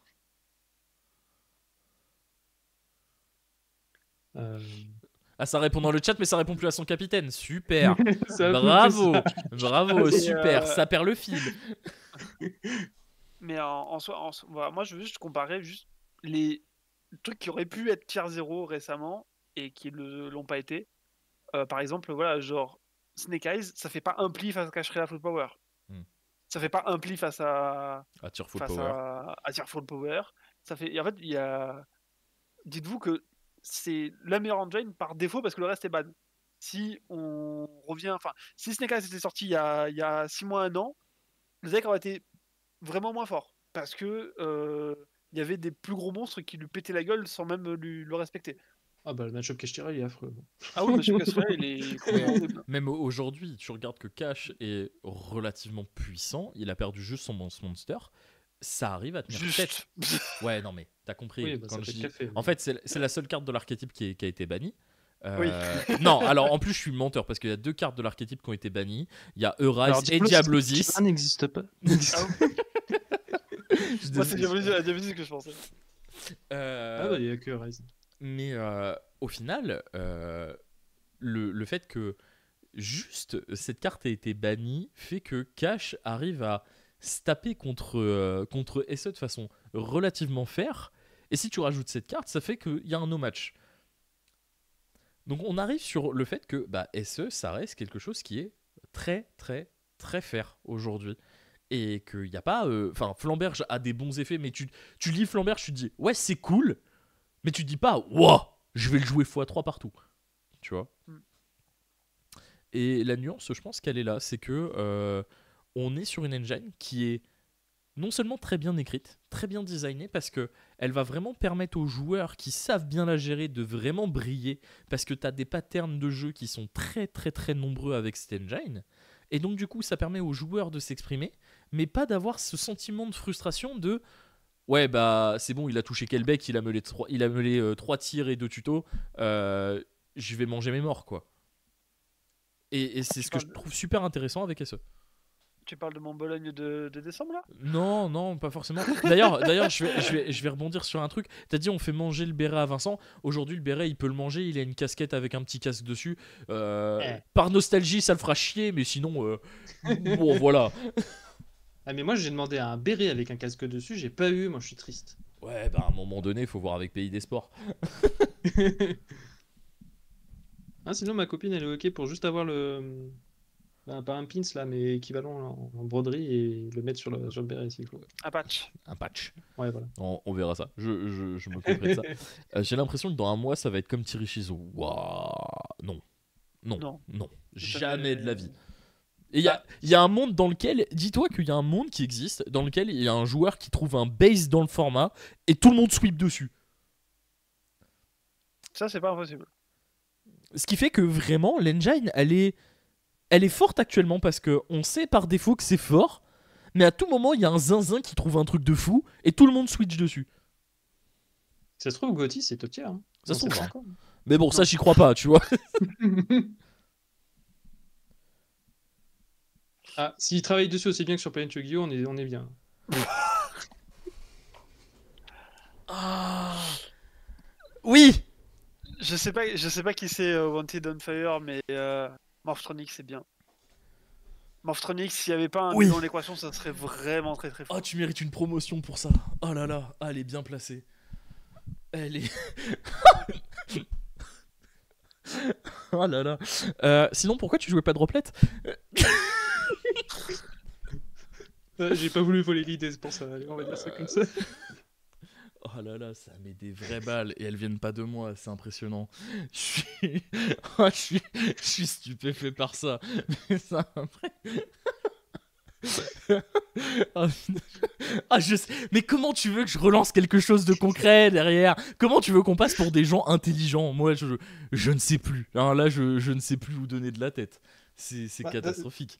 Speaker 1: Ah, ça répond dans le chat, mais ça répond plus à son capitaine. Super.
Speaker 3: Ça
Speaker 1: Bravo.
Speaker 3: ça.
Speaker 1: Bravo,
Speaker 2: Et,
Speaker 1: super. Ça perd le fil.
Speaker 2: Mais en soi, voilà, moi je veux juste comparer juste les trucs qui auraient pu être tier 0 récemment et qui l'ont pas été. Par exemple, voilà, genre Snake Eyes, ça fait pas un pli face à Cachery la Full Power. Ça fait pas un pli face à
Speaker 1: Tier Full Power.
Speaker 2: à Tier Full Power. Ça fait, et en fait, il y a. Dites-vous que c'est la meilleure engine par défaut parce que le reste est ban. Si on revient, enfin, si Snake Eyes était sorti il y a 6 mois, 1 an, le deck aurait été vraiment moins fort parce que il y avait des plus gros monstres qui lui pétaient la gueule sans même le respecter.
Speaker 3: Ah bah le match-up Kashtira il est affreux.
Speaker 2: Ah oui, match-up Kashtira il est complètement horrible.
Speaker 1: Même aujourd'hui, tu regardes que Cash est relativement puissant. Il a perdu juste son monster. Ça arrive à tenir tête. Ouais, non mais t'as compris.
Speaker 3: Oui, bah,
Speaker 1: quand
Speaker 3: ça
Speaker 1: je
Speaker 3: fait
Speaker 1: dis...
Speaker 3: café,
Speaker 1: En
Speaker 3: oui.
Speaker 1: fait, c'est la seule carte de l'archétype qui a été bannie.
Speaker 2: Oui.
Speaker 1: Non, alors en plus je suis menteur parce qu'il y a 2 cartes de l'archétype qui ont été bannies. Il y a Eurise et Diablosis.
Speaker 3: Ça n'existe pas.
Speaker 2: Ah moi c'est Diablosis que je pensais.
Speaker 3: Ah bah il y a que Rise.
Speaker 1: Mais au final, le fait que juste cette carte ait été bannie fait que Cash arrive à se taper contre SE de façon relativement fair. Et si tu rajoutes cette carte, ça fait qu'il y a un no-match. Donc on arrive sur le fait que SE, ça reste quelque chose qui est très très très fair aujourd'hui. Et qu'il n'y a pas... Enfin, Flamberge a des bons effets, mais tu lis Flamberge, tu te dis, ouais, c'est cool, mais tu te dis pas, wow, je vais le jouer x3 partout. Tu vois. Et la nuance, je pense qu'elle est là, c'est que on est sur une engine qui est non seulement très bien écrite, très bien designée, parce que elle va vraiment permettre aux joueurs qui savent bien la gérer de vraiment briller, parce que tu as des patterns de jeu qui sont très très très nombreux avec cette engine. Et donc du coup, ça permet aux joueurs de s'exprimer, mais pas d'avoir ce sentiment de frustration de ouais bah c'est bon, il a touché quel bec, il a meulé 3 tirs et 2 tutos, je vais manger mes morts quoi. Et c'est ce que je trouve super intéressant avec SE.
Speaker 2: Tu parles de mon Bologne de décembre là?
Speaker 1: Non, pas forcément. D'ailleurs, je vais rebondir sur un truc. T'as dit on fait manger le béret à Vincent. Aujourd'hui, le béret, il peut le manger. Il a une casquette avec un petit casque dessus. Par nostalgie, ça le fera chier, mais sinon, bon, voilà.
Speaker 3: Ah mais moi j'ai demandé un béret avec un casque dessus, j'ai pas eu, moi je suis triste.
Speaker 1: Ouais, bah à un moment donné, faut voir avec Pays des Sports.
Speaker 3: Ah, sinon ma copine elle est ok pour juste avoir le... pas un pins là, mais équivalent en broderie et le mettre sur le béret s'il faut.
Speaker 2: Un patch.
Speaker 1: Un patch.
Speaker 3: Ouais voilà.
Speaker 1: On verra ça. Je m'occuperai de ça. J'ai l'impression que dans un mois, ça va être comme Thierry Chizo. Waouh. Non. Jamais de la vie. Et il y a un monde dans lequel, dis-toi qu'il y a un monde qui existe, dans lequel il y a un joueur qui trouve un base dans le format et tout le monde sweep dessus.
Speaker 2: Ça, c'est pas impossible.
Speaker 1: Ce qui fait que vraiment, l'engine, elle est forte actuellement parce qu'on sait par défaut que c'est fort, mais à tout moment, il y a un zinzin qui trouve un truc de fou et tout le monde switch dessus.
Speaker 3: Ça se trouve, Gotti, c'est top tier. Hein.
Speaker 1: Ça se trouve
Speaker 3: pas
Speaker 1: pas.
Speaker 3: encore.
Speaker 1: Mais bon, ça, j'y crois pas, tu vois.
Speaker 3: Ah, s'il travaille dessus aussi bien que sur Planet Yu-Gi-Oh, on est bien.
Speaker 1: Oui.
Speaker 2: Je sais pas qui c'est Wanted on Fire, mais Morphtronics c'est bien. Morphtronics, s'il n'y avait pas un
Speaker 1: Oui.
Speaker 2: dans l'équation, ça serait vraiment très très fort.
Speaker 1: Oh, tu mérites une promotion pour ça. Oh là là, elle est bien placée. Elle est... Oh là là. Sinon, pourquoi tu jouais pas de Droplet?
Speaker 3: J'ai pas voulu voler l'idée, c'est pour ça. Allez, on va dire ça comme ça.
Speaker 1: Oh là là, ça met des vraies balles et elles viennent pas de moi, c'est impressionnant. Je suis, oh, je suis stupéfait par ça. Mais ça après. Ah, putain. Ah, je sais. Mais comment tu veux que je relance quelque chose de concret derrière? Comment tu veux qu'on passe pour des gens intelligents? Moi, je ne sais plus. Hein, là, je ne sais plus où donner de la tête. C'est
Speaker 3: Bah,
Speaker 1: catastrophique.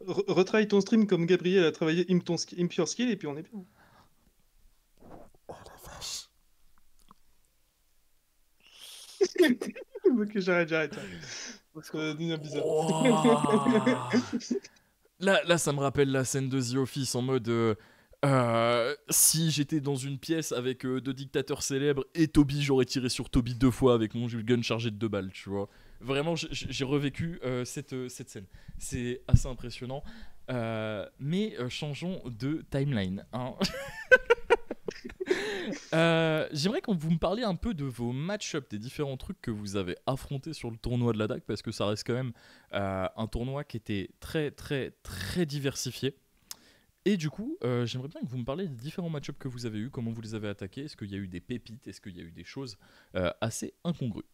Speaker 3: retravaille ton stream comme Gabriel a travaillé Impure Skill et puis on est bien.
Speaker 1: Oh la vache.
Speaker 3: Ok, j'arrête. Devient bizarre.
Speaker 1: Oh. Là, ça me rappelle la scène de The Office en mode si j'étais dans une pièce avec deux dictateurs célèbres et Toby, j'aurais tiré sur Toby 2 fois avec mon gun chargé de 2 balles, tu vois. Vraiment, j'ai revécu cette scène. C'est assez impressionnant. Mais changeons de timeline. Hein. J'aimerais que vous me parliez un peu de vos match-ups, des différents trucs que vous avez affrontés sur le tournoi de la DAC, parce que ça reste quand même un tournoi qui était très très très diversifié. Et du coup, j'aimerais bien que vous me parliez des différents match-ups que vous avez eus, comment vous les avez attaqués, est-ce qu'il y a eu des pépites, est-ce qu'il y a eu des choses assez incongrues.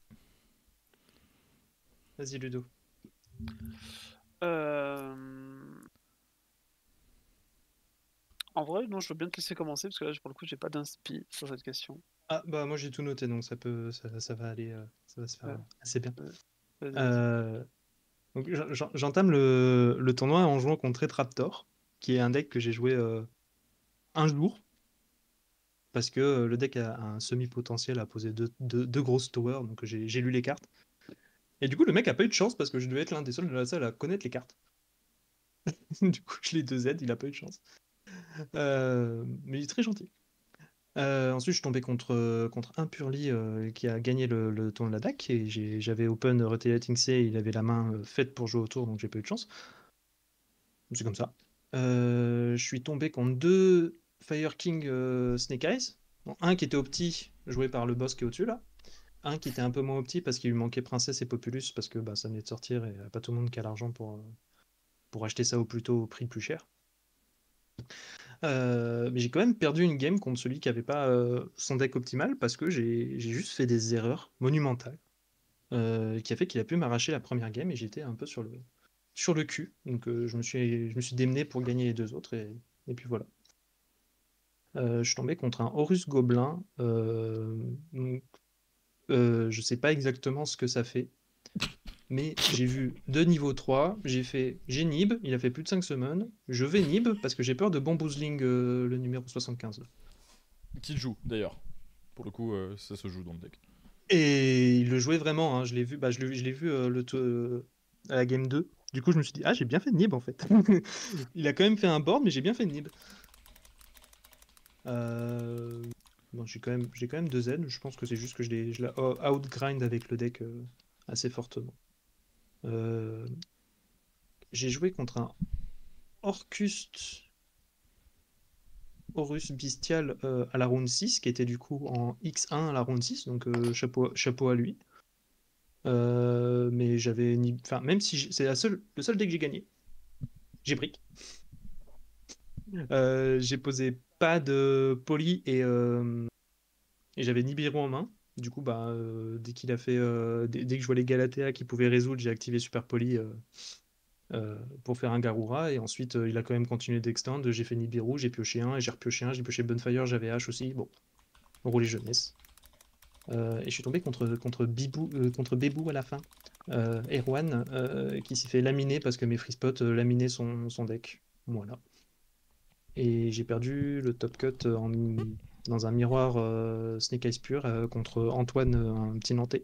Speaker 3: Vas-y, Ludo.
Speaker 2: En vrai, non, je veux bien te laisser commencer parce que là, pour le coup, j'ai pas d'inspi sur cette question.
Speaker 3: Ah, bah moi j'ai tout noté donc ça va aller, ça va se faire
Speaker 2: Ouais.
Speaker 3: assez bien.
Speaker 2: Vas-y.
Speaker 3: Donc j'entame le tournoi en jouant contre Raptor, qui est un deck que j'ai joué un jour, parce que le deck a un semi-potentiel à poser deux grosses towers, donc j'ai lu les cartes. Et du coup, le mec a pas eu de chance parce que je devais être l'un des seuls de la salle à connaître les cartes. Du coup, je l'ai 2Z, il a pas eu de chance. Mais il est très gentil. Ensuite, je suis tombé contre un Purly qui a gagné le tournoi de la DAC et j'avais open Retaliating C et il avait la main faite pour jouer au tour, donc j'ai pas eu de chance. C'est comme ça. Je suis tombé contre deux Fire King Snake Eyes. Bon, un qui était au petit, joué par le boss qui est au-dessus là. Un qui était un peu moins au petit parce qu'il lui manquait Princesse et Populus parce que bah, ça venait de sortir et pas tout le monde qui a l'argent pour acheter ça au plus tôt au prix plus cher. Mais j'ai quand même perdu une game contre celui qui avait pas son deck optimal parce que j'ai juste fait des erreurs monumentales qui a fait qu'il a pu m'arracher la première game et j'étais un peu sur le cul. Donc je me suis démené pour gagner les deux autres et puis voilà. Je suis tombé contre un Horus Gobelin. Donc, je sais pas exactement ce que ça fait. Mais j'ai vu 2 niveau 3, j'ai Nib, il a fait plus de 5 summons, je vais Nib parce que j'ai peur de Bamboozling le numéro 75.
Speaker 1: Qui joue d'ailleurs. Pour le coup, ça se joue dans le deck.
Speaker 3: Et il le jouait vraiment, hein, je l'ai vu, je l'ai vu à la game 2. Du coup, je me suis dit, ah, j'ai bien fait de Nib en fait. Il a quand même fait un board, mais j'ai bien fait de Nib. Bon, j'ai quand même 2 Z, je pense que c'est juste que je l'ai outgrind avec le deck assez fortement. J'ai joué contre un Orcust Horus Bestial à la round 6, qui était du coup en X1 à la round 6, donc chapeau à lui. Mais j'avais ni... Enfin, même si c'est le seul deck que j'ai gagné. J'ai brick. J'ai posé pas de poly et j'avais Nibiru en main. Du coup, bah, dès qu'il a fait, dès que je vois les Galatea qui pouvaient résoudre, j'ai activé Super Poly pour faire un Garura. Et ensuite, il a quand même continué d'extend. J'ai fait Nibiru, j'ai pioché un, et j'ai repioché un, j'ai pioché Bonfire, j'avais H aussi. Bon, rouler jeunesse. Et je suis tombé contre Bébou à la fin. Erwan, qui s'est fait laminer parce que mes free spots laminaient son deck. Voilà. Et j'ai perdu le top cut dans un miroir Snake Eyes pur contre Antoine, un petit Nantais,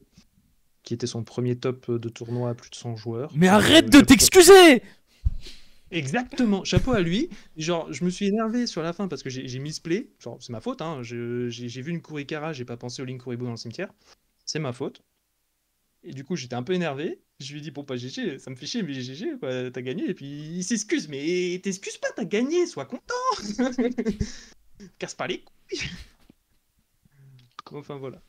Speaker 3: qui était son premier top de tournoi à plus de 100 joueurs.
Speaker 1: Mais arrête de t'excuser!
Speaker 3: Exactement, chapeau à lui. Genre, je me suis énervé sur la fin parce que j'ai misplay. Genre, c'est ma faute, hein. J'ai vu une Kurikara, j'ai pas pensé au Link Kuribo dans le cimetière. C'est ma faute. Et du coup, j'étais un peu énervé. Je lui ai dit, bon, pas GG, ça me fait chier, mais GG, quoi, t'as gagné. Et puis, il s'excuse, mais t'excuses pas, t'as gagné, sois content. Casse pas les couilles. Enfin, voilà.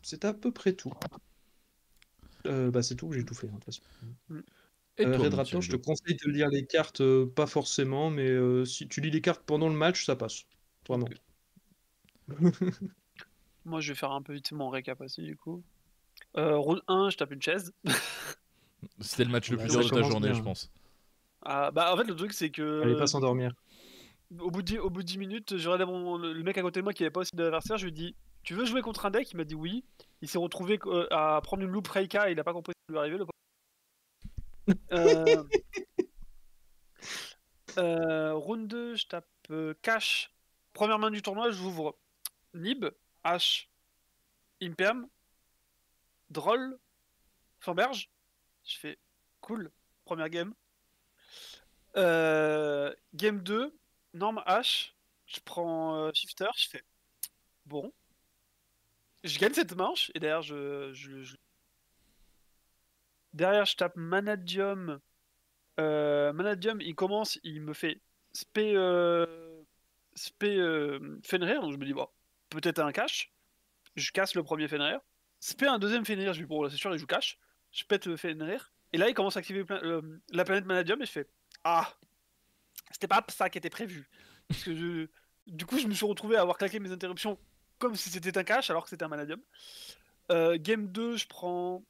Speaker 3: c'est à peu près tout. C'est tout, j'ai tout fait, hein, de toute façon.
Speaker 1: Et toi,
Speaker 3: Red
Speaker 1: mon
Speaker 3: Raptor, je te
Speaker 1: Thierry
Speaker 3: conseille de lire les cartes, pas forcément, mais si tu lis les cartes pendant le match, ça passe. Vraiment.
Speaker 2: Moi, je vais faire un peu vite mon récap aussi, du coup. Round 1, je tape une chaise.
Speaker 1: C'était le match le
Speaker 3: Bah,
Speaker 1: plus
Speaker 3: ça
Speaker 1: dur de ta
Speaker 3: commence
Speaker 1: journée,
Speaker 3: bien,
Speaker 1: je
Speaker 3: hein.
Speaker 1: pense.
Speaker 2: Ah, bah, en fait, le truc, c'est que.
Speaker 3: Allez pas s'endormir.
Speaker 2: Au bout de 10 minutes, je regardais le mec à côté de moi qui avait pas aussi d'adversaire. Je lui ai dit, tu veux jouer contre un deck? Il m'a dit oui. Il s'est retrouvé à prendre une loupe Reika. Il a pas compris ce qui lui arrivait. Euh, round 2, je tape cash. Première main du tournoi, j'ouvre Nib, H, Imperm, Droll, Forberge. Je fais cool, première game. Game 2, Norme H, je prends Shifter, je fais bon. Je gagne cette manche et derrière derrière je tape Manadium. Manadium, il commence, il me fait spé Fenrir, donc je me dis bon, peut-être un cash. Je casse le premier Fenrir. Spé un deuxième Fenrir, je dis bon là c'est sûr il joue cash. Je pète le Fenrir. Et là il commence à activer la planète Manadium et je fais ah, c'était pas ça qui était prévu. Parce que du coup je me suis retrouvé à avoir claqué mes interruptions comme si c'était un cash alors que c'était un Manadium. Game 2, je prends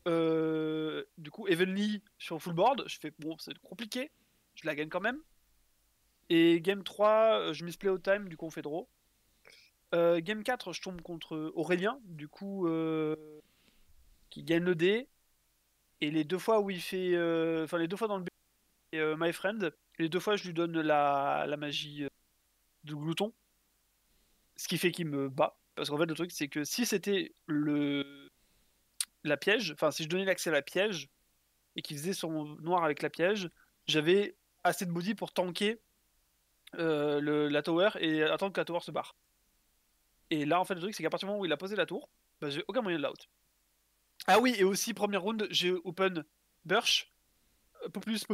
Speaker 2: du coup Evenly sur full board. Je fais bon, c'est compliqué, je la gagne quand même. Et game 3, je miss play au time, du coup on fait draw. Game 4, je tombe contre Aurélien, du coup qui gagne le dé. Et les deux fois où il fait. Enfin, les deux fois dans le B, My Friend, les deux fois je lui donne la magie de glouton. Ce qui fait qu'il me bat. Parce qu'en fait, le truc, c'est que si c'était la piège, enfin, si je donnais l'accès à la piège et qu'il faisait son noir avec la piège, j'avais assez de body pour tanker la tower et attendre que la tower se barre. Et là, en fait, le truc, c'est qu'à partir du moment où il a posé la tour, bah, j'ai aucun moyen de l'out. Ah oui, et aussi, premier round, j'ai open Burch, Populus,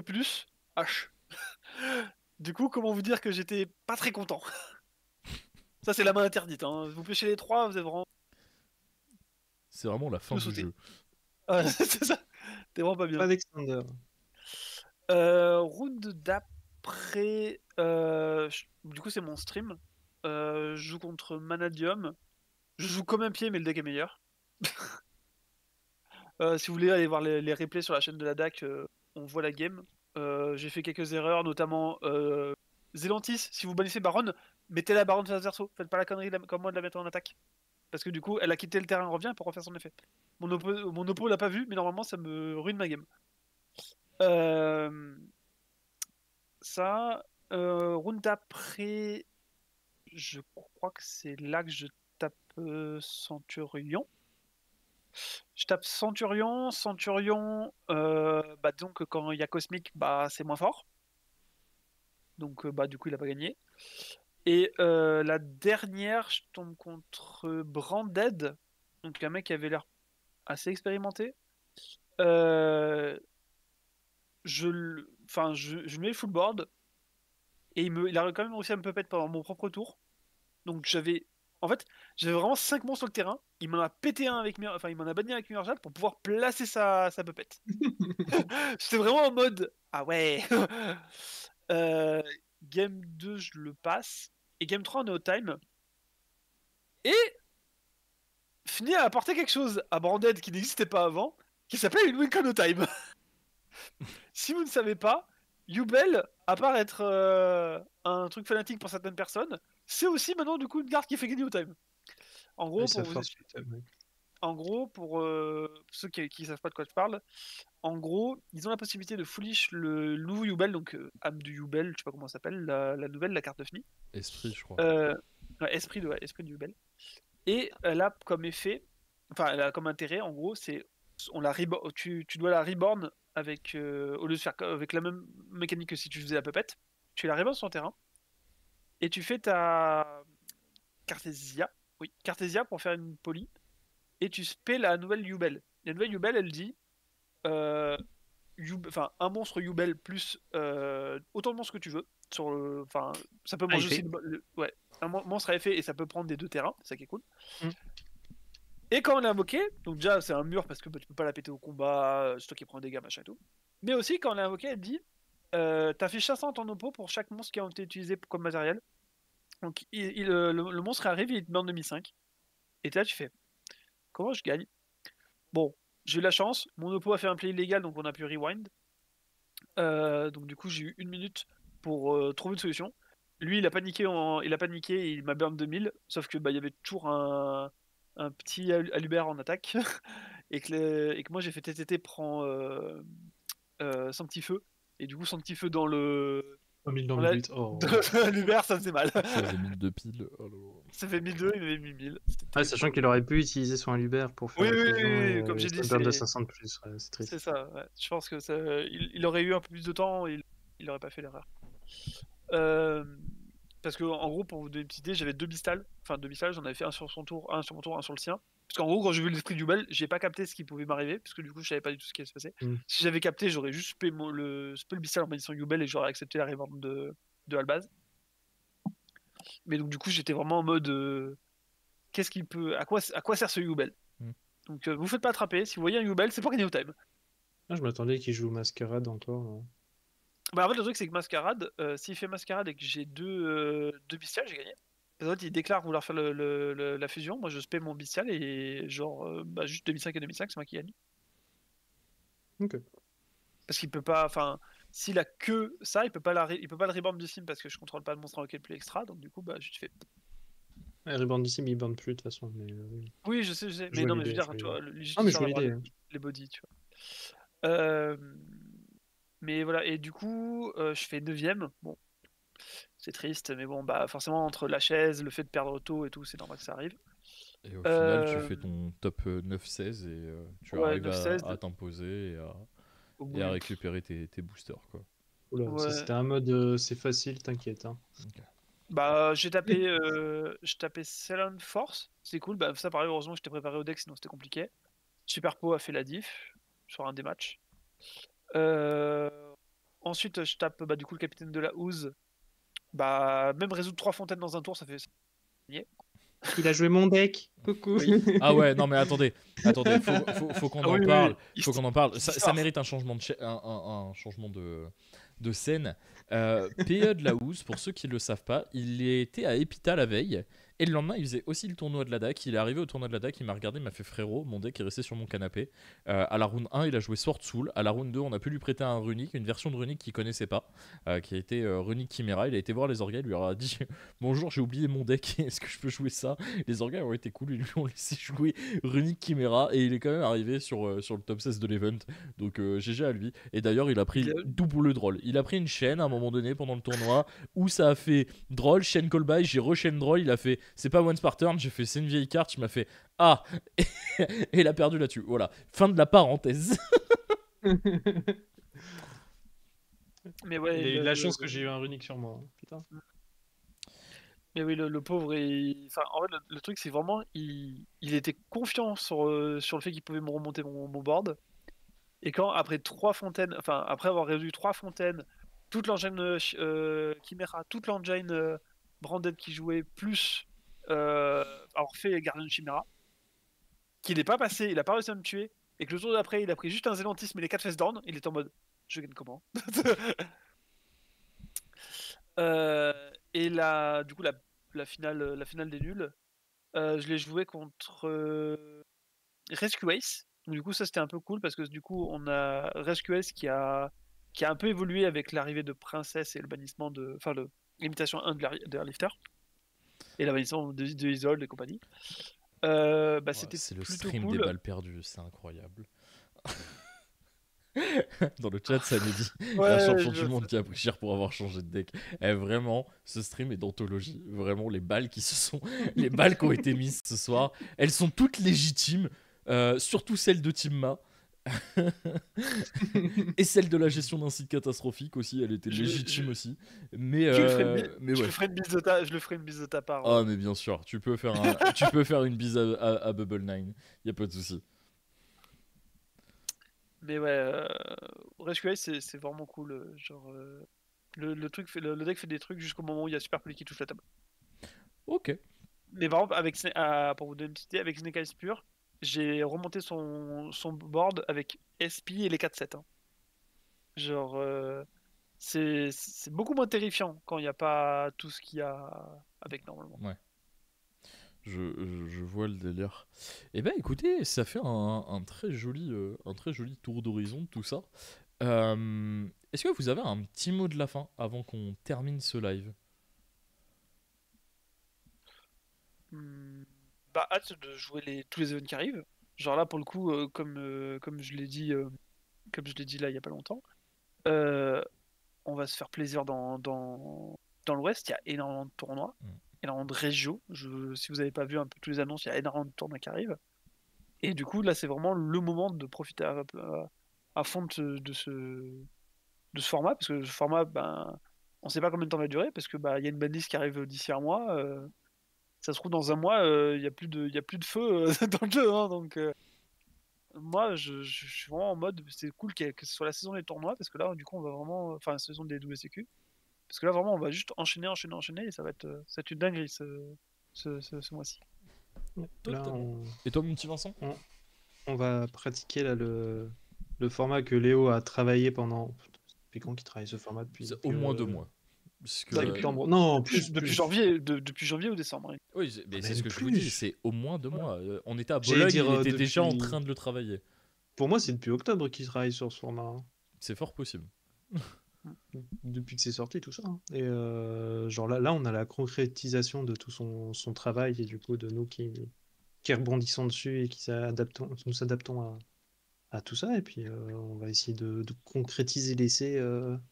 Speaker 2: H. Du coup, comment vous dire que j'étais pas très content. Ça, c'est la main interdite. Hein. Vous pêchez les trois, vous êtes vraiment.
Speaker 1: C'est vraiment la fin
Speaker 2: Tout
Speaker 1: du
Speaker 2: sauté.
Speaker 1: jeu.
Speaker 2: Ah, c'est ça. T'es vraiment pas bien.
Speaker 3: Alexander.
Speaker 2: Round d'après. Du coup, c'est mon stream. Je joue contre Manadium. Je joue comme un pied, mais le deck est meilleur. Si vous voulez aller voir les replays sur la chaîne de la DAC, on voit la game. J'ai fait quelques erreurs, notamment Zelantis, si vous bannissez Baron, mettez la Baron face verso. Faites pas la connerie comme moi de la mettre en attaque. Parce que du coup, elle a quitté le terrain, elle revient pour refaire son effet. Mon oppo l'a pas vu, mais normalement, ça me ruine ma game. Ça, round d'après, je crois que c'est là que je tape Centurion. Je tape Centurion. Disons que quand il y a Cosmic, bah, c'est moins fort. Donc, du coup, il a pas gagné. Et la dernière, je tombe contre Branded. Donc, un mec qui avait l'air assez expérimenté. Je mets le full board. Et il a quand même réussi à me puppet pendant mon propre tour. Donc, en fait, j'avais vraiment 5 monstres sur le terrain. Il m'en a pété un avec enfin, il m'en a banni avec Mirajal pour pouvoir placer sa puppet. J'étais vraiment en mode ah ouais. Game 2, je le passe. Et game 3, on est au time. Et Fini a apporté quelque chose à Branded qui n'existait pas avant, qui s'appelle une Win No Time. Si vous ne savez pas, Yubel, à part être un truc fanatique pour certaines personnes, c'est aussi maintenant du coup une carte qui fait gagner au time. En gros, pour ceux qui ne savent pas de quoi je parle, en gros, ils ont la possibilité de foolish le nouveau Yubel, donc âme du Yubel, je sais pas comment ça s'appelle, la nouvelle, la carte de Fni.
Speaker 1: Esprit, je crois.
Speaker 2: Esprit du Yubel. Et elle a comme effet, enfin, elle a comme intérêt, en gros, c'est tu dois la reborn avec, au lieu de faire avec la même mécanique que si tu faisais la puppet, tu la reborn sur le terrain et tu fais ta Cartesia, Cartesia pour faire une poly et tu spé la nouvelle Yubel. La nouvelle Yubel, elle dit un monstre Yubel plus autant de monstres que tu veux. Ça peut manger aussi. Ouais, un monstre à effet et ça peut prendre des deux terrains, c'est ça qui est cool. Et quand on l'a invoqué, donc déjà c'est un mur parce que tu peux pas la péter au combat, c'est toi qui prends des dégâts, machin et tout. Mais aussi quand on l'a invoqué, elle dit t'affiches 500 en ton oppo pour chaque monstre qui a été utilisé comme matériel. Donc le monstre arrive, il te met en 2005. Et là tu fais comment je gagne? Bon, j'ai eu la chance, mon oppo a fait un play illégal donc on a pu rewind. Donc du coup j'ai eu 1 minute pour trouver une solution. Lui il a paniqué, il m'a burn 2000, sauf que il y avait toujours un petit Alubert en attaque et que moi j'ai fait TTT prend son petit feu et du coup son petit feu dans le
Speaker 3: 3000 dans
Speaker 2: dans
Speaker 3: le
Speaker 2: la-
Speaker 3: 8. Oh.
Speaker 2: dans l'Alubert ça faisait mal.
Speaker 1: Ça faisait 1002 piles. Oh là là.
Speaker 2: Ça fait 1002, il m'avait mis 1000. C'était
Speaker 3: Ouais,
Speaker 2: terrible.
Speaker 3: sachant qu'il aurait pu utiliser son Alubert pour faire
Speaker 2: Oui,
Speaker 3: la
Speaker 2: oui,
Speaker 3: fusion
Speaker 2: oui,
Speaker 3: et
Speaker 2: comme j'ai dit,
Speaker 3: Stunburn de
Speaker 2: c'est
Speaker 3: 500 de plus. Ouais, c'est triste.
Speaker 2: c'est ça. Ouais. Je pense que il aurait eu un peu plus de temps, il aurait pas fait l'erreur. Euh, Parce que en gros, pour vous donner une petite idée, j'avais 2 bistals. Enfin, 2 bistals, j'en avais fait un sur son tour, un sur mon tour, un sur le sien. Parce qu'en gros, quand j'ai vu l'esprit du bel, j'ai pas capté ce qui pouvait m'arriver, parce que du coup, je savais pas du tout ce qui allait se passer.
Speaker 3: Mm.
Speaker 2: Si j'avais capté, j'aurais juste spé le bistal en bénissant Yubel et j'aurais accepté la revente de Albaz. Mais donc, du coup, j'étais vraiment en mode qu'est-ce qu'il peut. À quoi sert ce Yubel?
Speaker 1: Mm.
Speaker 2: Donc, vous faites pas attraper. Si vous voyez un Yubel, c'est pour gagner au time.
Speaker 3: Ah, je m'attendais qu'il joue Masquerade encore.
Speaker 2: Bah, en fait, le truc, c'est que Mascarade, s'il fait Mascarade et que j'ai deux bestiales, j'ai gagné. Les autres, il déclare vouloir faire la fusion. Moi, je spé mon bestial et genre, juste 2005 et 2005, c'est moi qui gagne.
Speaker 3: Ok.
Speaker 2: Parce qu'il peut pas, enfin, s'il a que ça, il peut pas il peut pas le reborn du sim parce que je contrôle pas le monstre invoqué le plus extra. Donc, du coup, juste fait.
Speaker 3: Ouais, Reborn d'ici, mais il bande plus de toute façon. Mais, oui.
Speaker 2: Oui, je sais.
Speaker 3: Je
Speaker 2: Mais
Speaker 3: vois
Speaker 2: non, mais je veux
Speaker 3: l'idée,
Speaker 2: dire, tu vois, juste
Speaker 3: Ah, mais je
Speaker 2: histoire
Speaker 3: vois
Speaker 2: d'avoir
Speaker 3: l'idée.
Speaker 2: les bodies, tu vois. Mais voilà, et du coup, je fais 9ème. Bon, c'est triste, mais bon, forcément, entre la chaise, le fait de perdre tôt et tout, c'est normal que ça arrive.
Speaker 1: Et au final, tu fais ton top 9-16 et tu
Speaker 2: Ouais,
Speaker 1: arrives
Speaker 2: 9-16.
Speaker 1: à t'imposer
Speaker 2: Au
Speaker 1: et
Speaker 2: bout
Speaker 1: à
Speaker 2: du-
Speaker 1: récupérer tes boosters. Quoi.
Speaker 3: Oula, ça
Speaker 2: Ouais.
Speaker 3: c'était un mode c'est facile, t'inquiète. Hein.
Speaker 2: J'ai tapé Salon Force, c'est cool. Ça, pareil, heureusement, j'étais préparé au deck, sinon c'était compliqué. Superpo a fait la diff sur un des matchs. Euh, Ensuite, je tape du coup le capitaine de la Ooze. Même résoudre 3 fontaines dans un tour, ça fait.
Speaker 3: Il a joué mon deck. Coucou.
Speaker 2: Oui.
Speaker 1: Ah ouais, non mais attendez, faut qu'on
Speaker 2: Ah
Speaker 1: en
Speaker 2: oui, oui,
Speaker 1: parle,
Speaker 2: oui.
Speaker 1: faut qu'on en parle. Ça
Speaker 2: Histoire.
Speaker 1: mérite un changement un changement de scène. PE de la Housse, pour ceux qui le savent pas, il était à Epita la veille. Et le lendemain, il faisait aussi le tournoi de la DAC. Il est arrivé au tournoi de la DAC, il m'a regardé, il m'a fait frérot, mon deck est resté sur mon canapé. À la round 1, il a joué Sword Soul. À la round 2, on a pu lui prêter un Runic, une version de Runic qu'il connaissait pas, qui a été Runic Chimera. Il a été voir les orgas, il lui a dit bonjour, j'ai oublié mon deck, est-ce que je peux jouer ça? Les orgas ont été cool, ils lui ont laissé jouer Runic Chimera et il est quand même arrivé sur le top 16 de l'event. Donc GG à lui. Et d'ailleurs, il a pris double drôle. Il a pris une chaîne à un moment donné pendant le tournoi où ça a fait drôle, chaîne call by, j'ai re-chaîne drôle. Il a fait c'est pas once par turn, j'ai fait c'est une vieille carte. Il m'a fait ah et il a perdu là-dessus. Voilà, fin de la parenthèse.
Speaker 2: Mais ouais,
Speaker 3: Il a eu de la chance que j'ai eu un runique sur moi. Hein. Putain.
Speaker 2: Mais oui, le pauvre, enfin, en fait, le truc, c'est vraiment, il était confiant sur le fait qu'il pouvait me remonter mon board. Et quand, après 3 fontaines, enfin, après avoir résolu 3 fontaines, toute l'engine Chimera, toute l'engine Branded qui jouait, plus avoir fait Guardian Chimera, qui n'est pas passé, il a pas réussi à me tuer, et que le tour d'après, il a pris juste un Zélantisme et les 4 fesses d'orne, il est en mode, je gagne comment? Et du coup, la finale des nuls, je l'ai joué contre Rescue Ace. Donc, du coup, ça c'était un peu cool parce que du coup, on a Rescue Ace qui a un peu évolué avec l'arrivée de Princesse et le bannissement de. Enfin, l'imitation 1 de Airlifter et la bannissement de Isolde et compagnie. C'était
Speaker 1: C'est le
Speaker 2: plutôt
Speaker 1: stream
Speaker 2: cool.
Speaker 1: des balles perdues, c'est incroyable. Dans le chat, ça nous dit
Speaker 2: Ouais,
Speaker 1: la champion du monde qui a pris cher pour avoir changé de deck. Vraiment, ce stream est d'anthologie. Vraiment, les balles qui ont été mises ce soir, elles sont toutes légitimes. Surtout celle de Timma. Et celle de la gestion d'un site catastrophique aussi, elle était légitime aussi. Mais,
Speaker 2: je
Speaker 1: ouais.
Speaker 2: le ferai une bise de ta part.
Speaker 1: Ah, mais bien sûr, tu peux faire une bise à Bubble 9, y a pas de souci.
Speaker 2: Mais ouais, Rescue Ace, c'est vraiment cool. Genre, le deck fait des trucs jusqu'au moment où il y a Super Poli qui touche la table.
Speaker 1: Ok.
Speaker 2: Mais par exemple, pour vous donner une petite idée, avec Snake Eyes pur, j'ai remonté son board avec SP et les 4-7. Hein. Genre, c'est beaucoup moins terrifiant quand il n'y a pas tout ce qu'il y a avec normalement.
Speaker 1: Ouais. Je vois le délire. Eh ben écoutez, ça fait un très joli tour d'horizon de tout ça. Est-ce que vous avez un petit mot de la fin avant qu'on termine ce live?
Speaker 2: Bah, hâte de jouer tous les events qui arrivent. Genre là, pour le coup, comme je l'ai dit, là il y a pas longtemps, on va se faire plaisir dans l'Ouest. Il y a énormément de tournois, énormément de régions. Si vous n'avez pas vu un peu tous les annonces, il y a énormément de tournois qui arrivent. Et du coup, là, c'est vraiment le moment de profiter à fond de ce format, parce que ce format, ben, on sait pas combien de temps va durer, parce que bah, il y a une banlist qui arrive d'ici un mois. Ça se trouve, dans un mois, il y a plus de feu dans le jeu. Hein, donc, moi, je suis vraiment en mode, c'est cool que ce soit la saison des tournois, parce que là, du coup, on va vraiment. Enfin, la saison des WCQ. Parce que là, vraiment, on va juste enchaîner, et ça va être une dinguerie ce mois-ci.
Speaker 3: Là,
Speaker 1: Et toi, mon petit Vincent?
Speaker 3: on va pratiquer là, le format que Léo a travaillé pendant. Depuis quand qu'il travaille ce format? Depuis
Speaker 1: Au moins 2 mois.
Speaker 3: septembre. Non,
Speaker 2: depuis janvier ou décembre. Hein.
Speaker 1: Oui, mais c'est
Speaker 3: Même
Speaker 1: ce que je vous
Speaker 3: plus.
Speaker 1: dis, c'est au moins 2 mois. On était à
Speaker 3: J'allais
Speaker 1: Bologne,
Speaker 3: dire,
Speaker 1: il était déjà en
Speaker 3: depuis-
Speaker 1: train de le travailler.
Speaker 3: Pour moi, c'est depuis octobre qu'il travaille sur ce format. Hein.
Speaker 1: C'est fort possible.
Speaker 3: Depuis que c'est sorti, tout ça. Hein. Et genre là, on a la concrétisation de tout son travail et du coup de nous qui rebondissons dessus et qui nous s'adaptons à tout ça. Et puis on va essayer de concrétiser l'essai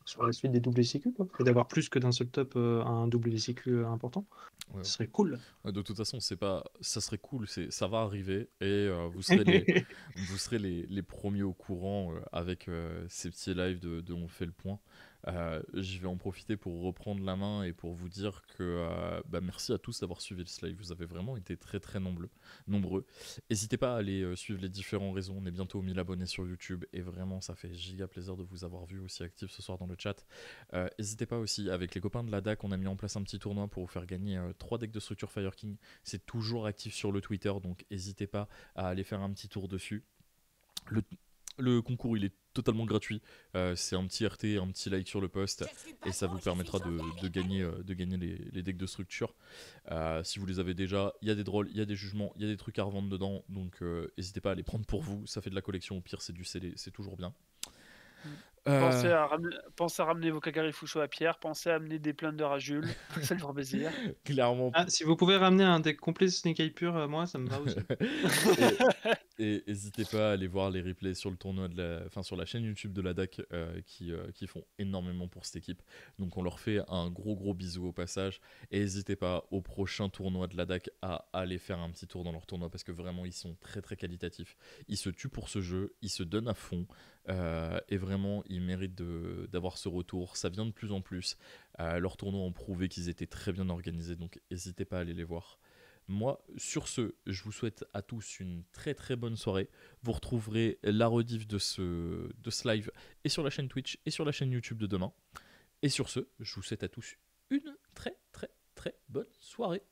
Speaker 3: sur la suite des WCQ, quoi. Et d'avoir plus que d'un seul top à un WCQ important.
Speaker 1: Ouais.
Speaker 3: Ce serait cool.
Speaker 1: De toute façon, ça serait cool, ça va arriver et vous serez les premiers au courant avec ces petits lives de On fait le point. Je vais en profiter pour reprendre la main et pour vous dire que merci à tous d'avoir suivi ce live. Vous avez vraiment été très très nombreux. N'hésitez pas à aller suivre les différents réseaux. On est bientôt aux 1000 abonnés sur YouTube et vraiment ça fait giga plaisir de vous avoir vu aussi actif ce soir dans le chat. N'hésitez pas aussi, avec les copains de la DAC, on a mis en place un petit tournoi pour vous faire gagner 3 decks de structure Fire King. C'est toujours actif sur le Twitter, donc n'hésitez pas à aller faire un petit tour dessus. Le concours, il est totalement gratuit. C'est un petit RT, un petit like sur le post, et ça vous permettra de gagner les decks de structure. Si vous les avez déjà, il y a des drôles, il y a des jugements, il y a des trucs à revendre dedans, donc n'hésitez pas à les prendre pour vous. Ça fait de la collection, au pire c'est du CD, c'est toujours bien.
Speaker 2: Pensez à ramener vos Kagari Fusho à Pierre, pensez à amener des plunders à Jules, ça lui fera plaisir.
Speaker 1: Clairement.
Speaker 3: Ah, si vous pouvez ramener un deck complet Snake Eye pur, moi ça me va aussi.
Speaker 1: Et n'hésitez pas à aller voir les replays sur le tournoi sur la chaîne YouTube de la DAC qui font énormément pour cette équipe. Donc on leur fait un gros bisou au passage. Et n'hésitez pas au prochain tournoi de la DAC à aller faire un petit tour dans leur tournoi parce que vraiment ils sont très très qualitatifs. Ils se tuent pour ce jeu, ils se donnent à fond et vraiment ils méritent d'avoir ce retour. Ça vient de plus en plus. Leurs tournois ont prouvé qu'ils étaient très bien organisés, donc n'hésitez pas à aller les voir. Moi, sur ce, je vous souhaite à tous une très très bonne soirée. Vous retrouverez la rediff de ce live et sur la chaîne Twitch et sur la chaîne YouTube de demain. Et sur ce, je vous souhaite à tous une très très très bonne soirée.